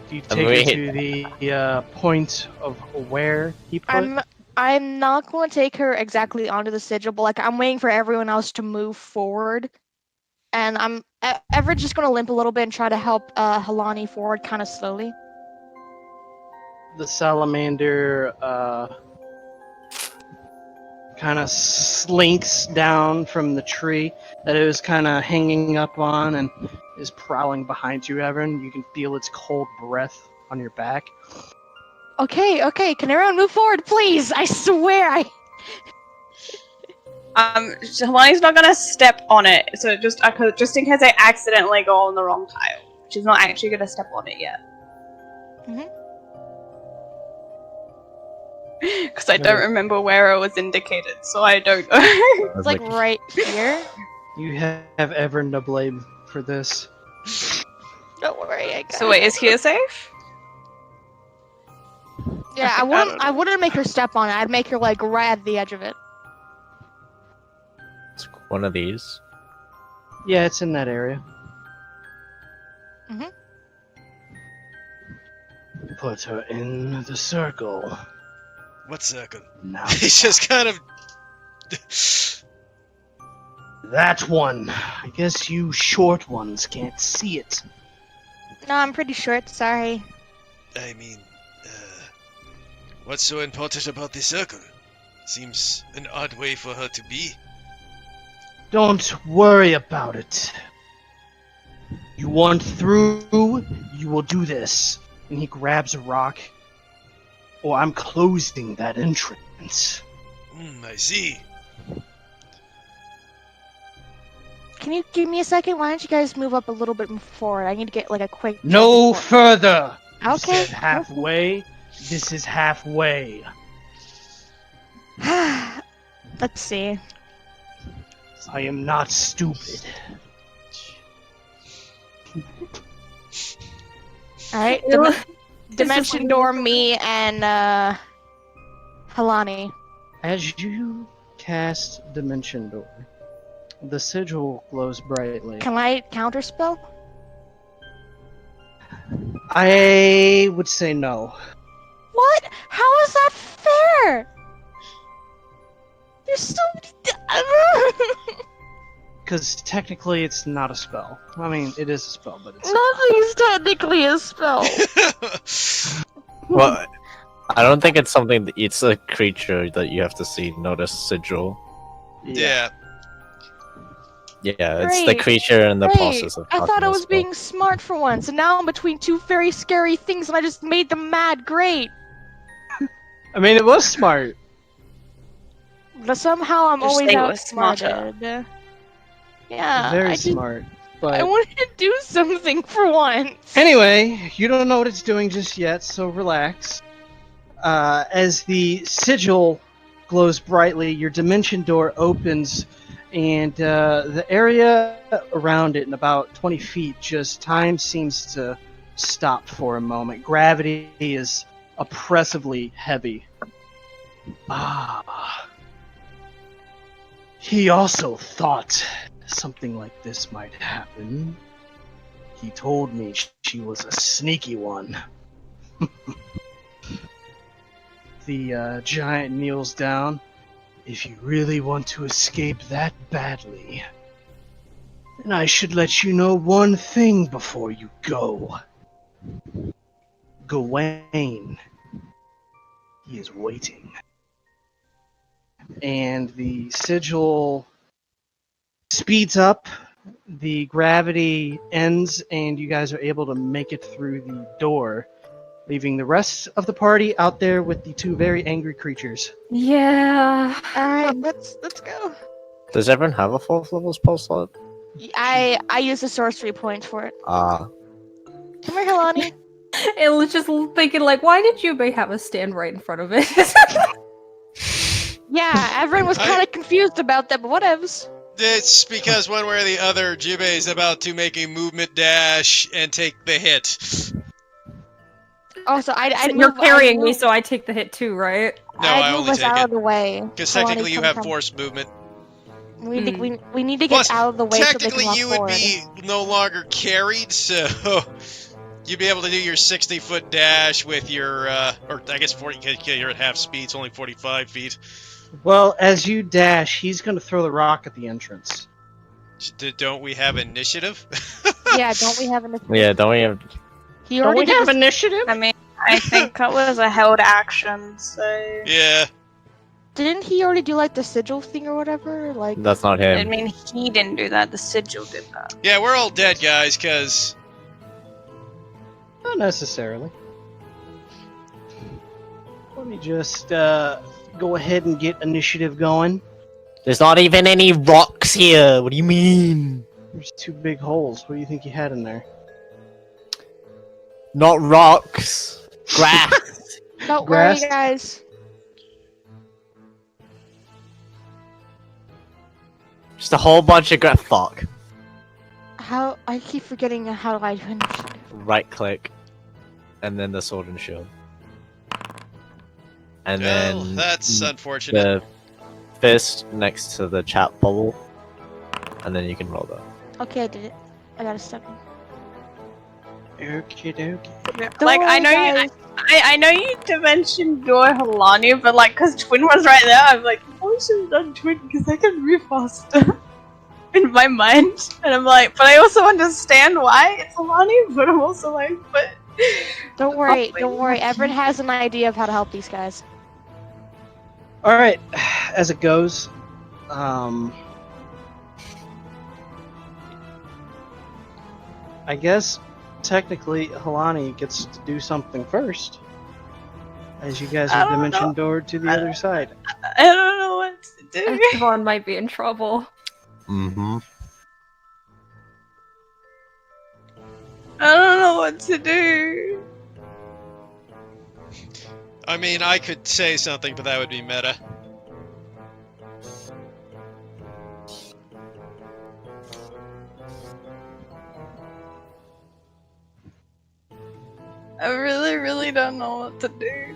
Do you I'm take it waiting. to the point of where he put? I'm not going to take her exactly onto the sigil, but I'm waiting for everyone else to move forward, and I'm Everett just going to limp a little bit and try to help Halani forward, kind of slowly. The salamander kind of slinks down from the tree that it was kind of hanging up on and is prowling behind you, Evan. You can feel its cold breath on your back. Okay, can everyone move forward, please? I swear, Halani's not gonna step on it, so just in case I accidentally go on the wrong tile. She's not actually gonna step on it yet. Because I don't remember where it was indicated, so I don't know. It's like right here. You have Evan to blame for this. Don't worry, I got So wait, is here safe? Yeah, I wouldn't make her step on it. I'd make her right at the edge of it. It's one of these. Yeah, it's in that area. Mhm. Put her in the circle. What circle? Now. He's just kind of That one. I guess you short ones can't see it. No, I'm pretty short, sorry. I mean, what's so important about the circle? Seems an odd way for her to be. Don't worry about it. You want through, you will do this. And he grabs a rock. Or I'm closing that entrance. I see. Can you give me a second? Why don't you guys move up a little bit forward? I need to get like a quick. No jump further! You Okay. said halfway. This is halfway. Let's see. I am not stupid. Alright, Dimension Door, me, and Halani. As you cast Dimension Door, the sigil glows brightly. Can I counterspell? I would say no. What? How is that fair? There's so many. Because technically it's not a spell. I mean, it is a spell, but it's... Nothing's technically a spell. Well, I don't think it's something that it's a creature that you have to see. Notice sigil. Yeah. Yeah, it's the Great, creature and the Great. process of. I thought casting I a was spell. being smart for once, and now I'm between two very scary things, and I just made them mad. Great. I mean, it was smart. But somehow I'm Just always say it was smarter. outsmarted. Yeah, Very I just, smart. But I wanted to do something for once. anyway, you don't know what it's doing just yet, so relax. As the sigil glows brightly, your dimension door opens, and the area around it, in about 20 feet, just time seems to stop for a moment. Gravity is oppressively heavy. Ah. He also thought something like this might happen. He told me she was a sneaky one. The giant kneels down. If you really want to escape that badly, then I should let you know one thing before you go. Gawain. He is waiting. And the sigil speeds up, the gravity ends, and you guys are able to make it through the door, leaving the rest of the party out there with the two very angry creatures. Yeah. Alright, let's go. Does everyone have a 4th level spell slot? I use the sorcery point for it. Ah. Come here, Hilani. It was just thinking, like, why did Jubei have us stand right in front of it? Yeah, everyone was kind of confused about that, but whatevs. It's because one way or the other, Jubei is about to make a movement dash and take the hit. Also, You're carrying me, so I take the hit too, right? No, I I'd move only us take out it. of the way. Because Hilani, technically you come, have come. forced movement. We need to get Plus, out of the way so they technically can walk you would forward. be no longer carried, so you'd be able to do your 60-foot dash with your, or I guess 40, because you're at half speed, it's only 45 feet. Well, as you dash, he's going to throw the rock at the entrance. Don't we have initiative? Yeah, don't we have an? Yeah, don't we have? He already did this- initiative? I mean, I think that was a held action, so... Yeah. Didn't he already do like the sigil thing or whatever? Like, That's not I him. mean, he didn't do that, the sigil did that. Yeah, we're all dead, guys, because... Not necessarily. Let me just go ahead and get initiative going. There's not even any rocks here. What do you mean? There's two big holes. What do you think you had in there? Not rocks. Grass. don't Grass? worry, guys. Just a whole bunch of grass. Fuck. How I keep forgetting how I do initiative. Right click, and then the sword and shield, and Well, then that's unfortunate. the fist next to the chat bubble, and then you can roll that. Okay, I did it. I got a 7. Okie dokie. Like, I worry, know you. guys. I know you dimension door Halani, but like, cause Twin was right there, I'm like, I should have done Twin because I can move faster in my mind, and I'm like, but I also understand why it's Halani, but I'm also like, but Don't worry, don't worry. Everett has an idea of how to help these guys. All right, as it goes, I guess technically Halani gets to do something first, as you guys I are don't dimension know. doored to the other side. I don't know what to do. Esteban might be in trouble. Mm-hmm. I don't know what to do. I mean, I could say something, but that would be meta. I really, really don't know what to do.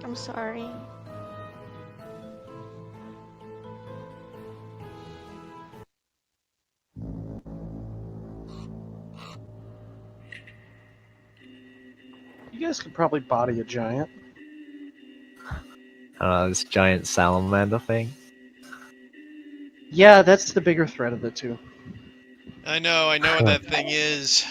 I'm sorry. You guys could probably body a giant. This giant salamander thing. Yeah, that's the bigger threat of the two. I know what that thing is.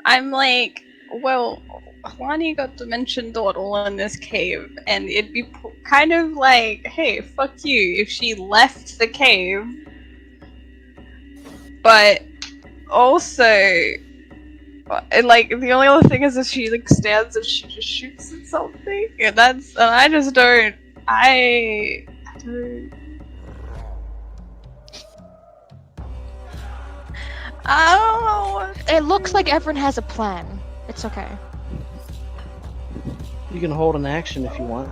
I'm like, well, Juani got dimension doored all in this cave, and it'd be kind of like, hey, fuck you, if she left the cave. But also, like, the only other thing is if she like stands and she just shoots at something, and I just don't. I don't. I don't know what. It looks like everyone has a plan. It's okay. You can hold an action if you want.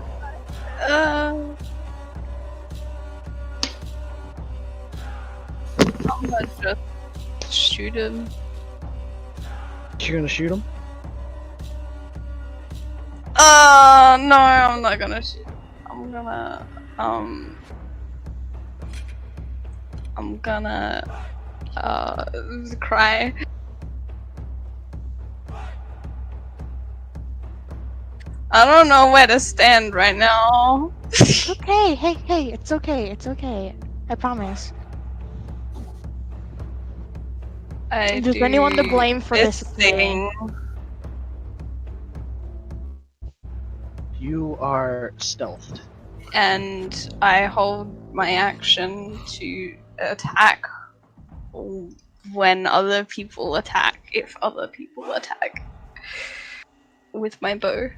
I'm gonna just shoot him. You're gonna shoot him? No, I'm not gonna shoot. I'm gonna cry. I don't know where to stand right now. It's okay. Hey, it's okay. It's okay. I promise. There's anyone to blame for this thing. You are stealthed. And I hold my action to attack when other people attack, if other people attack, with my bow.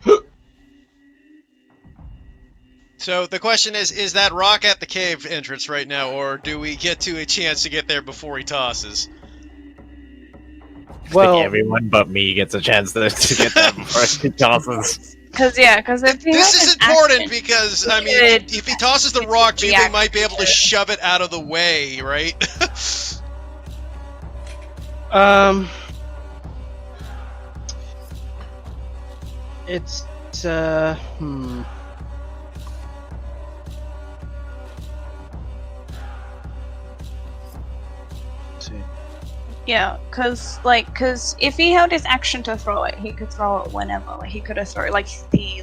So the question is that rock at the cave entrance right now, or do we get to a chance to get there before he tosses? I Well, think everyone but me gets a chance to get that before he tosses. Cause if he This had is an important action, because, he I mean, could- if he tosses the he rock, could Jubei might be react able to to it. shove it out of the way, right? It's Let's see. Yeah, cause if he held his action to throw it, he could throw it whenever. Like he could have thrown the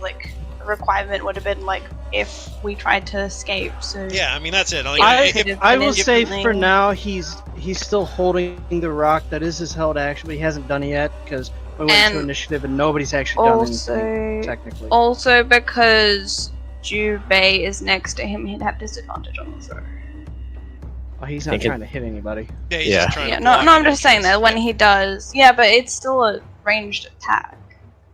requirement would have been like if we tried to escape. So Yeah, I mean, that's it. Like, I will say differently. for now he's still holding the rock. That is his held action, but he hasn't done it yet because we went to And initiative and nobody's actually done anything also, technically. also because Jubei is next to him, he'd have disadvantage on the throw. Oh, he's not Think it- trying to hit anybody. yeah, he's Yeah. just trying Yeah, to no, block I'm the just saying that entrance. when he does, yeah, but it's still a ranged attack,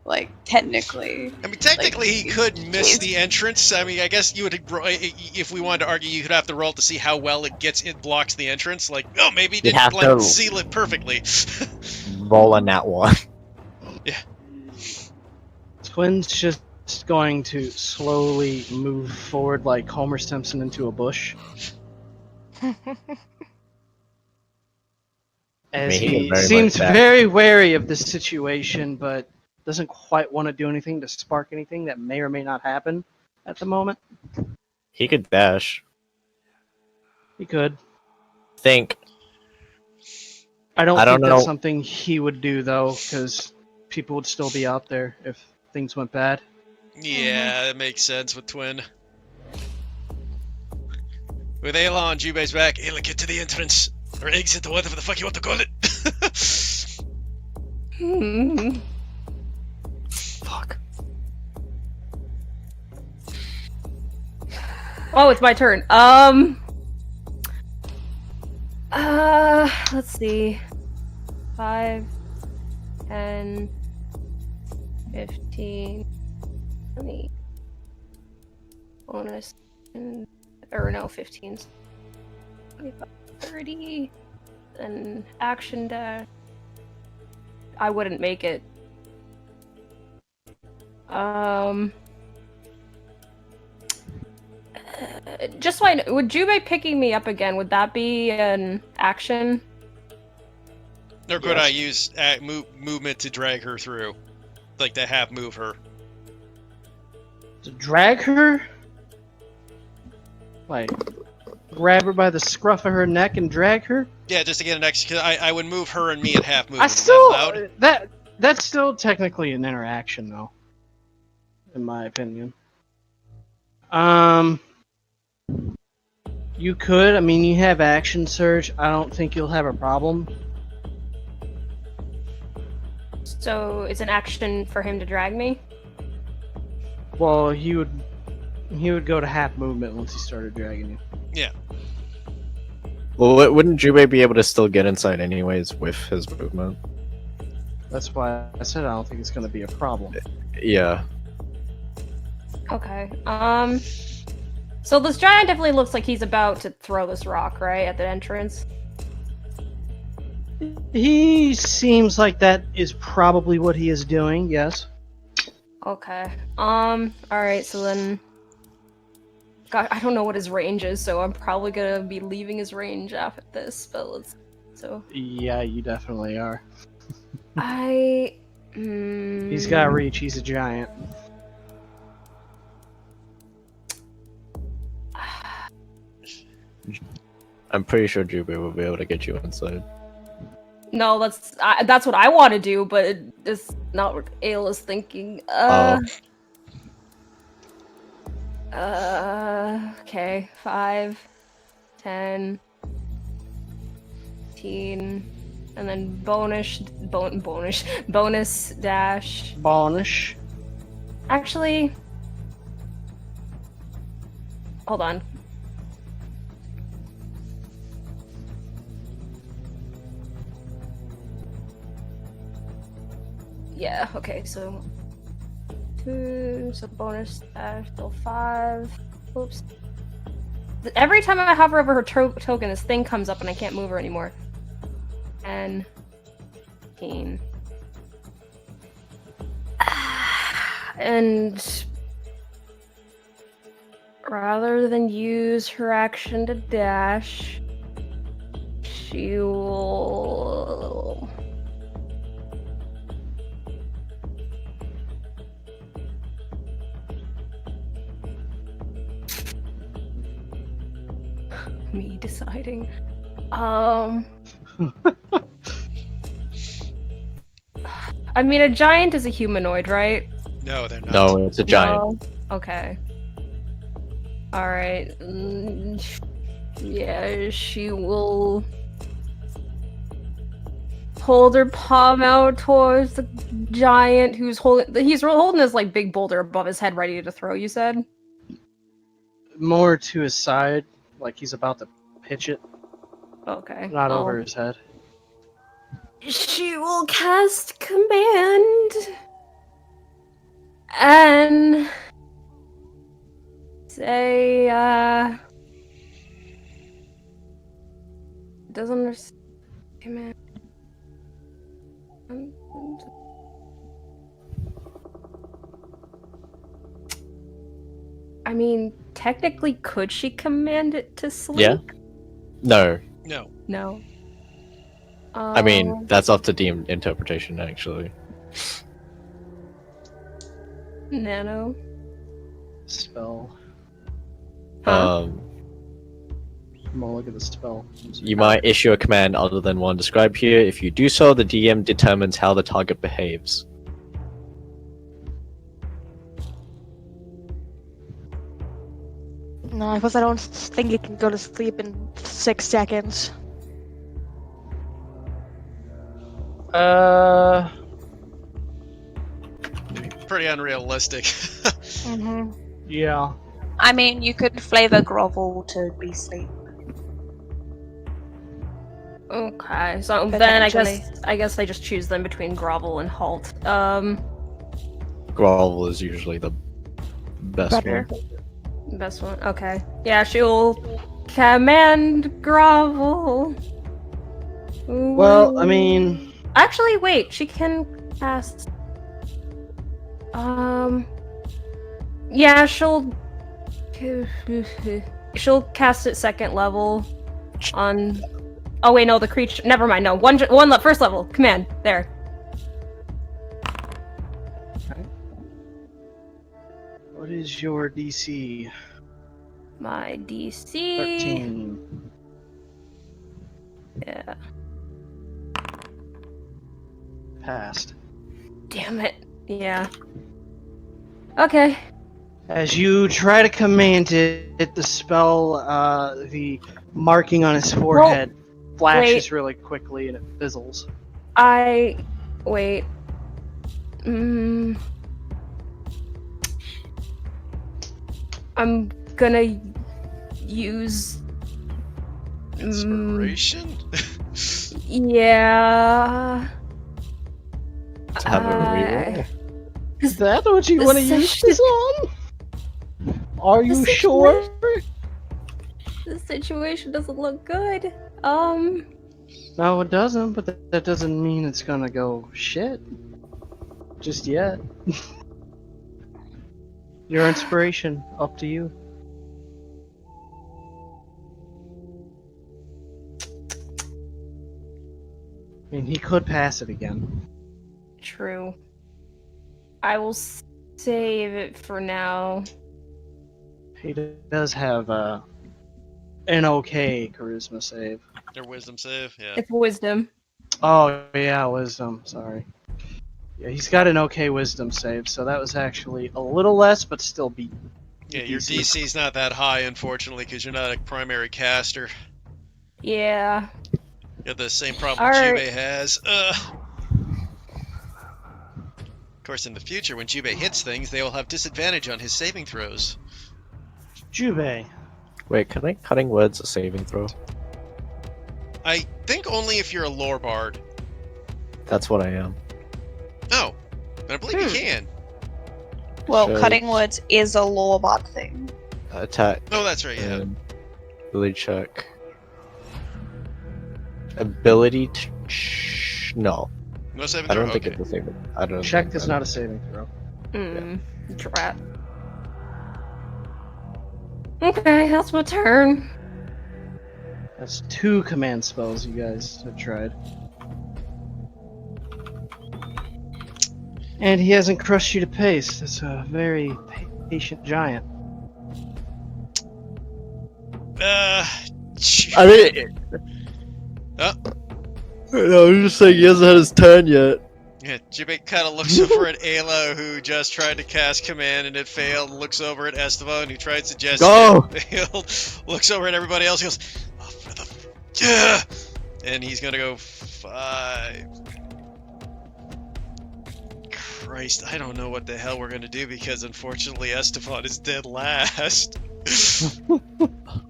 like technically. I mean, technically, he like, could miss it's- the entrance. I mean, I guess you would, if we wanted to argue, you could have to roll to see how well it blocks the entrance. Like, oh, maybe it You'd didn't have like to- seal it perfectly. Roll a nat one. Twin's just going to slowly move forward like Homer Simpson into a bush. As he he very seems much back. very wary of this situation, but doesn't quite want to do anything to spark anything that may or may not happen at the moment. He could dash. He could. Think I don't I think don't that's know. something he would do though, because people would still be out there if things went bad. Yeah, that makes sense with Twin. With Ayla on Jubei's back, Ayla, get to the entrance. Or exit, or whatever the fuck you want to call it. Fuck. Oh, it's my turn. Let's see. 5, 10, 15, 20. Bonus. Or no, 15. 25, 30. Then action dash. I wouldn't make it. Just so I know, would Jubei picking me up again, would that be an action? Or could I use movement to drag her through? Like to half move her? To drag her? Like, grab her by the scruff of her neck and drag her? Yeah, just to get an extra. Cause I would move her and me at half movement. I Is that still allowed? that's still technically an interaction though, in my opinion. You could. I mean, you have action surge. I don't think you'll have a problem. So it's an action for him to drag me? Well, he would go to half movement once he started dragging you. Yeah. Well, wouldn't Jubei be able to still get inside anyways with his movement? That's why I said I don't think it's going to be a problem. Yeah. Okay. So this giant definitely looks like he's about to throw this rock, right, at the entrance? He seems like that is probably what he is doing. Yes. Okay. Alright, so then... God, I don't know what his range is, so I'm probably gonna be leaving his range after this, but let's... So... Yeah, you definitely are. He's He's got reach. He's a giant. I'm pretty sure Jubei will be able to get you inside. No, that's what I want to do, but it's not what Ayla's thinking. Okay. 5, 10, 15, and then bonus dash. Bonish. Actually, hold on. Yeah, okay, so 2, so bonus dash, still 5. Oops. Every time I hover over her token, this thing comes up and I can't move her anymore. 10, 15. And rather than use her action to dash, she will... Me deciding. I mean, a giant is a humanoid, right? No, they're not. No, it's a giant. No? Okay. Alright. Yeah, she will hold her palm out towards the giant who's holding this like big boulder above his head ready to throw, you said? More to his side, like he's about to pitch it. Okay. Not over his head. She will cast command and say, doesn't understand command. I mean, technically, could she command it to sleep? Yeah. No. No. No. I mean, that's up to the interpretation, actually. Nano. Spell. Huh? I'm gonna look at the spell. You might issue a command other than one described here. If you do so, the DM determines how the target behaves. No, because I don't think you can go to sleep in 6 seconds. Pretty unrealistic. Mm-hmm. Yeah. I mean, you could flavor grovel to be sleep. Okay, so then Potentially. I guess I just choose them between grovel and halt. Grovel is usually the best Better. one. Best one. Okay. Yeah, she'll command grovel. Well, I mean, Actually, wait. She can cast. Yeah, she'll cast it second level on. Oh wait, no, the creature. Never mind. No, first level command there. what is your DC? My DC. 13. Yeah. Passed. Damn it. Yeah. Okay. As you try to command it, the spell, the marking on his forehead flashes really quickly and it fizzles. Wait. I'm gonna use. Inspiration? Yeah. To have a reroll. Is that what you want to use this on? Are you The sure? The situation doesn't look good. No, it doesn't, but that doesn't mean it's gonna go shit. Just yet. Your inspiration, up to you. I mean, he could pass it again. True. I will save it for now. He does have an okay charisma save. Their wisdom save, yeah. It's wisdom. Oh, yeah, wisdom, sorry. Yeah, he's got an okay wisdom save, so that was actually a little less, but still beat. Yeah, your DC's not that high, unfortunately, because you're not a primary caster. Yeah. You have the same problem Alright. Jubei has. Of course, in the future, when Jubei hits things, they will have disadvantage on his saving throws. Jubei. Wait, can I cutting words a saving throw? I think only if you're a lore bard. That's what I am. No, but I believe you can. Well, Sure. cutting words is a lore bard thing. Attack. Oh, that's right, yeah. Ability check. Ability no. No saving I throw? don't think Okay. it's a saving. I don't. Check think is that- not a saving throw. Drat. Okay, that's my turn. That's 2 command spells you guys have tried. And he hasn't crushed you to pace. It's a very patient giant. I mean, Oh. no, I'm just saying he hasn't had his turn yet. Yeah, Jubei kind of looks over at Ayla, who just tried to cast command and it failed, and looks over at Esteban, who tried suggesting Go! it failed, looks over at everybody else, goes, oh, for the... Yeah! And he's gonna go 5... Christ, I don't know what the hell we're gonna do, because unfortunately Esteban is dead last.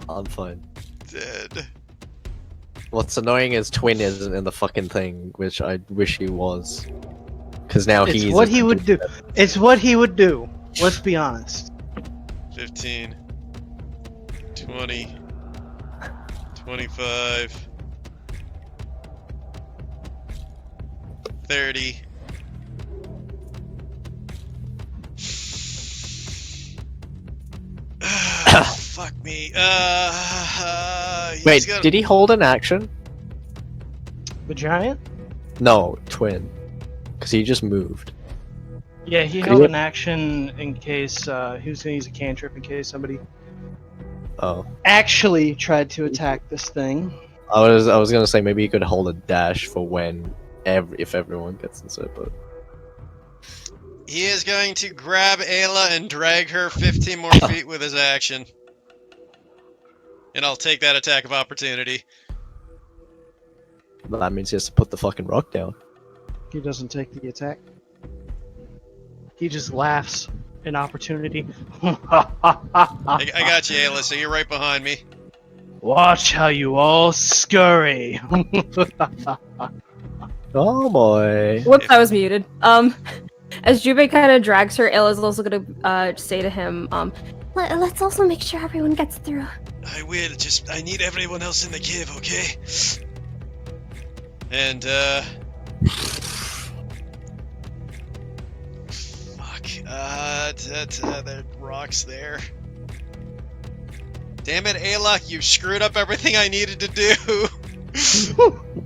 I'm fine. Dead. What's annoying is Twin isn't in the fucking thing, which I wish he was. Because now It's he's what he would do. It's what he would do. Let's be honest. 15, 20, 25, 30. Fuck me. Wait, did he hold an action? The giant? No, Twin. Because he just moved. Yeah, he Could held he- an action in case he was going to use a cantrip in case somebody Oh, actually tried to attack this thing. I was gonna say maybe you could hold a dash for when if everyone gets inside, but He is going to grab Ayla and drag her 15 more feet with his action. And I'll take that attack of opportunity. that means he has to put the fucking rock down. He doesn't take the attack. He just laughs an opportunity. I got you, Ayla, so you're right behind me. Watch how you all scurry. Oh boy. Whoops, I was muted. As Jubei kind of drags her, Ayla's also gonna say to him, Let's also make sure everyone gets through. I will, I need everyone else in the cave, okay? And, fuck. There rocks there. Damn it, Ayla, you screwed up everything I needed to do.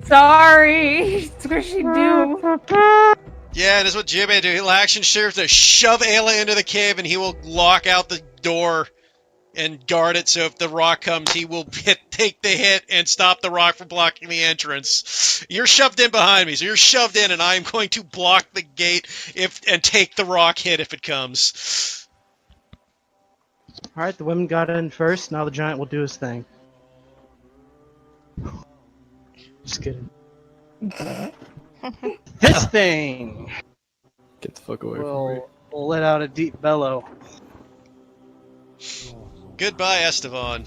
sorry! Squishy do. Yeah, and that's what Jibbe do. He'll action surge to shove Ayla into the cave, and he will lock out the door and guard it. So if the rock comes, he will take the hit and stop the rock from blocking the entrance. You're shoved in behind me, so you're shoved in, and I am going to block the gate and take the rock hit if it comes. Alright, the women got in first, now the giant will do his thing. Just kidding. This thing Get the fuck away from me. will let out a deep bellow. Goodbye, Esteban.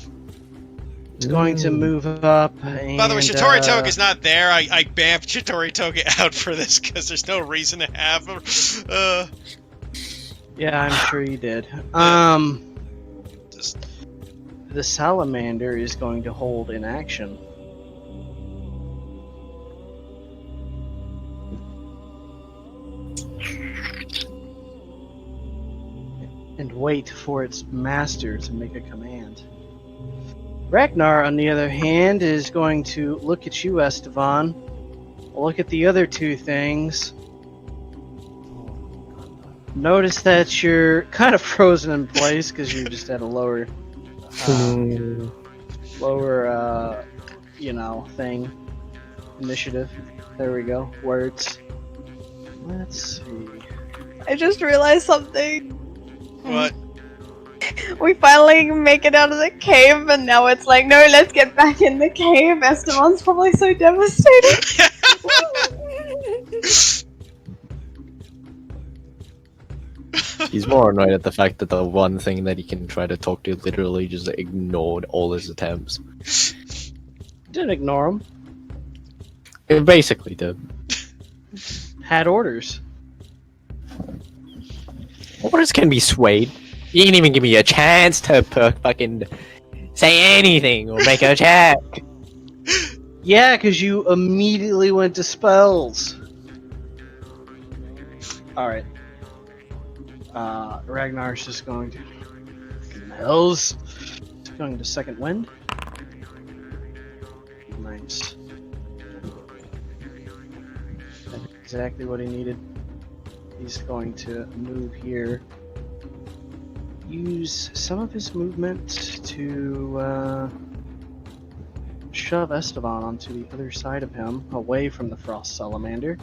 It's going to move up. And, By the way, Shitori Toga's not there. I bamfed Shitori Toga out for this because there's no reason to have her. Yeah, I'm sure you did. Just The salamander is going to hold in action. And wait for its master to make a command. Ragnar, on the other hand, is going to look at you, Esteban. Look at the other two things. Notice that you're kind of frozen in place because you're just at a lower, thing. Initiative. There we go. Words. Let's see. I just realized something. what? We finally make it out of the cave, and now it's like, no, let's get back in the cave. Esteban's probably so devastated. He's more annoyed at the fact that the one thing that he can try to talk to literally just ignored all his attempts. Didn't ignore him. It basically did. Had orders. Orders can be swayed. You didn't even give me a chance to fucking say anything or make a check. Yeah, because you immediately went to spells. Alright. Ragnar's just going to... Hells. It's going to second wind. Nice. That's exactly what he needed. He's going to move here. Use some of his movement to shove Esteban onto the other side of him, away from the Frost Salamander.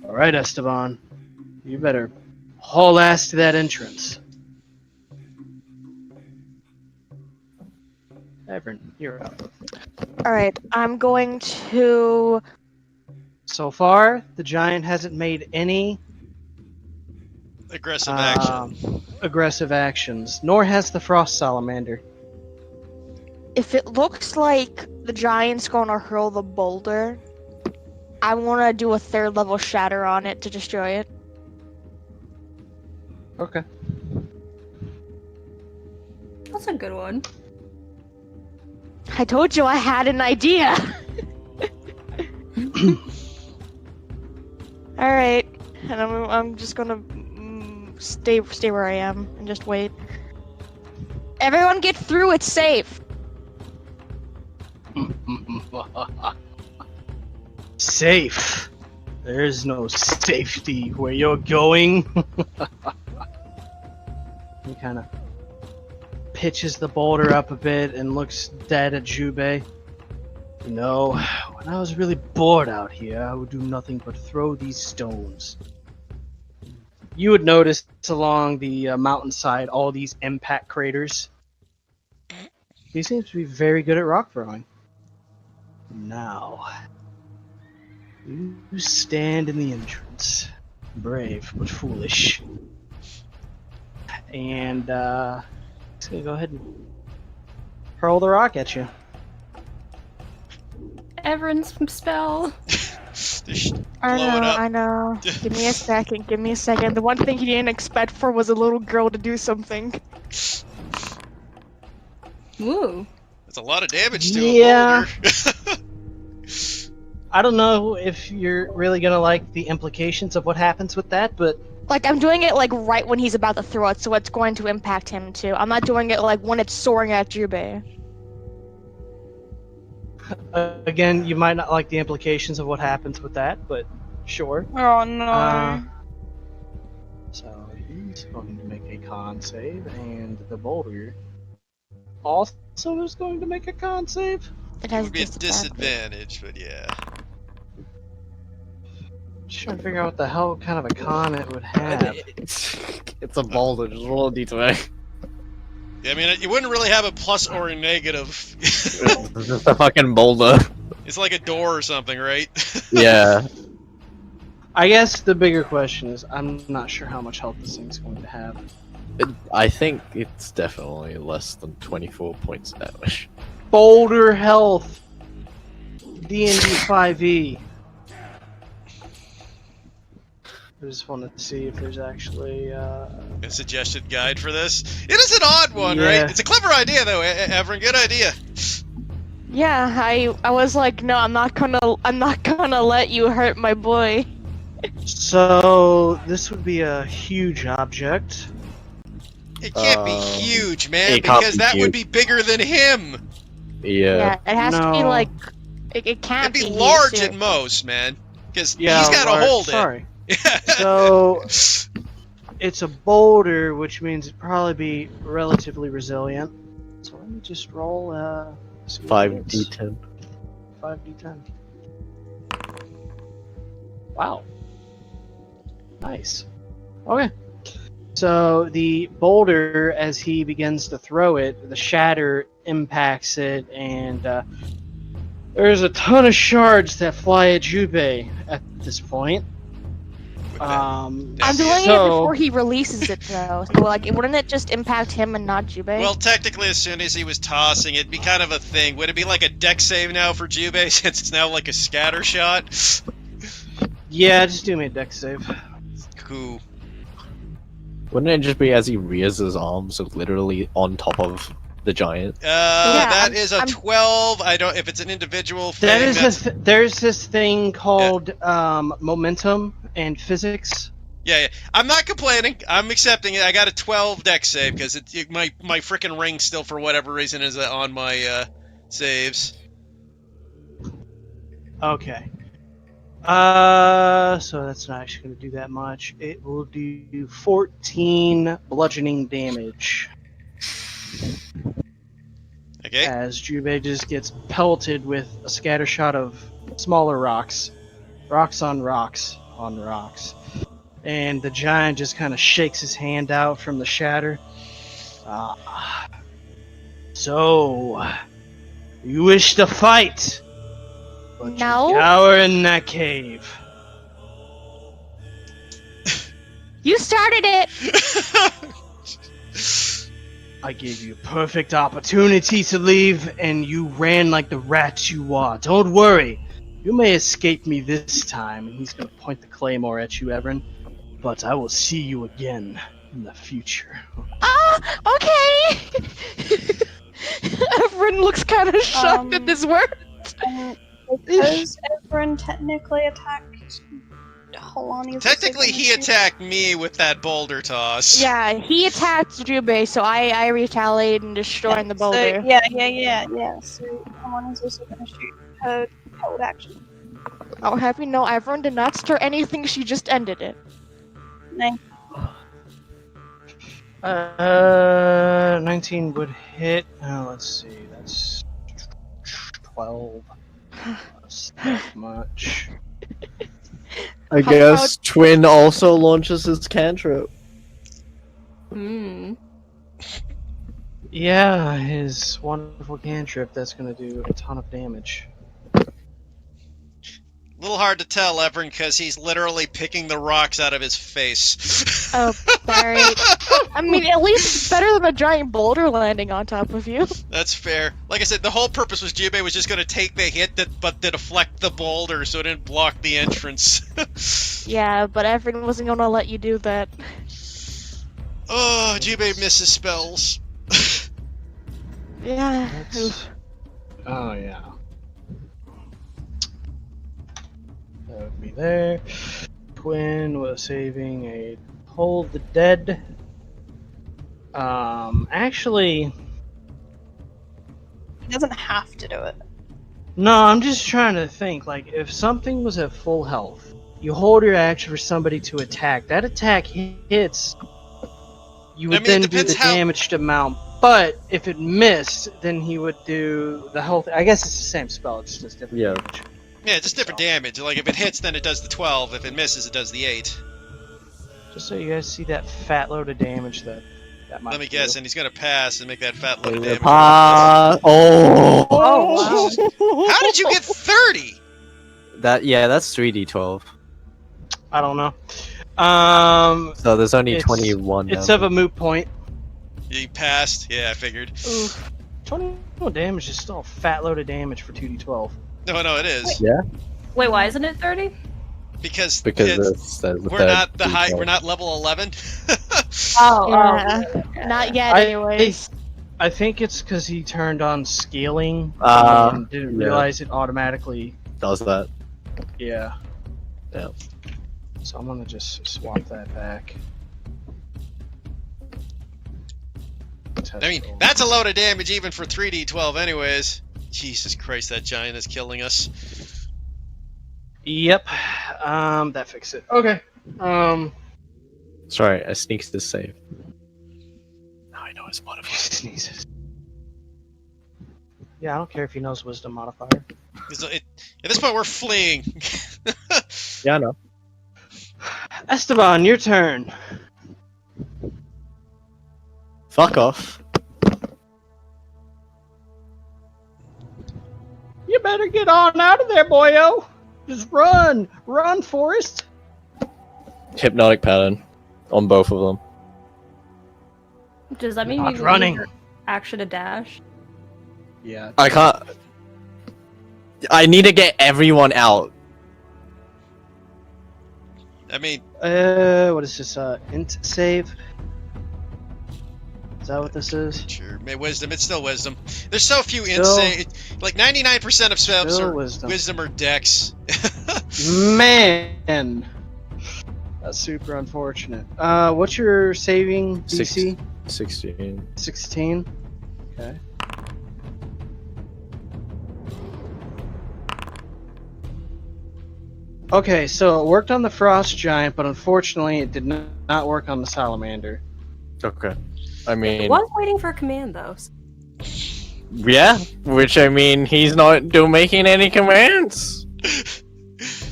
Alright, Esteban. You better haul ass to that entrance. Everin, you're up. Alright, I'm going to... So far, the giant hasn't made any Aggressive action. aggressive actions, nor has the Frost Salamander. If it looks like the giant's gonna hurl the boulder, I wanna do a 3rd level shatter on it to destroy it. Okay. That's a good one. I told you I had an idea! Alright, and I'm just gonna stay where I am and just wait. Everyone get through, it's safe! Safe. There's no safety where you're going. He kind of hitches the boulder up a bit and looks dead at Jubei. You know, when I was really bored out here, I would do nothing but throw these stones. You would notice along the mountainside all these impact craters. He seems to be very good at rock throwing. Now, you stand in the entrance, brave but foolish. And he's gonna go ahead and hurl the rock at you. Everyone's spell. Just I blow know, it up. I know. Give me a second, give me a second. The one thing he didn't expect for was a little girl to do something. Ooh. That's a lot of damage to Yeah. a boulder. I don't know if you're really gonna like the implications of what happens with that, but Like, I'm doing it, like, right when he's about to throw it, so it's going to impact him, too. I'm not doing it, like, when it's soaring at Jubei. again, you might not like the implications of what happens with that, but sure. Oh no. So he's going to make a con save, and the boulder also is going to make a con save. It It has would be a disadvantage. disadvantage, but yeah. Just trying to figure out what the hell kind of a con it would have. It's a boulder, just roll a d20. Yeah, I mean, you wouldn't really have a plus or a negative. It's just a fucking boulder. It's like a door or something, right? Yeah. I guess the bigger question is, I'm not sure how much health this thing's going to have. I think it's definitely less than 24 points of damage. Boulder health! D&D 5e. I just wanted to see if there's actually, A suggested guide for this. It is an odd one, Yeah. right? It's a clever idea, though, Everin. Good idea. Yeah, I was like, no, I'm not gonna let you hurt my boy. So, this would be a huge object. It can't be huge, man, it can't because be that would huge. be bigger than him. Yeah, it has to be No. like, it can't It'd be huge, large too. at most, man. Because Yeah, he's got to large- hold sorry. it. So, it's a boulder, which means it'd probably be relatively resilient. So let me just roll, see what it is. 5d10. 5d10. Wow. Nice. Okay. So the boulder, as he begins to throw it, the shatter impacts it, and there's a ton of shards that fly at Jubei at this point. I'm doing it so- before he releases it, though. So, like, wouldn't it just impact him and not Jubei? Well, technically, as soon as he was tossing, it'd be kind of a thing. Would it be like a deck save now for Jubei, since it's now like a scatter shot? Yeah, just do me a dex save. Cool. Wouldn't it just be as he rears his arms, so literally on top of the giant? That I'm- is a I'm- 12. I don't. If it's an individual thing, That is that's, there's this thing called momentum and physics. yeah. I'm not complaining. I'm accepting it. I got a 12 deck save because my freaking ring still, for whatever reason, is on my saves. Okay. So that's not actually going to do that much. It will do 14 bludgeoning damage Okay. as Jubei just gets pelted with a scatter shot of smaller rocks. Rocks on rocks on rocks. And the giant just kind of shakes his hand out from the shatter. So, you wish to fight? But No. you cower in that cave. You started it! I gave you a perfect opportunity to leave, and you ran like the rat you are. Don't worry. You may escape me this time. And he's going to point the claymore at you, Everin. But I will see you again in the future. Okay! Everyone looks kind of shocked at this word. Because Everin technically attacked Holani. Technically, he attacked me with that boulder toss. Yeah, he attacked Jubei, so I retaliated and destroyed the boulder. So, yeah. So Holani's also gonna shoot her hold action. I'll have you know, everyone did not start anything, she just ended it. Nice. 19 would hit. Let's see. That's 12. That's that much. I How guess Twin also launches his cantrip. Hmm. Yeah, his wonderful cantrip. That's gonna do a ton of damage. A little hard to tell, Everin, because he's literally picking the rocks out of his face. Oh, sorry. I mean, at least it's better than a giant boulder landing on top of you. That's fair. Like I said, the whole purpose was Jubei was just going to take the hit, but to deflect the boulder so it didn't block the entrance. Yeah, but everyone wasn't gonna let you do that. Oh, Jubei misses spells. Yeah. Oh yeah. That would be there. Twin was saving a Hold the Dead. Actually, He doesn't have to do it. no, I'm just trying to think. Like, if something was at full health, you hold your action for somebody to attack. That attack hits. You would I mean, it then do depends the how- damaged amount. But if it missed, then he would do the health. I guess it's the same spell. It's just different. Yeah. damage. Yeah, just different damage. Like, if it hits, then it does the 12. If it misses, it does the 8. Just so you guys see that fat load of damage that might Let me do. guess, and he's going to pass and make that fat load of damage. Oh! Oh, wow. How did you get 30? That's 3d12. I don't know. So there's only It's- 21. It's now. of a moot point. You passed? Yeah, I figured. Oof. 21 damage is still a fat load of damage for 2d12. No, it is. Wait, why isn't it 30? Because That's we're not the high. We're not level 11. Oh, Yeah. Not yet, I- anyways. I think it's because he turned on scaling and didn't yeah. realize it automatically. Does that? Yeah. Yeah. So I'm gonna just swap that back. I mean, that's a load of damage even for 3d12 anyways. Jesus Christ, that giant is killing us. Yep. That fixed it. Okay. Sorry, I sneaks this save. Now I know his modifier. Sneezes. Yeah, I don't care if he knows wisdom modifier. 'Cause at this point, we're fleeing. Yeah, I know. Esteban, your turn. Fuck off. You better get on out of there, boyo. Just run, Forrest. Hypnotic pattern on both of them. Does that mean Not you running. need your action to dash? Yeah. I can't. I need to get everyone out. I mean, What is this? Int save. Is that what this is? sure, wisdom. It's still wisdom. There's so few Still- insane. Like 99% of spells Still are wisdom. wisdom or dex. Man, that's super unfortunate. What's your saving DC? 16. 16. Okay. Okay, so it worked on the frost giant, but unfortunately, it did not work on the salamander. Okay. I I mean, was waiting for a command though. yeah, which I mean, he's not making any commands.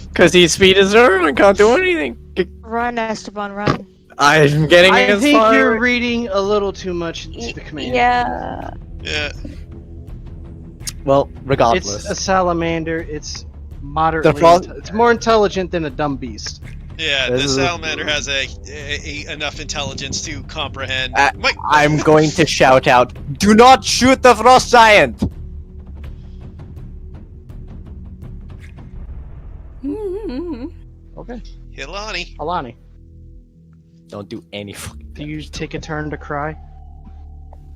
Because he's speed is 0 and can't do anything. Run, Esteban, run. I'm getting I as think far you're away- reading a little too much into the command. Yeah. Yeah. Well, It's regardless. a salamander. It's moderately. frost- It's more intelligent than a dumb beast. Yeah, This the is- salamander has enough intelligence to comprehend. Wait, I'm going to shout out, do not shoot the frost giant! Okay. Hilani. Alani, Don't do any fucking do you take a turn to cry?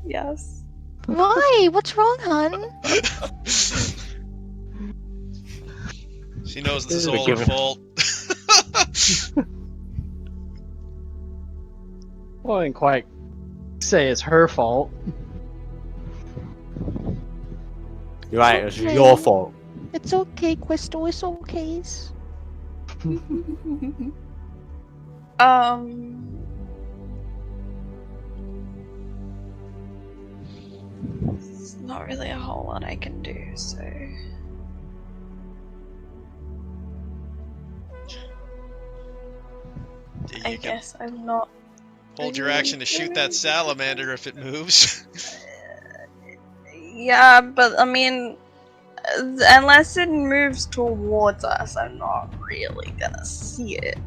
Yes. Why? What's wrong, hon? She knows this is Should've all her given- fault. Well, I didn't quite say it's her fault. You're right, it's Okay. your fault. It's okay, Questo. It's okay. There's not really a whole lot I can do, so. You I can guess I'm not. hold your action to shoot that salamander if it moves. Yeah, but I mean, unless it moves towards us, I'm not really gonna see it.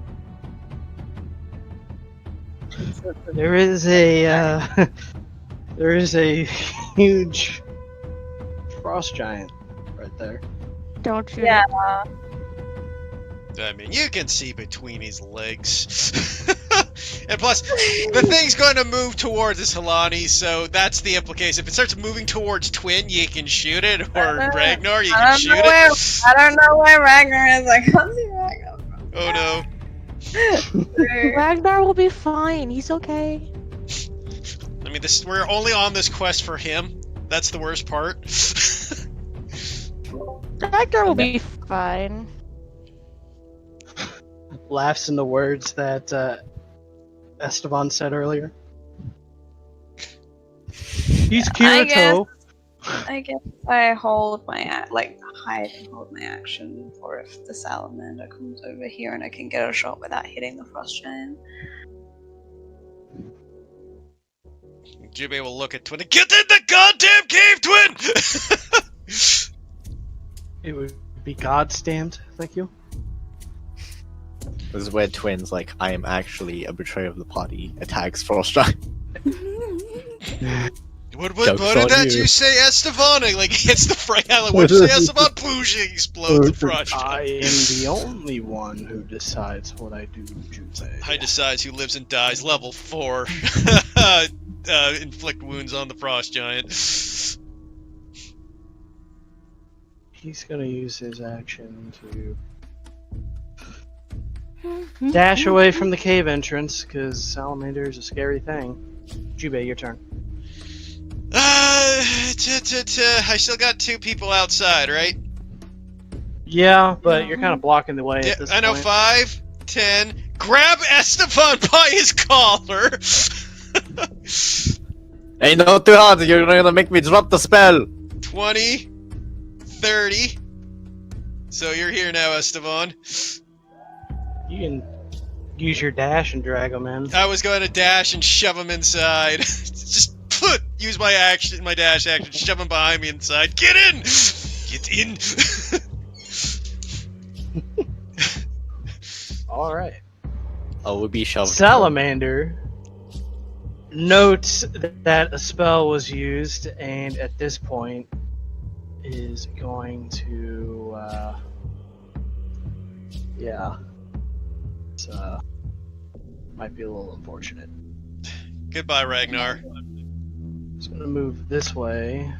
There is a there is a huge frost giant right there. Don't shoot Yeah. it. I mean, you can see between his legs. And plus, the thing's going to move towards us, Halani, so that's the implication. If it starts moving towards Twin, you can shoot it, or Ragnar, you can shoot it. I don't know where Ragnar is. I can't see Ragnar. Oh no. Ragnar will be fine. He's okay. I mean, we're only on this quest for him. That's the worst part. Ragnar will be fine. Laughs in the words that Esteban said earlier. He's Kirito. I guess I hold my hide and hold my action for if the salamander comes over here and I can get a shot without hitting the frost giant. Jubei will look at Twin and get in the goddamn cave, Twin! It would be God stamped. Thank you. This is where Twins, like, I am actually a betrayer of the party, attacks Frostgiant. What Joke's did on that you. you say, Esteban? Like, hits the front. Like, what did you say, Esteban? Poosh, explodes the front. I am the only one who decides what I do, Jubei. I decides who lives and dies. Level 4. Inflict wounds on the frost giant. He's gonna use his action to dash away from the cave entrance, because salamander is a scary thing. Jubei, your turn. I still got 2 people outside, right? Yeah, but you're kind of blocking the way Yeah, at this I know. point. 5, 10. Grab Esteban by his collar. Hey, not too hard, you're gonna make me drop the spell! 20, 30. So you're here now, Esteban. You can use your dash and drag him in. I was going to dash and shove him inside. Just use my dash action, shove him behind me inside. Get in! Get in! Alright. Oh, we'll be shoved. Salamander notes that a spell was used, and at this point is going to, yeah. It's, might be a little unfortunate. Goodbye, Ragnar. Just gonna move this way.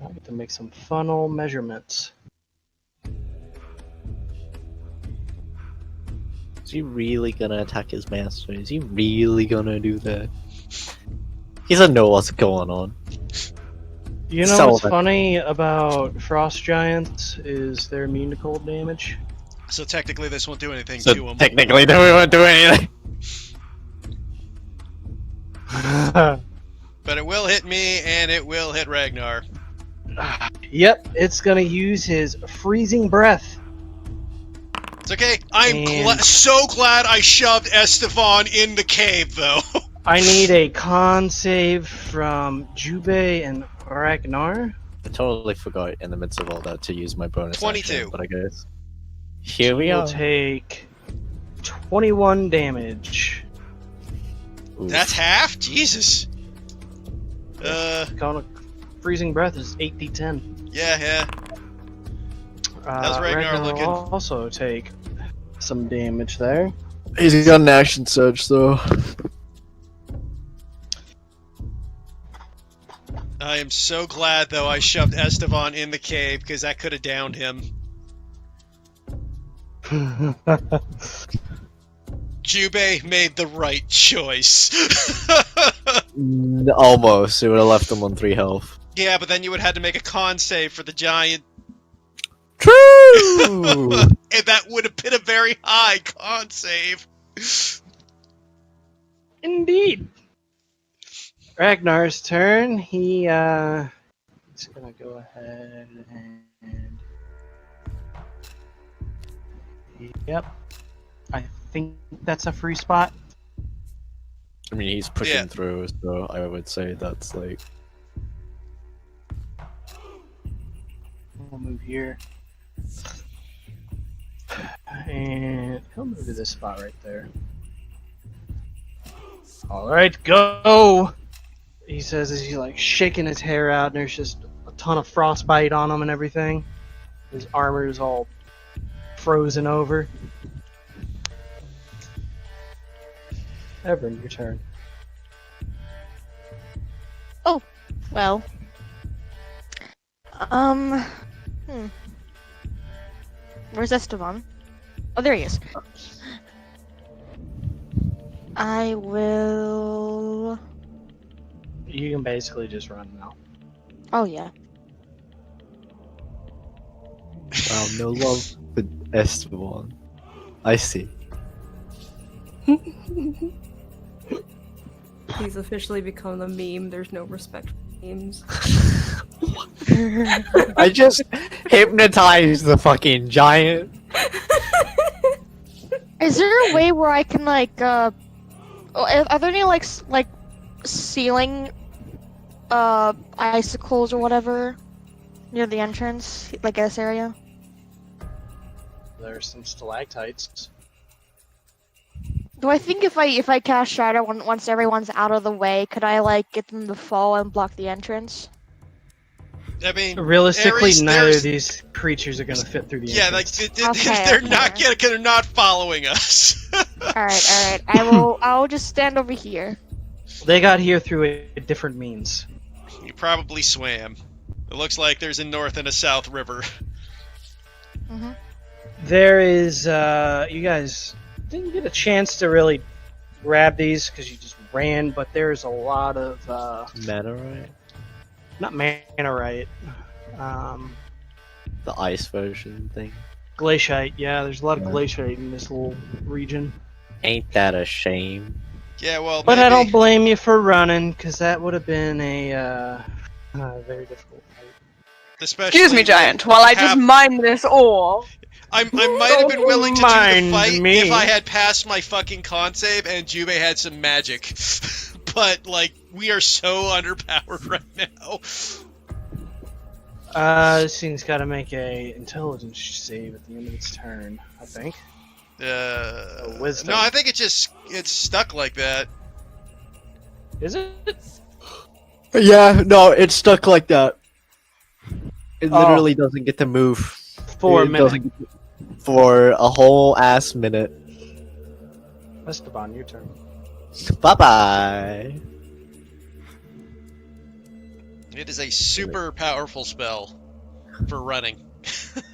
I get to make some funnel measurements. Is he really gonna attack his master? Is he really gonna do that? He doesn't know what's going on. You know what's Salamander. funny about frost giants is they're immune to cold damage. So technically this won't do anything So to him. technically, then we won't do anything. But it will hit me, and it will hit Ragnar. Yep, it's gonna use his freezing breath. It's okay. I'm And- so glad I shoved Esteban in the cave, though. I need a con save from Jubei and Ragnar. I totally forgot in the midst of all that to use my bonus 22. action, but I guess here we Will are. take 21 damage. Oof. That's half? Jesus. Conic freezing breath is 8d10. Yeah. How's Ragnar looking? will also take some damage there. He's got an action surge though. I am so glad, though, I shoved Esteban in the cave, because that could have downed him. Jubei made the right choice. Almost. It would have left him on 3 health. Yeah, but then you would have had to make a con save for the giant, True. and that would have been a very high con save. Indeed. Ragnar's turn. He's gonna go ahead and. Yep. I think that's a free spot. I mean, he's pushing Yeah. through, so I would say that's like. We'll move here. And he'll move to this spot right there. Alright, go! He says as he's like shaking his hair out, and there's just a ton of frostbite on him and everything. His armor is all frozen over. Everin, your turn. Well. Where's Esteban? Oh, there he is. I will. You can basically just run now. Oh yeah. Wow, no love with Esteban. I see. He's officially become the meme. There's no respect for memes. I just hypnotized the fucking giant. Is there a way where I can are there any like ceiling icicles or whatever near the entrance, like this area? There's some stalactites. Do I think if I cast Shadow once everyone's out of the way, could I like get them to fall and block the entrance? I mean, Realistically, Ares, neither there's- of these creatures are gonna fit through the Yeah, like entrance. they're not following us. All right. I'll just stand over here. They got here through a different means. You probably swam. It looks like there's a north and a south river. Mm-hmm. There is, you guys didn't get a chance to really grab these because you just ran, but there's a lot of, Mannerite? not mannerite, The ice version thing. glaciite. Yeah, there's a lot of Yeah. glaciite in this little region. Ain't that a shame? Yeah, well, But maybe. I don't blame you for running, because that would have been a, very difficult fight. Especially Excuse me, with Giant, while I just half- mine this ore. I might have been willing to do the Mind fight me. if I had passed my fucking con save and Jubei had some magic. But, like, we are so underpowered right now. This thing's got to make a intelligence save at the end of its turn, I think. Wisdom. No, I think it's stuck like that. Is it? Yeah, no, it's stuck like that. It Oh. literally doesn't get to move. For a It minute. doesn't get to- For a whole ass minute. Esteban, your turn. Bye bye. It is a super powerful spell for running.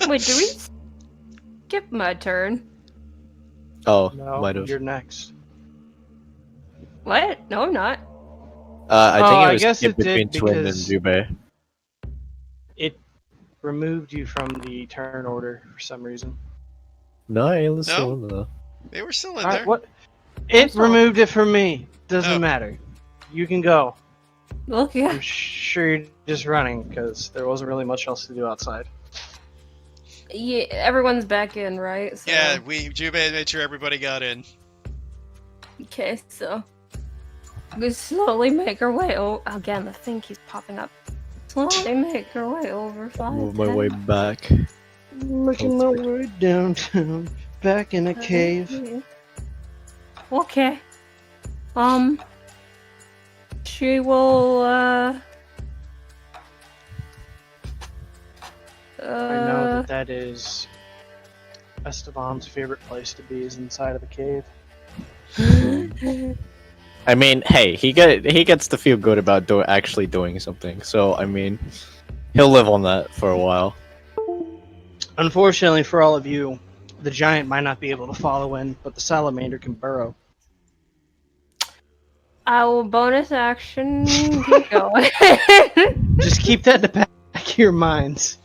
Wait, do we skip my turn? Oh, No, might have. you're next. What? No, I'm not. I Oh, think I it was guess skip it did between Twin and because- Jubei. It removed you from the turn order for some reason. No, it was No? still in there. They were still in Alright, there. what? It sorry. removed it from me. Doesn't Oh. matter. You can go. Okay. I'm sure you're just running because there wasn't really much else to do outside. Yeah, everyone's back in, right? So, Yeah, Jubei made sure everybody got in. Okay, so we slowly make our way. Oh, again, the thing keeps popping up. Slowly make our way over 5. Move my way back. Making my way downtown, back in a cave. Okay. She will. I know that is Esteban's favorite place to be is inside of a cave. I mean, hey, he gets to feel good about actually doing something. So I mean, he'll live on that for a while. Unfortunately for all of you, the giant might not be able to follow in, but the salamander can burrow. I will bonus action keep going. Just keep that in the back of your minds.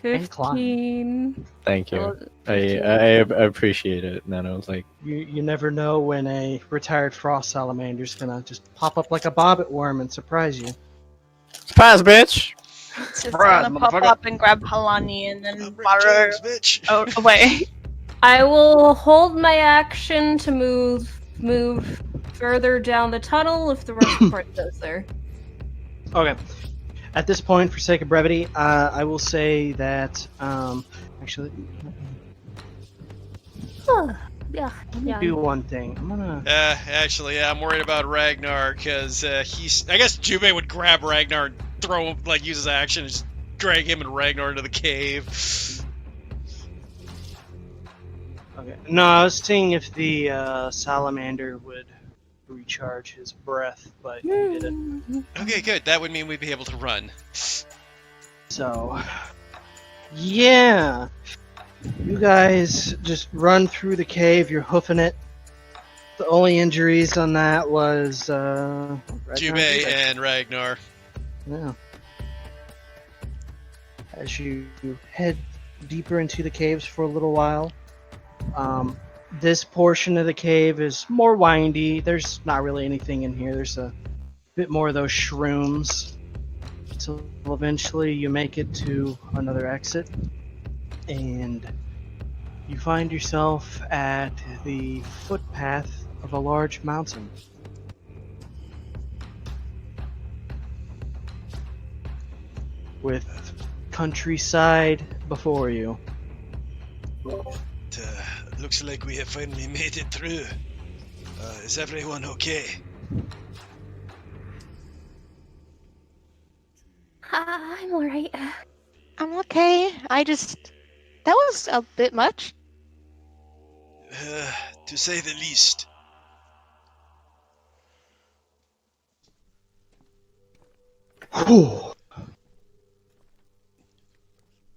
And climb. 15. Thank you. Oh, I 15. appreciate it. And I was like, You never know when a retired frost salamander's gonna just pop up like a bobbit worm and surprise you. surprise, bitch! It's just Surprise, gonna pop motherfucker. up and grab Halani and then I'm Rick borrow James, bitch. away. I will hold my action to move further down the tunnel if the rest of the party goes there. Okay. At this point, for sake of brevity, I will say that actually, Yeah, let me yeah. do one thing. I'm gonna. Actually, yeah, I'm worried about Ragnar because he's. I guess Jube would grab Ragnar and throw him, like use his action and just drag him and Ragnar into the cave. Okay. No, I was seeing if the salamander would recharge his breath, but he didn't. Okay, good. That would mean we'd be able to run. So, yeah, you guys just run through the cave. You're hoofing it. The only injuries on that was Jube and Ragnar. Yeah. As you head deeper into the caves for a little while, this portion of the cave is more windy. There's not really anything in here. There's a bit more of those shrooms. So eventually you make it to another exit, and you find yourself at the footpath of a large mountain. With countryside before you. Looks like we have finally made it through. Is everyone okay? I'm alright. I'm okay. That was a bit much. To say the least. Whew.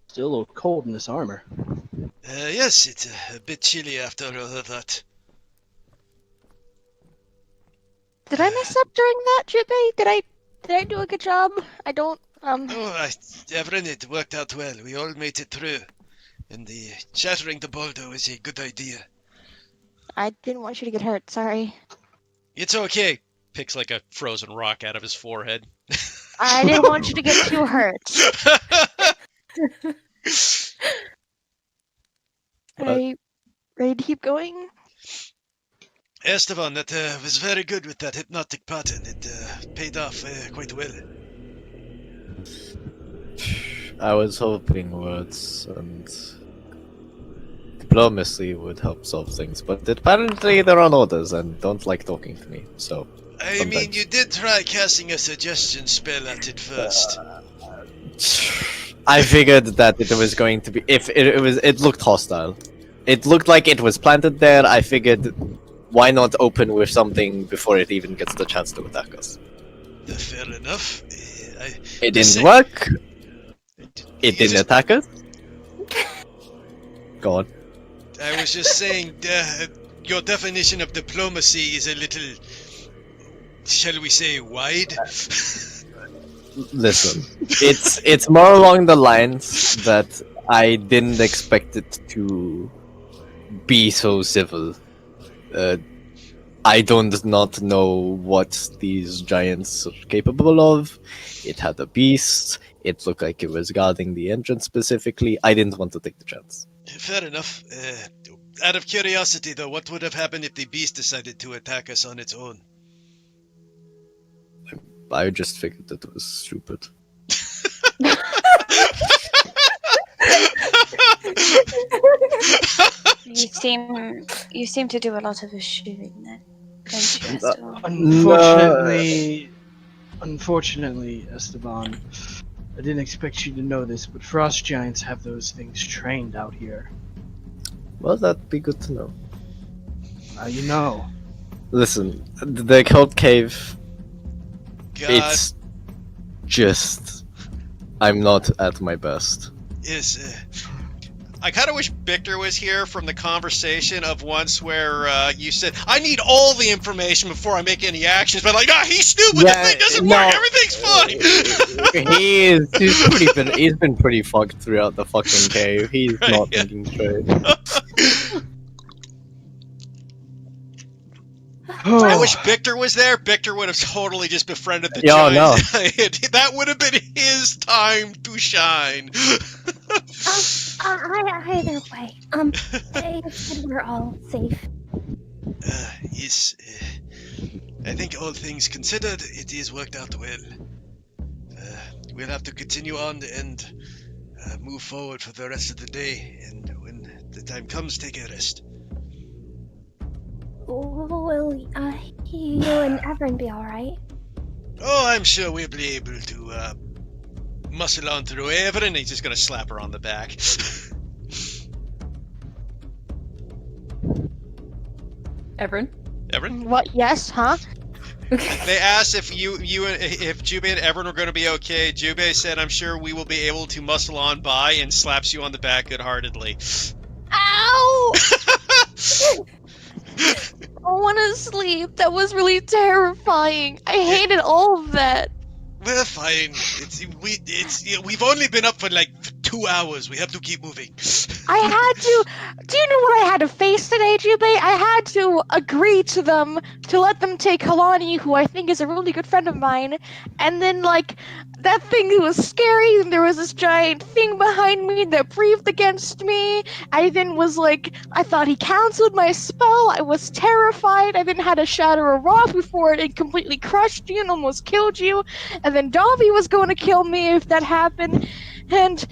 Still a little cold in this armor. Yes, it's a bit chilly after all of that. Did I mess up during that, Jube? Did I do a good job? I don't. Oh, Everin, it worked out well. We all made it through. And the shattering the boulder was a good idea. I didn't want you to get hurt. Sorry. It's okay. Picks like a frozen rock out of his forehead. I didn't want you to get too hurt. Are you ready to keep going? Esteban, that was very good with that hypnotic pattern. It paid off quite well. I was hoping words and diplomacy would help solve things, but apparently there are orders and don't like talking to me, so... I mean, you did try casting a suggestion spell at it first. I figured that it was going to be... It looked hostile. It looked like it was planted there. I figured, why not open with something before it even gets the chance to attack us? Fair enough. It didn't work. It didn't attack us. Go on. I was just saying, your definition of diplomacy is a little, shall we say, wide? Listen, it's more along the lines that I didn't expect it to be so civil. I don't not know what these giants are capable of. It had a beast. It looked like it was guarding the entrance specifically. I didn't want to take the chance. Fair enough. Out of curiosity, though, what would have happened if the beast decided to attack us on its own? I just figured that it was stupid. You seem to do a lot of shooting then, don't you, Esteban? Unfortunately, Esteban, I didn't expect you to know this, but frost giants have those things trained out here. Well, that'd be good to know. You know. Listen, the cold cave, God, it's just... I'm not at my best. yes. I kind of wish Victor was here from the conversation of once where you said, I need all the information before I make any actions, but like, nah, he's stupid, the thing doesn't work, everything's fine! He's been pretty fucked throughout the fucking cave. He's Right, not yeah. thinking straight. I wish Victor was there. Victor would have totally just befriended the Yeah, giant. That would have been his time to shine. Either way, I said we're all safe. Yes, I think all things considered, it is worked out well. We'll have to continue on and move forward for the rest of the day, and when the time comes, take a rest. Will you and Everin be alright? Oh, I'm sure we'll be able to muscle on through Evelyn, he's just gonna slap her on the back. Everin? Everin? What? Yes, huh? They asked if if Jubei and Everin were going to be okay. Jubei said, "I'm sure we will be able to muscle on by," and slaps you on the back good-heartedly. Ow! I want to sleep. That was really terrifying. I hated all of that. We're fine. We've only been up for like 2 hours. We have to keep moving. I had to. Do you know what I had to face today, Jubei? I had to agree to them to let them take Kalani, who I think is a really good friend of mine, and then like that thing was scary. And there was this giant thing behind me that breathed against me. I then was like, I thought he canceled my spell. I was terrified. I then had to shatter a rock before it completely crushed you and almost killed you. And then Dobby was going to kill me if that happened. And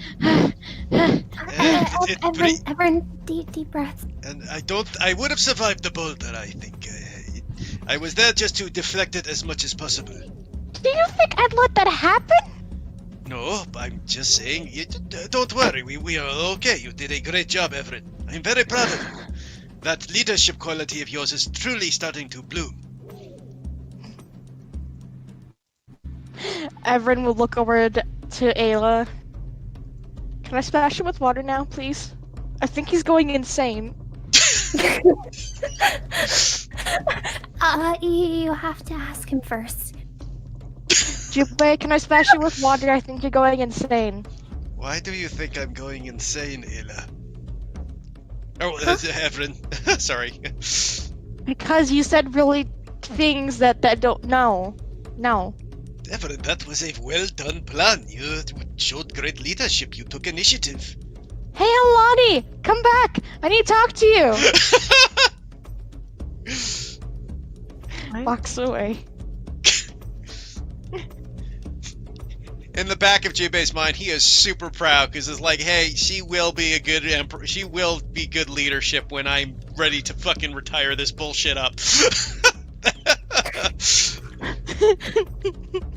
Everin, deep breaths. And I would have survived the boulder, I think. I was there just to deflect it as much as possible. do you think I'd let that happen? No, I'm just saying, don't worry, we are okay. You did a great job, Everett. I'm very proud of you. That leadership quality of yours is truly starting to bloom. Everin will look over to Ayla. Can I splash him with water now, please? I think he's going insane. You have to ask him first. Jubei, can I splash you with water? I think you're going insane. Why do you think I'm going insane, Ayla? Oh, Everin. Sorry. Because you said really things that don't know. No. Everin, that was a well-done plan. You showed great leadership. You took initiative. Hey, Alani! Come back! I need to talk to you! Walks away. In the back of Jubei's mind, he is super proud because it's like, hey, she will be a good emperor. She will be good leadership when I'm ready to fucking retire this bullshit up.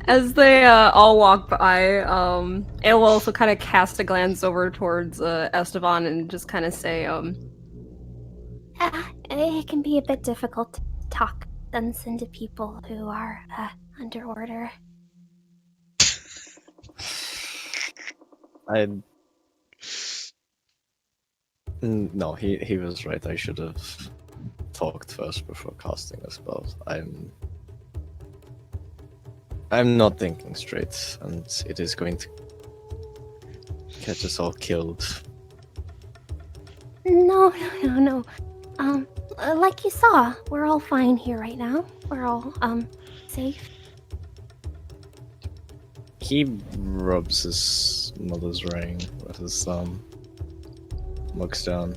As they all walk by, it will also kind of cast a glance over towards Esteban and just kind of say, It can be a bit difficult to talk sense into people who are under order. No, he was right. I should have talked first before casting a spell. I'm not thinking straight, and it is going to get us all killed. No. Like you saw, we're all fine here right now. We're all, safe. He rubs his mother's ring with his thumb, looks down.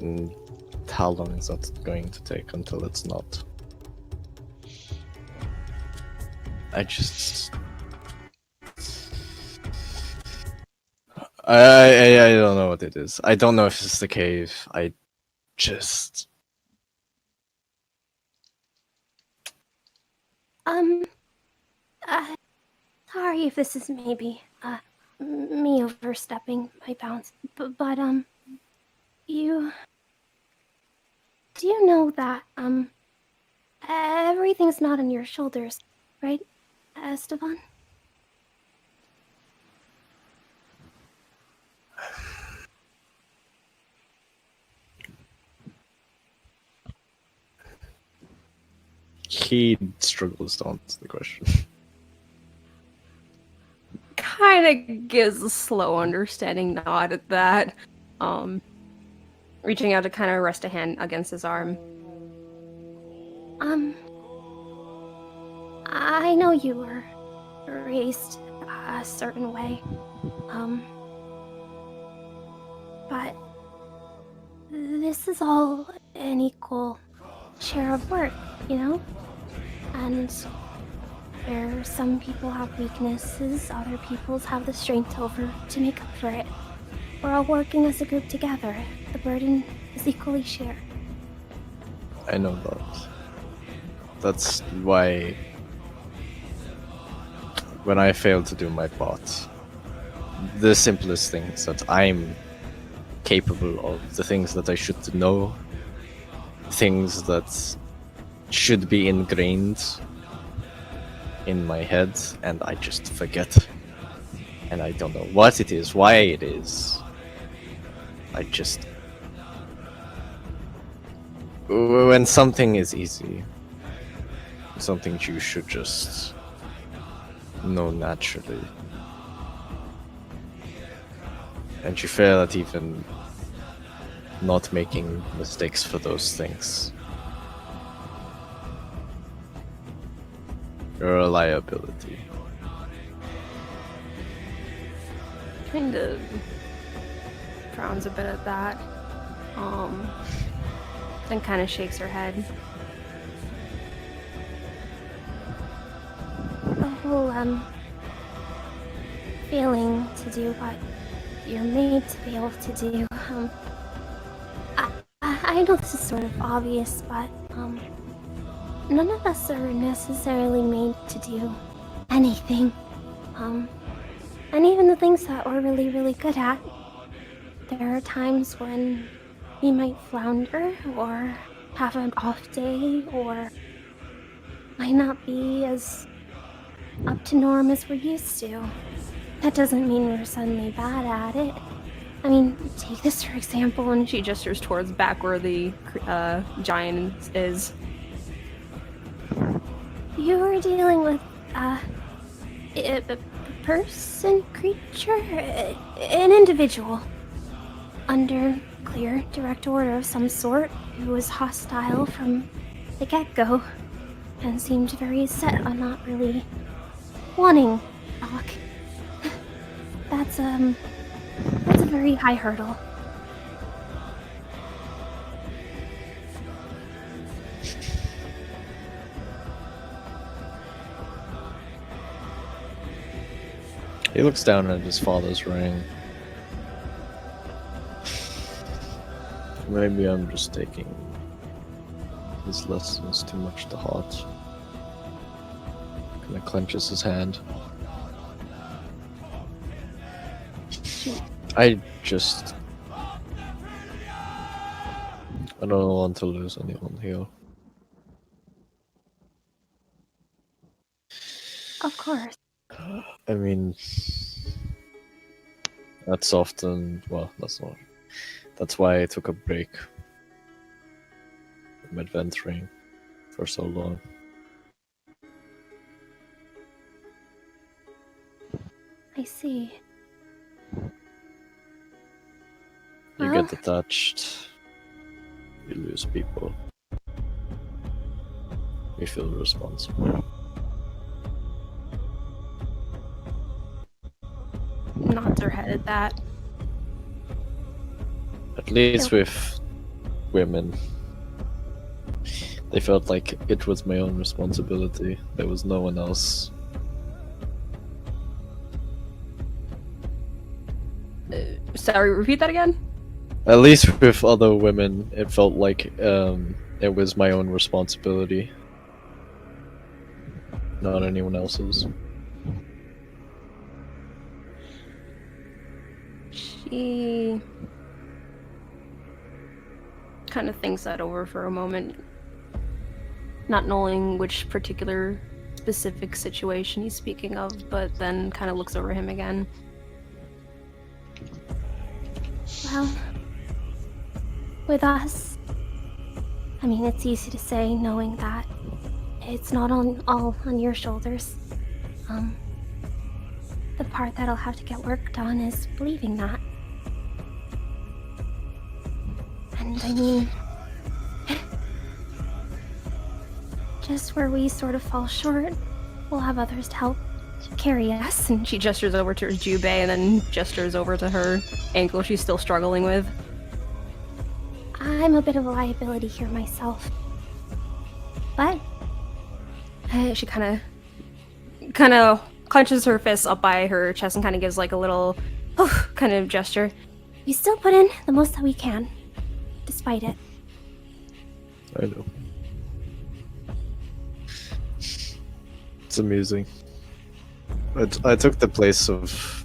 And how long is that going to take until it's not? I don't know what it is. I don't know if it's the cave. Sorry if this is maybe, me overstepping my bounds, but do you know that, everything's not on your shoulders, right, Esteban? He struggles to answer the question. Kind of gives a slow understanding nod at that. Reaching out to kind of rest a hand against his arm. I know you were raised a certain way. But this is all an equal share of work, you know? And where some people have weaknesses, other people have the strength to make up for it. We're all working as a group together. The burden is equally shared. I know that. That's why when I fail to do my part, the simplest things that I'm capable of, the things that I should know, things that should be ingrained in my head, and I just forget. And I don't know what it is, why it is. When something is easy, something you should just know naturally, and you fail at even not making mistakes for those things, you're a liability. Kind of frowns a bit at that. Then kind of shakes her head. The whole, feeling to do what you're made to be able to do, I know this is sort of obvious, but, none of us are necessarily made to do anything. And even the things that we're really, really good at, there are times when we might flounder or have an off day or might not be as up to norm as we're used to. That doesn't mean we're suddenly bad at it. I mean, take this for example, and She gestures towards back where the giant is. you were dealing with a person, creature, an individual under clear direct order of some sort who was hostile from the get-go and seemed very set on not really wanting talk. That's a very high hurdle. He looks down at his father's ring. Maybe I'm just taking his lessons too much to heart. Kinda clenches his hand. I don't want to lose anyone here. Of course. I mean, that's often, well, that's why I took a break from adventuring for so long. I see. You Well, get attached, you lose people, you feel responsible. Nods her head at that. At least with women, they felt like it was my own responsibility. There was no one else. Sorry, repeat that again? At least with other women, it felt like it was my own responsibility, not anyone else's. She kind of thinks that over for a moment, not knowing which particular specific situation he's speaking of, but then kind of looks over him again. well, with us, I mean, it's easy to say knowing that it's not all on your shoulders. The part that'll have to get worked on is believing that. And I mean, just where we sort of fall short, we'll have others to help carry us. And she gestures over to her jubei and then gestures over to her ankle she's still struggling with. I'm a bit of a liability here myself. But She kind of clenches her fists up by her chest and kind of gives like a little kind of gesture. we still put in the most that we can, despite it. I know. It's amusing. I took the place of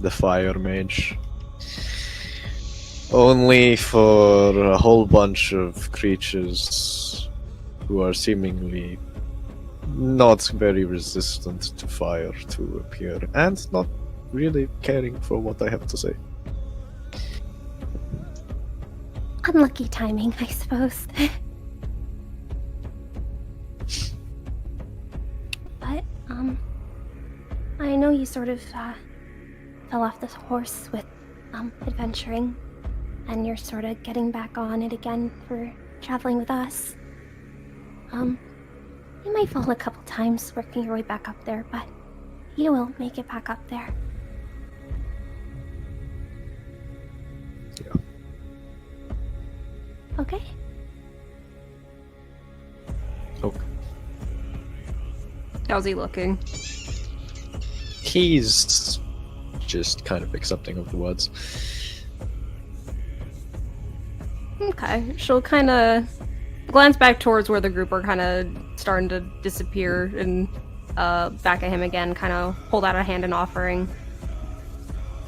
the fire mage. Only for a whole bunch of creatures who are seemingly not very resistant to fire to appear, and not really caring for what I have to say. Unlucky timing, I suppose. But, I know you sort of, fell off this horse with, adventuring, and you're sort of getting back on it again for traveling with us. You might fall a couple times working your way back up there, but you will make it back up there. Yeah. Okay? Okay. How's he looking? He's just kind of accepting of the words. Okay, she'll kind of glance back towards where the group are kind of starting to disappear and back at him again, kind of hold out a hand in offering.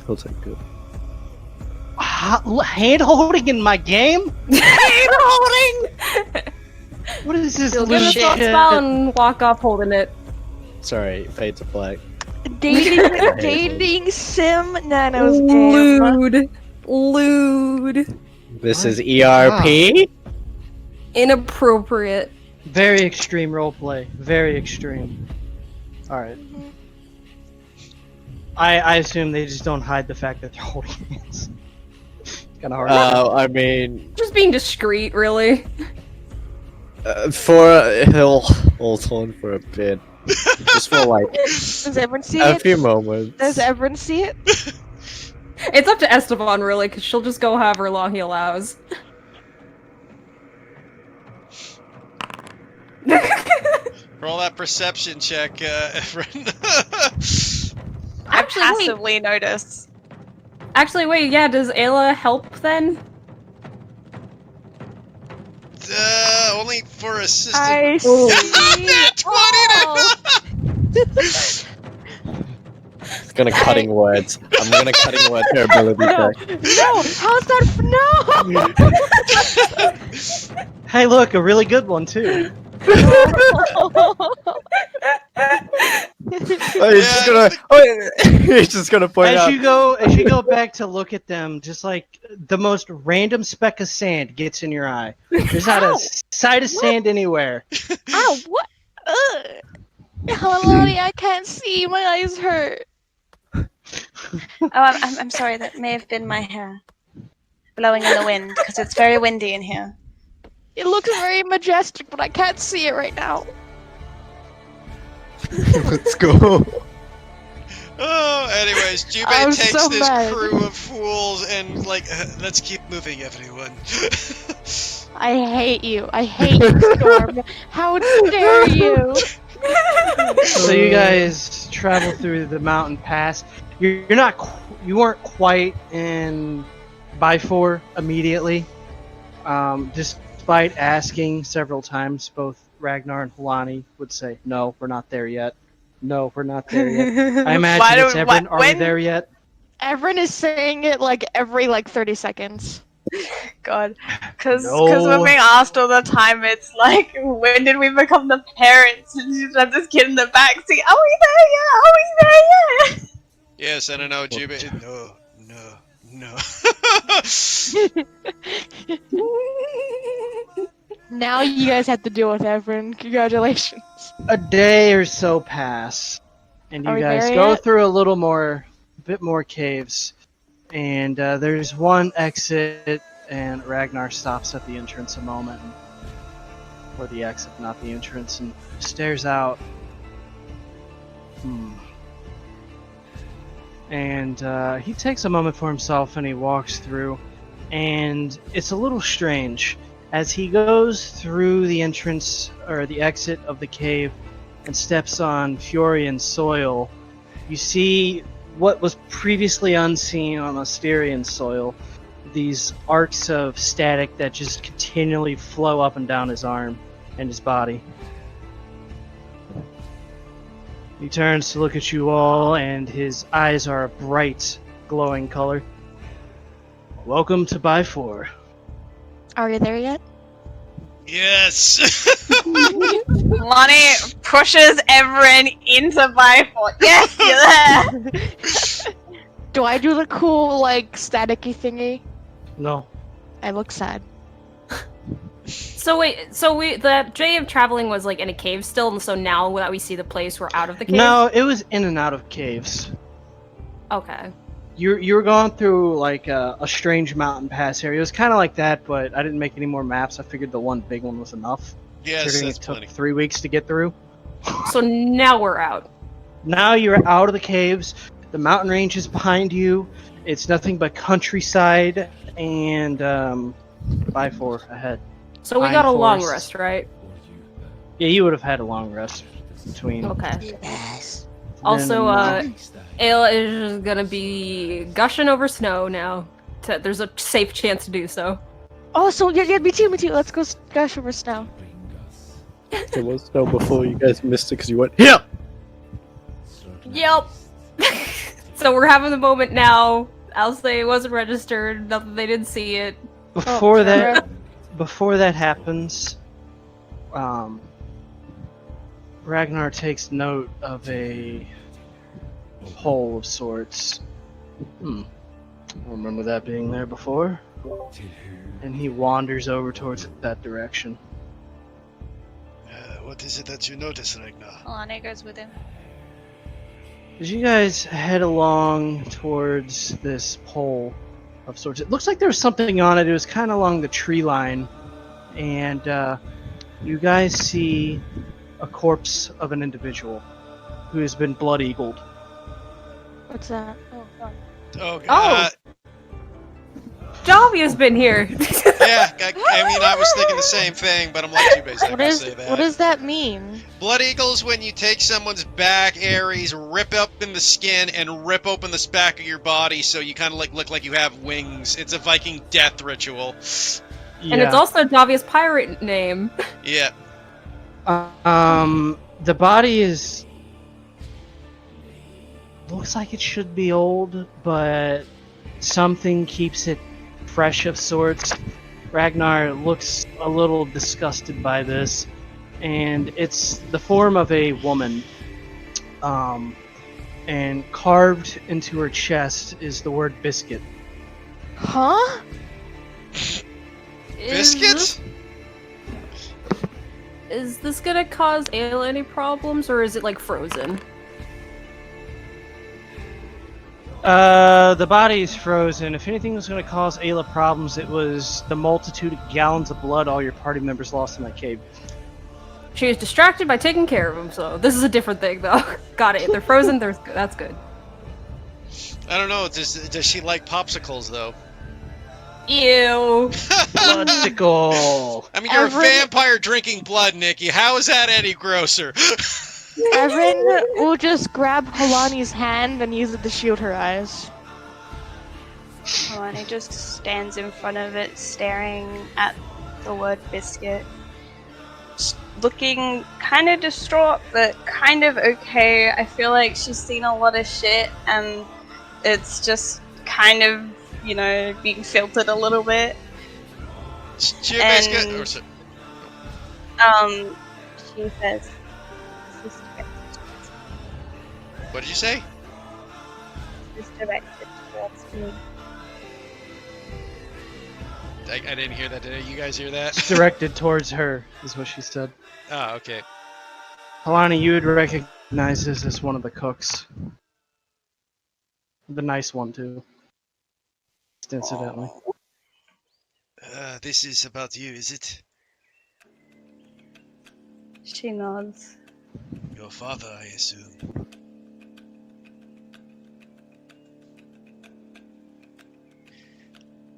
He'll take it. Hand holding in my game? Hand holding! What is this She'll give a shit? soft smile and walk off holding it. Sorry, fade to black. Dating sim Nano's game. Lewd. This is Wow. ERP? Inappropriate. Very extreme roleplay. Very extreme. Alright. I assume they just don't hide the fact that they're holding hands. Kinda hard. I mean, Just being discreet, really. he'll hold on for a bit. Just for like Does everyone see a it? few moments. Does everyone see it? It's up to Esteban, really, because she'll just go however long he allows. Roll that perception check, Efren. Actually, wait. Passively notice. Actually, wait, yeah, does Ayla help then? Only for assistance. I Nat 20 It's gonna cutting words. I'm gonna cutting word her ability check. No! How's that? No! Hey, look, a really good one too. He's just gonna point As out. you go back to look at them, just like the most random speck of sand gets in your eye. There's not a sight of sand anywhere. Ow! What? Ugh! Hello, I can't see. My eyes hurt. Oh, I'm sorry. That may have been my hair blowing in the wind because it's very windy in here. It looks very majestic, but I can't see it right now. Let's go. Oh, anyways, Jubei I'm takes so this mad. crew of fools and like, let's keep moving, everyone. I hate you. I hate you, Storm. How dare you? So you guys travel through the mountain pass. You weren't quite in Bifur immediately. Despite asking several times, both Ragnar and Helani would say, "No, we're not there yet. No, we're not there yet." I imagine it's Everin. Are we there yet? Everyone is saying it like every 30 seconds. God, because No. we're being asked all the time. It's like, when did we become the parents? And you just have this kid in the backseat. Are we there yet? Are we there yet? Yes, I don't know, Jubei. No. Now you guys have to deal with Everin. Congratulations. A day or so pass, and Are you we guys there go yet? through a bit more caves, and there's one exit, and Ragnar stops at the entrance a moment, or the exit, not the entrance, and stares out. And he takes a moment for himself, and he walks through, and it's a little strange. As he goes through the entrance, or the exit of the cave, and steps on Fiorian soil, you see what was previously unseen on Asterian soil, these arcs of static that just continually flow up and down his arm and his body. He turns to look at you all, and his eyes are a bright, glowing color. Welcome to By4. Are you there yet? Yes. Lonnie pushes Everin into Bifort. Yes, you're there! Do I do the cool, like, staticky thingy? No. I look sad. So wait, the day of traveling was like in a cave still, and so now that we see the place, we're out of the cave? No, it was in and out of caves. Okay. You were going through like a strange mountain pass area. It was kind of like that, but I didn't make any more maps. I figured the one big one was enough. Yes, Considering that's it took plenty. 3 weeks to get through. So now we're out. Now you're out of the caves. The mountain range is behind you. It's nothing but countryside and By4 ahead. So we Pine got a long forests. rest, right? Yeah, you would have had a long rest between. Okay. Yes. Also, then, Ale is just gonna be gushing over snow now. There's a safe chance to do so. Oh, so yeah, me too. Let's go gush over snow. There was snow before you guys missed it because you went here. Yep. So we're having the moment now. I'll say it wasn't registered. Nothing. They didn't see it. Before Oh, that, before that happens, Ragnar takes note of a hole of sorts. I don't remember that being there before. And he wanders over towards that direction. What is it that you notice, Ragnar? Lonnie goes with him. As you guys head along towards this pole of sorts, it looks like there was something on it. It was kind of along the tree line, and you guys see a corpse of an individual who has been blood-eagled. What's that? Oh, God. Oh, God. Javia's been here. Yeah, I mean, I was thinking the same thing, but I'm like you, basically. I say that. What does that mean? Blood eagles when you take someone's back areas, rip up in the skin, and rip open the back of your body so you kind of like look like you have wings. It's a Viking death ritual. And it's also Javia's pirate name. Yeah. The body is looks like it should be old, but something keeps it fresh of sorts. Ragnar looks a little disgusted by this, and it's the form of a woman. And carved into her chest is the word biscuit. Huh? Biscuits? Is this gonna cause Ale any problems, or is it like frozen? The body is frozen. If anything was going to cause Ayla problems, it was the multitude of gallons of blood all your party members lost in that cave. She was distracted by taking care of him, so this is a different thing, though. Got it. If they're frozen, that's good. I don't know. Does she like popsicles, though? Ew. Bloodsicle! I mean, you're a vampire drinking blood, Nikki. How is that any grosser? Erin will just grab Halani's hand and use it to shield her eyes. Lonnie just stands in front of it, staring at the word biscuit. Looking kind of distraught, but kind of okay. I feel like she's seen a lot of shit, and it's just kind of, you know, being filtered a little bit. She says, what did you say? just directed towards me. I didn't hear that. Did you guys hear that? It's directed towards her, is what she said. Oh, okay. Halani, you would recognize this as one of the cooks. The nice one, too. Just incidentally. This is about you, is it? She nods. Your father, I assume.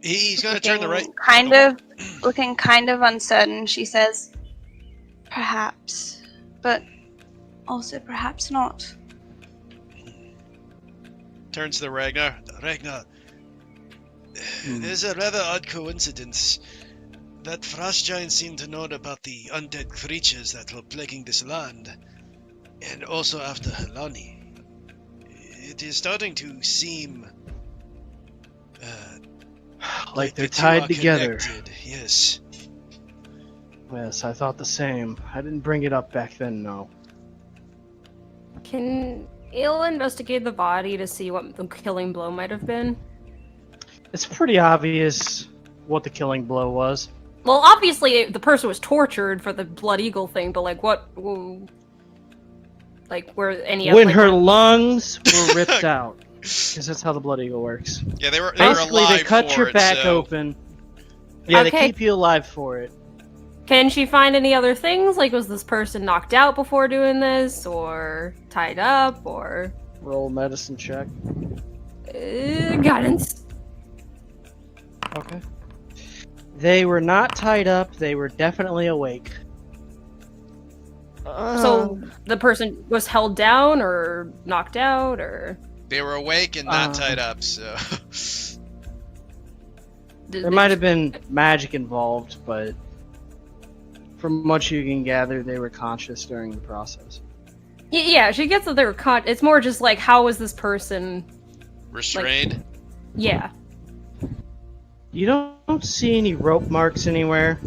He's gonna turn the right. Looking kind of uncertain, she says, "Perhaps, but also perhaps not." Turns to Ragnar. Ragnar, there's a rather odd coincidence. That frost giant seemed to know about the undead creatures that were plaguing this land, and also after Helani. It is starting to seem Like they're the two tied are together. connected, yes. Yes, I thought the same. I didn't bring it up back then, no. Can Il investigate the body to see what the killing blow might have been? It's pretty obvious what the killing blow was. Well, obviously the person was tortured for the Blood Eagle thing, but like what? Like where any? When like, her lungs were ripped out. Because that's how the Blood Eagle works. Yeah, they were Basically, alive they cut for your it, back so... open. Yeah, Okay. they keep you alive for it. Can she find any other things? Like, was this person knocked out before doing this, or tied up, or Roll medicine check. guidance? Okay. They were not tied up. They were definitely awake. So the person was held down, or knocked out, or They were awake and not tied up, so... There might have been magic involved, but from what you can gather, they were conscious during the process. Yeah, she gets that they were caught. It's more just like, how was this person? Restrained? Yeah. You don't see any rope marks anywhere,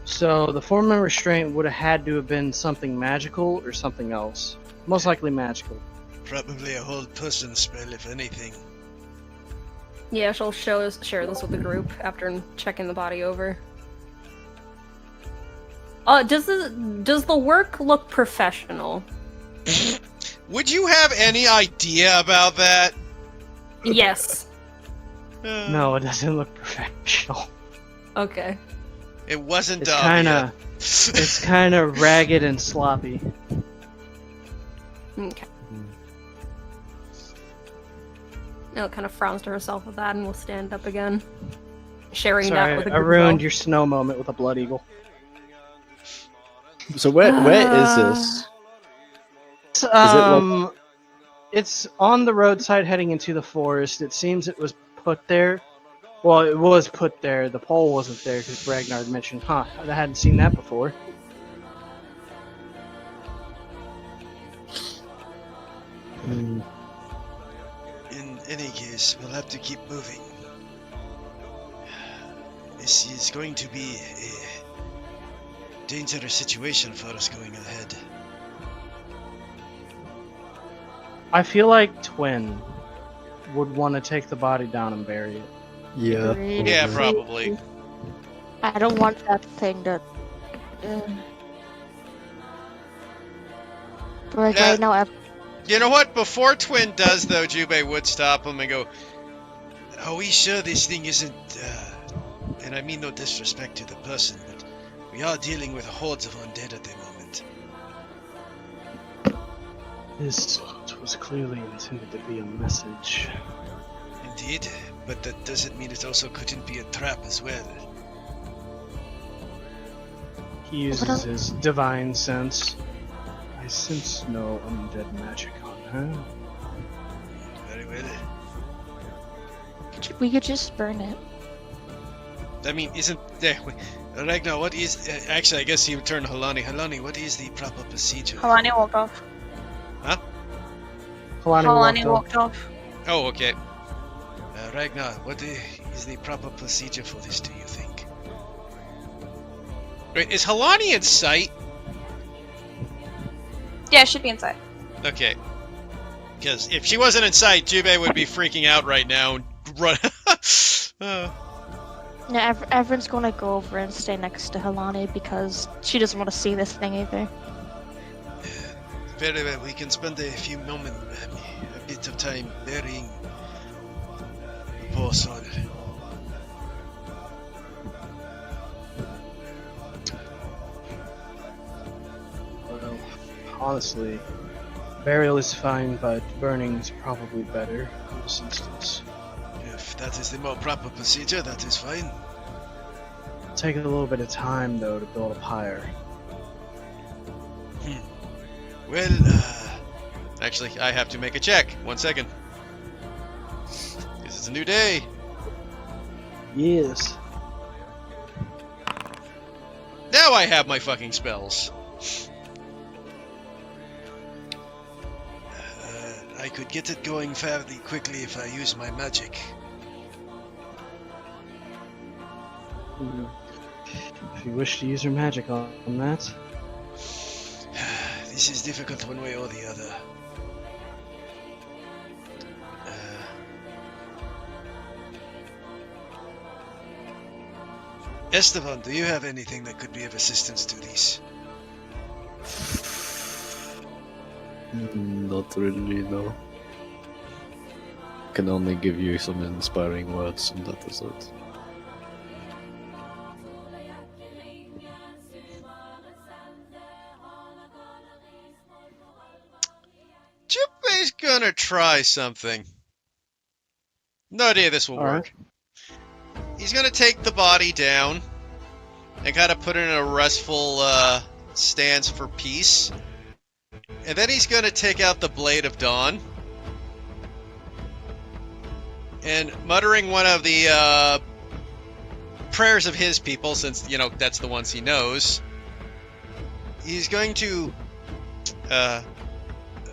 so the form of restraint would have had to have been something magical or something else. Most likely magical. Probably a hold person spell, if anything. Yeah, she'll share this with the group after checking the body over. Does the work look professional? Would you have any idea about that? Yes. No, it doesn't look professional. Okay. It wasn't It's kind of ragged and sloppy. Okay. Elle kind of frowns to herself with that and will stand up again, sharing Sorry, that with the I group. ruined your snow moment with a blood eagle. So where is this? It's on the roadside heading into the forest. It seems it was put there. Well, it was put there. The pole wasn't there because Ragnar had mentioned, I hadn't seen that before. In any case, we'll have to keep moving. This is going to be a dangerous situation for us going ahead. I feel like Twin would want to take the body down and bury it. Yeah. Yeah, probably. I don't want that thing to. But Yeah. right now, You know what? Before Twin does, though, Jubei would stop him and go, Are we sure this thing isn't, and I mean no disrespect to the person, but we are dealing with hordes of undead at the moment. This was clearly intended to be a message. Indeed, but that doesn't mean it also couldn't be a trap as well. He uses his divine sense. I sense no undead magic on her. Very well. we could just burn it. I mean, isn't there... Ragnar, what is... actually, I guess he would turn to Halani. Halani, what is the proper procedure? Halani walked off. Halani walked off. Oh, okay. Ragnar, what is the proper procedure for this, do you think? Wait, is Halani in sight? Yeah, it should be inside. Okay. Because if she wasn't in sight, Jubei would be freaking out right now and run... Yeah, everyone's gonna go over and stay next to Helani because she doesn't want to see this thing either. Very well, we can spend a bit of time burying the poor soul. Well, honestly, burial is fine, but burning is probably better in this instance. If that is the more proper procedure, that is fine. Take a little bit of time, though, to build a pyre. Well, Actually, I have to make a check. 1 second. This is a new day. Yes. Now I have my fucking spells. I could get it going fairly quickly if I use my magic. If you wish to use your magic on that. This is difficult one way or the other. Esteban, do you have anything that could be of assistance to these? Not really, no. Can only give you some inspiring words, and that is it. Junpei's gonna try something. No idea this will work. He's gonna take the body down and kind of put it in a restful stance for peace. And then he's gonna take out the Blade of Dawn. And muttering one of the prayers of his people, since, you know, that's the ones he knows, he's going to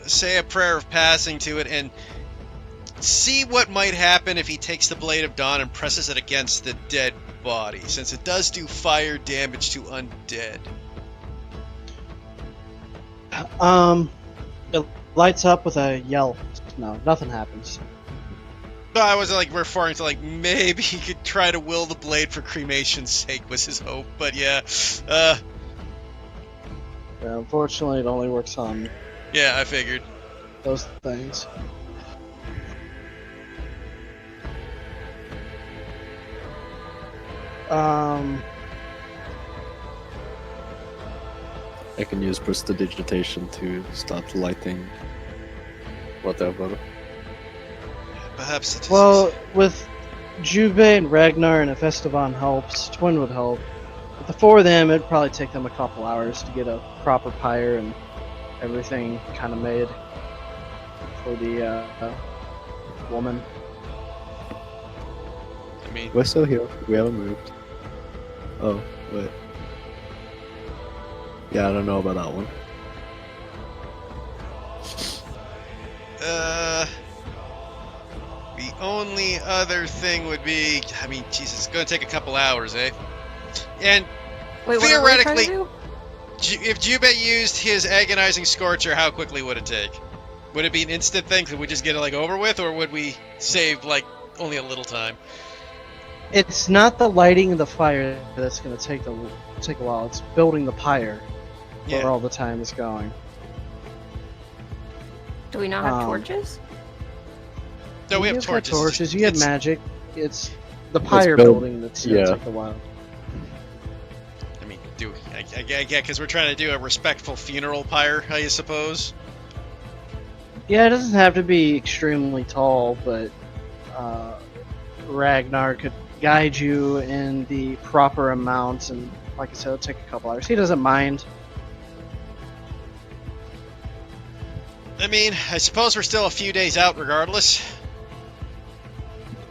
say a prayer of passing to it and see what might happen if he takes the Blade of Dawn and presses it against the dead body, since it does do fire damage to undead. It lights up with a yell. No, nothing happens. But I was like referring to like maybe he could try to will the blade for cremation's sake was his hope, but yeah, Yeah, unfortunately, it only works on yeah, I figured. those things. I can use prestidigitation to start lighting whatever. Perhaps it is. Well, with Jubei and Ragnar, and if Esteban helps, Twin would help. With the four of them, it'd probably take them a couple hours to get a proper pyre and everything kind of made for the woman. I mean, We're still here. We haven't moved. Oh, wait. Yeah, I don't know about that one. the only other thing would be, I mean, Jesus, it's gonna take a couple hours, eh? And Wait, what are we trying to theoretically, do? if Jubei used his agonizing scorcher, how quickly would it take? Would it be an instant thing? Could we just get it like over with, or would we save like only a little time? It's not the lighting of the fire that's going to take a while. It's building the pyre where Yeah. all the time is going. Do we not have Um, torches? No, we You have guys got torches. torches. You have It's- magic. It's the pyre build- building that's going to yeah. take a while. I mean, yeah, because we're trying to do a respectful funeral pyre, I suppose. Yeah, it doesn't have to be extremely tall, but Ragnar could guide you in the proper amounts, and like I said, it'll take a couple hours. He doesn't mind. I mean, I suppose we're still a few days out regardless.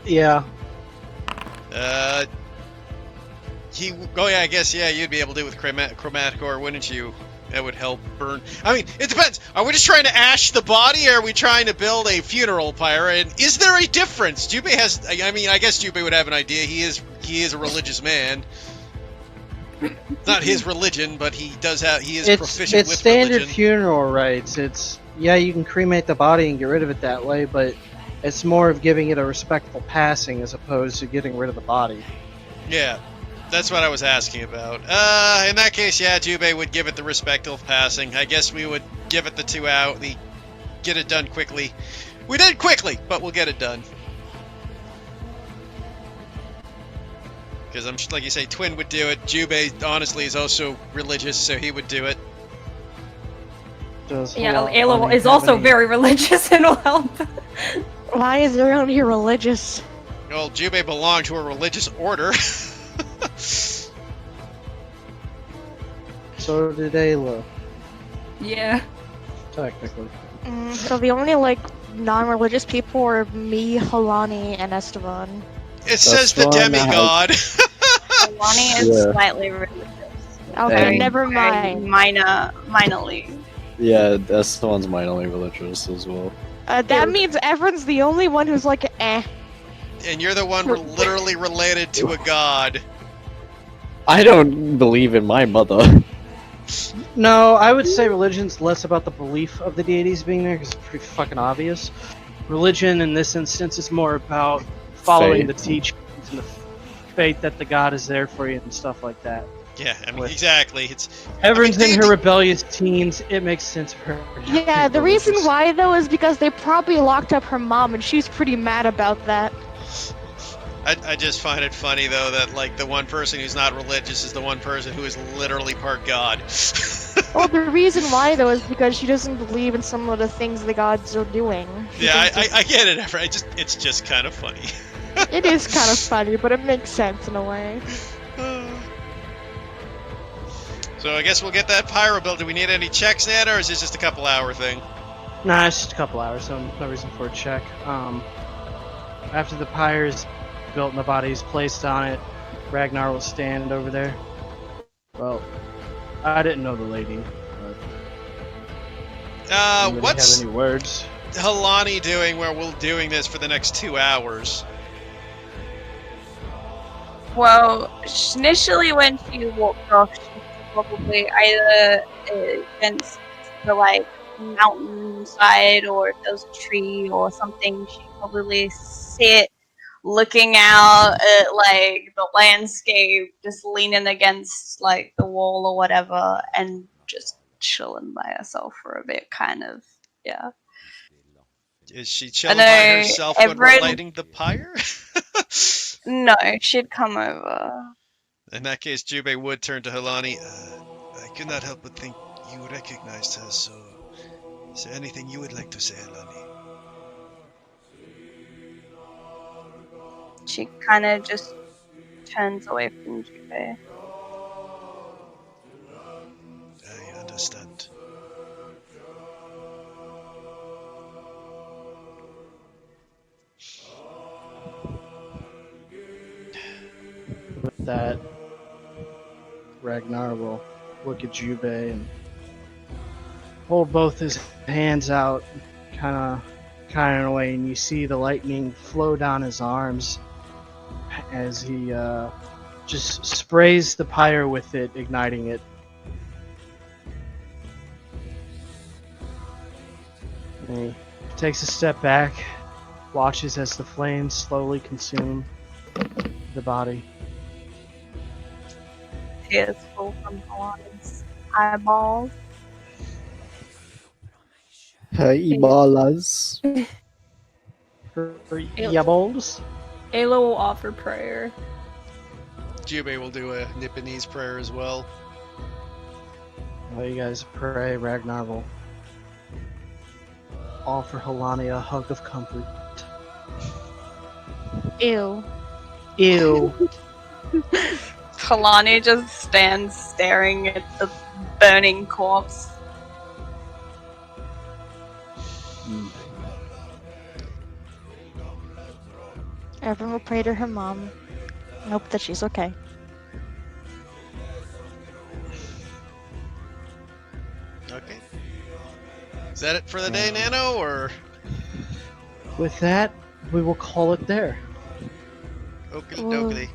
Yeah. Oh yeah, I guess, yeah, you'd be able to do it with chromatic ore, wouldn't you? That would help burn. I mean, it depends. Are we just trying to ash the body, or are we trying to build a funeral pyre? And is there a difference? Jubei has, I mean, I guess Jubei would have an idea. He is a religious man. It's not his religion, but he is proficient It's with standard religion. funeral rites. It's yeah, you can cremate the body and get rid of it that way, but it's more of giving it a respectful passing as opposed to getting rid of the body. Yeah, that's what I was asking about. In that case, yeah, Jubei would give it the respectful passing. I guess we would give it the 2 out, get it done quickly. We did quickly, but we'll get it done. Because I'm like you say, Twin would do it. Jubei, honestly, is also religious, so he would do it. Does Yeah, Halani Ayla is have also any- very religious and will help. Why is everyone here religious? Well, Jubei belonged to a religious order. So did Ayla, Yeah. technically. So the only like non-religious people are me, Halani, and Esteban. It says the one demigod. Lonnie is Yeah. slightly religious. Okay, And- never Very mind. minorly. Yeah, that's the one's minorly religious as well. That means everyone's the only one who's like, eh. And you're the one literally related to a god. I don't believe in my mother. No, I would say religion's less about the belief of the deities being there, because it's pretty fucking obvious. Religion, in this instance, is more about following Faith. the teachings and the faith that the god is there for you and stuff like that. Yeah, I mean, With- exactly. It's Everyone's in her deity- rebellious teens. It makes sense for her. to Yeah, be the reason religious. why though is because they probably locked up her mom, and she's pretty mad about that. I just find it funny though that like the one person who's not religious is the one person who is literally part god. Well, the reason why though is because she doesn't believe in some of the things the gods are doing. She Yeah, thinks I get it. It's just kind of funny. it is kind of funny, but it makes sense in a way. So I guess we'll get that pyro built. Do we need any checks, Nana, or is this just a couple hour thing? Nah, it's just a couple hours, so no reason for a check. After the pyre is built and the body is placed on it, Ragnar will stand over there. Well, I didn't know the lady. But anybody What's have any words? Halani doing where we're doing this for the next 2 hours? Well, initially when she walked off, she was probably either against the like mountainside, or if there was a tree or something, she'd probably sit looking out at like the landscape, just leaning against like the wall or whatever, and just chilling by herself for a bit, kind of. Yeah. Is she chilling know by herself when we're everyone- lighting the pyre? No, she'd come over. In that case, Jubei would turn to Halani. I could not help but think you recognized her, so is there anything you would like to say, Halani? She kind of just turns away from Jubei. I understand. With that, Ragnar will look at Jubei and hold both his hands out, kind of in a way, and you see the lightning flow down his arms as he just sprays the pyre with it, igniting it. And he takes a step back, watches as the flames slowly consume the body. Tears fall from Hawaii's eyeballs. Hey, ballas. For eyeballs. Ayla will offer prayer. Jubei will do a Nipponese prayer as well. While you guys pray, Ragnar will offer Halani a hug of comfort. Ew. Ew. Kalani just stands staring at the burning corpse. Everyone will pray to her mom. I hope that she's okay. Okay. Is that it for the day, Nano, or? With that, we will call it there. Okie Well, dokie.